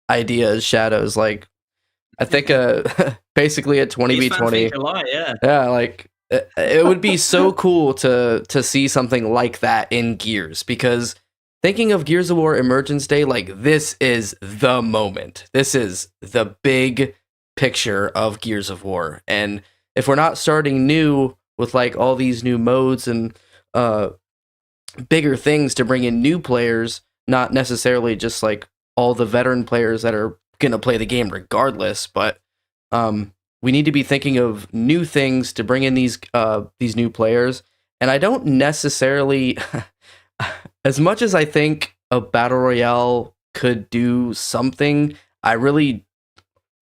idea as Shadows. Like, I think basically a 20v20. Yeah, like it would be so cool to see something like that in Gears, because thinking of Gears of War Emergence Day, like this is the moment. This is the big picture of Gears of War. And if we're not starting new with like all these new modes and bigger things to bring in new players, not necessarily just like all the veteran players that are going to play the game regardless, but we need to be thinking of new things to bring in these new players. And I don't necessarily, as much as I think a battle royale could do something, I'm really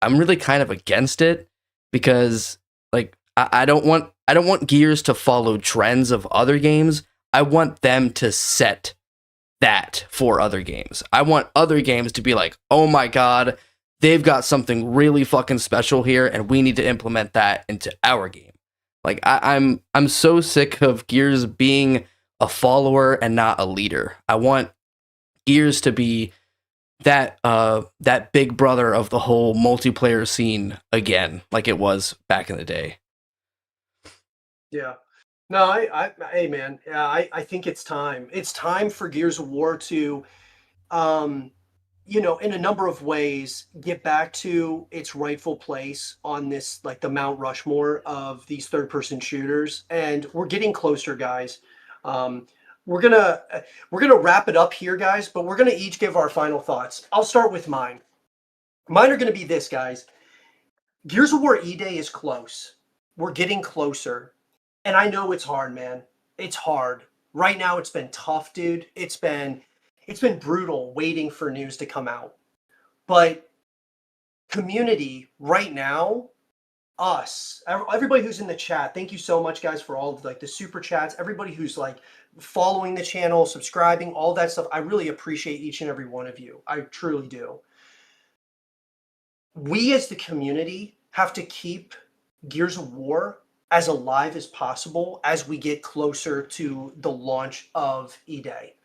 kind of against it, because like I don't want Gears to follow trends of other games. I want them to set that for other games. I want other games to be like, oh my god, they've got something really fucking special here, and we need to implement that into our game. Like I'm so sick of Gears being a follower and not a leader. I want Gears to be that big brother of the whole multiplayer scene again, like it was back in the day. Yeah. No, hey man, yeah, I think it's time. It's time for Gears of War to in a number of ways, get back to its rightful place on this, like the Mount Rushmore of these third-person shooters. And we're getting closer, guys. We're gonna wrap it up here, guys, but we're gonna each give our final thoughts. I'll start with mine. Mine are gonna be this, guys. Gears of War E-Day is close. we're getting closer. And I know it's hard, man. It's hard. Right now it's been tough, dude. It's been brutal waiting for news to come out. But community right now, everybody who's in the chat, thank you so much, guys, for all of like the super chats, everybody who's like following the channel, subscribing, all that stuff. I really appreciate each and every one of you. I truly do. We as the community have to keep Gears of War as alive as possible as we get closer to the launch of E-Day.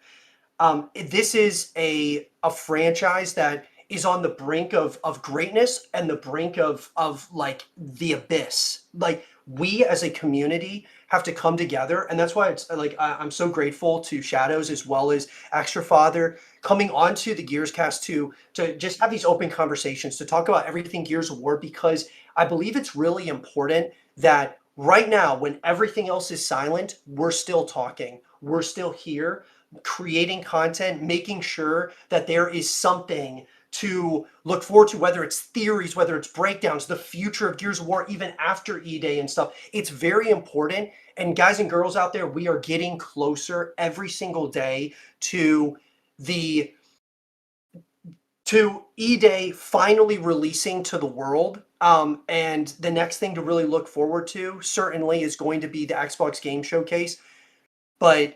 This is a franchise that is on the brink of greatness and the brink of like the abyss. Like, we as a community have to come together, and that's why it's like I'm so grateful to Shadows as well as Extra Father coming onto the Gears Cast to just have these open conversations to talk about everything Gears of War, because I believe it's really important that right now, when everything else is silent, we're still talking, we're still here creating content, making sure that there is something to look forward to, whether it's theories, whether it's breakdowns, the future of Gears of War, even after E-Day and stuff. It's very important. And guys and girls out there, we are getting closer every single day to E-Day finally releasing to the world. And the next thing to really look forward to certainly is going to be the Xbox Game Showcase. But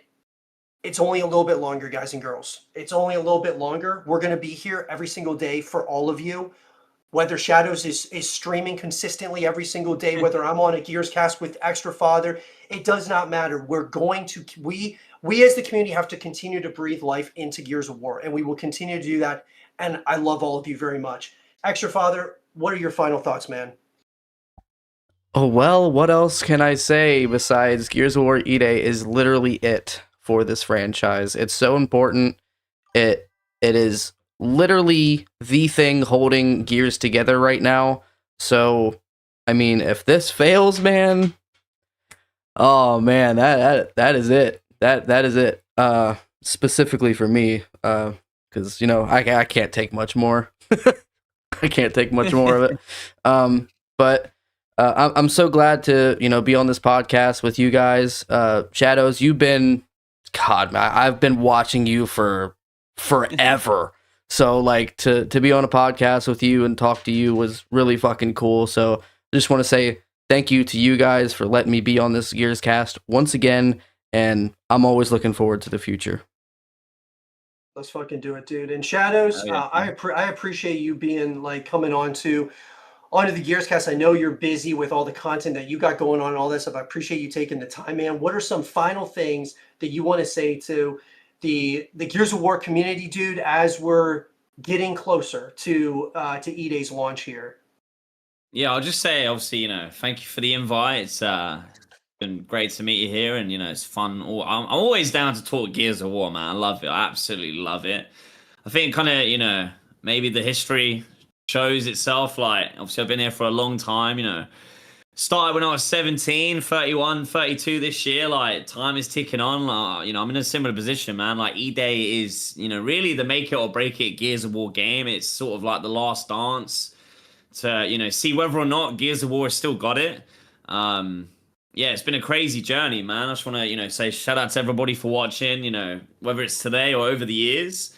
it's only a little bit longer, guys and girls. It's only a little bit longer. We're going to be here every single day for all of you. Whether Shadows is streaming consistently every single day, whether I'm on a Gears Cast with Extra Father, it does not matter. We're going to, we as the community have to continue to breathe life into Gears of War, and we will continue to do that. And I love all of you very much. Extra Father, what are your final thoughts, man? Oh, well, what else can I say besides Gears of War E-Day is literally it for this franchise. It's so important. It is literally the thing holding Gears together right now. So, I mean, if this fails, man, oh man, that is it. That is it. Specifically for me, because you know I can't take much more. I can't take much more of it. But I'm so glad to be on this podcast with you guys. Shadows, you've been, God, I've been watching you for forever. So like to be on a podcast with you and talk to you was really fucking cool. So I just want to say thank you to you guys for letting me be on this Gears Cast once again, and I'm always looking forward to the future. Let's fucking do it, dude. And Shadows, Oh, yeah. I appreciate you being like coming onto the Gears Cast. I know you're busy with all the content that you got going on and all that stuff. I appreciate you taking the time, man. What are some final things that you want to say to the Gears of War community, dude, as we're getting closer to E-Day's launch here? Yeah, I'll just say, obviously, thank you for the invite. It's been great to meet you here, and it's fun. I'm always down to talk Gears of War, man. I love it. I absolutely love it. I think kind of, maybe the history shows itself. Like, obviously, I've been here for a long time, started when I was 17, 31, 32 this year. Like, time is ticking on. I'm in a similar position, man. Like, E-Day is, really the make it or break it Gears of War game. It's sort of like the last dance to, see whether or not Gears of War has still got it. Yeah, it's been a crazy journey, man. I just want to, say shout out to everybody for watching, whether it's today or over the years.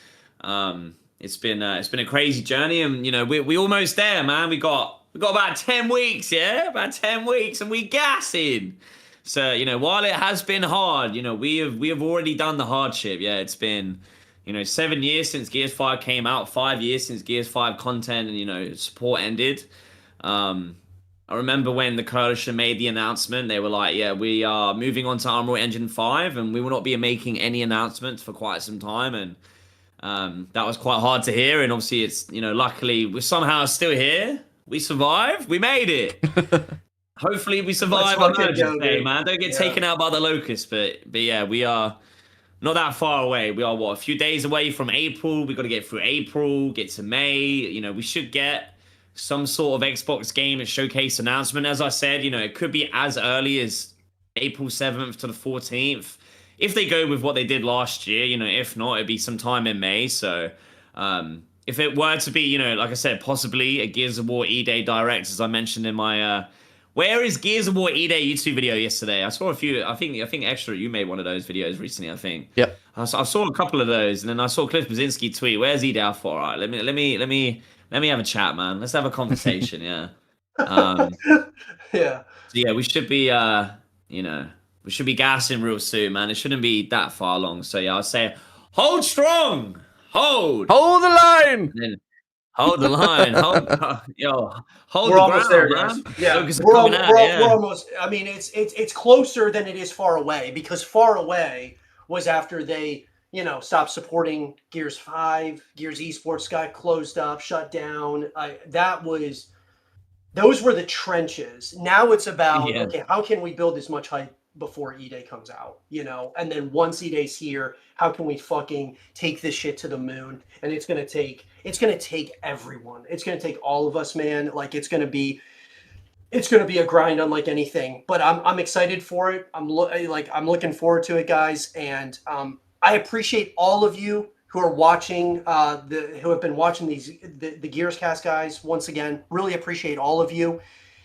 It's been a crazy journey, and we almost there, man. We got about 10 weeks, yeah, about 10 weeks, and we gassing. So while it has been hard, we have already done the hardship. Yeah, it's been 7 years since Gears 5 came out, 5 years since Gears 5 content and support ended. I remember when the Coalition made the announcement, they were like, yeah, we are moving on to Unreal Engine 5, and we will not be making any announcements for quite some time. And that was quite hard to hear. And obviously it's, luckily we're somehow still here. We survived. We made it. Hopefully we survive on Emergence Day, man. Don't get taken out by the locusts. But yeah, we are not that far away. We are, a few days away from April. We've got to get through April, get to May. We should get some sort of Xbox Game Showcase announcement. As I said, it could be as early as April 7th to the 14th. If they go with what they did last year, if not, it'd be sometime in May. So if it were to be, like I said, possibly a Gears of War E-Day Direct, as I mentioned in my Where is Gears of War E-Day YouTube video yesterday? I saw a few. I think Extra, you made one of those videos recently. I think. Yep. I saw a couple of those, and then I saw Cliff Brzezinski tweet, "Where's E-Day for?" All right, let me have a chat, man. Let's have a conversation. Yeah. Yeah. So yeah, we should be we should be gassing real soon, man. It shouldn't be that far long. So yeah, I'll say hold strong. Hold the line. And then hold the line. Hold We're the almost ground, there, man. guys. Yeah, Focus on we're coming out, yeah. almost. I mean, it's closer than it is far away, because far away was after they, stopped supporting Gears 5, Gears Esports got closed up, shut down. Those were the trenches. Now it's about, Yeah. okay, how can we build as much hype before E-Day comes out, and then once E-Day's here, how can we fucking take this shit to the moon? And it's gonna take everyone. It's gonna take all of us, man. Like it's gonna be a grind unlike anything. But I'm excited for it. I'm looking forward to it, guys. And I appreciate all of you who are watching, who have been watching the Gears Cast, guys. Once again, really appreciate all of you.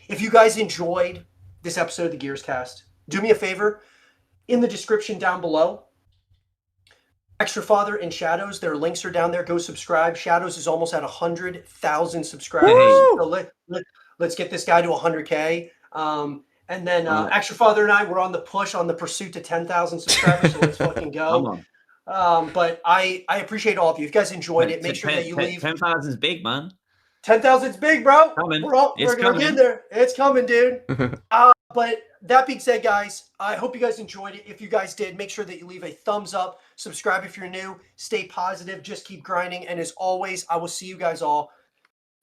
If you guys enjoyed this episode of the Gears Cast, do me a favor, in the description down below, Extra Father and Shadows, their links are down there. Go subscribe. Shadows is almost at 100,000 subscribers. So let's get this guy to 100K. And then Extra Father and I, we're on the push, on the pursuit to 10,000 subscribers. So let's fucking go. But I appreciate all of you. If you guys enjoyed it, make sure that you leave. 10,000 is big, man. 10,000's big, bro. Coming. We're gonna get there. It's coming, dude. But that being said, guys, I hope you guys enjoyed it. If you guys did, make sure that you leave a thumbs up. Subscribe if you're new. Stay positive. Just keep grinding. And as always, I will see you guys all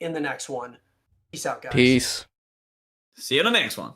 in the next one. Peace out, guys. Peace. See you in the next one.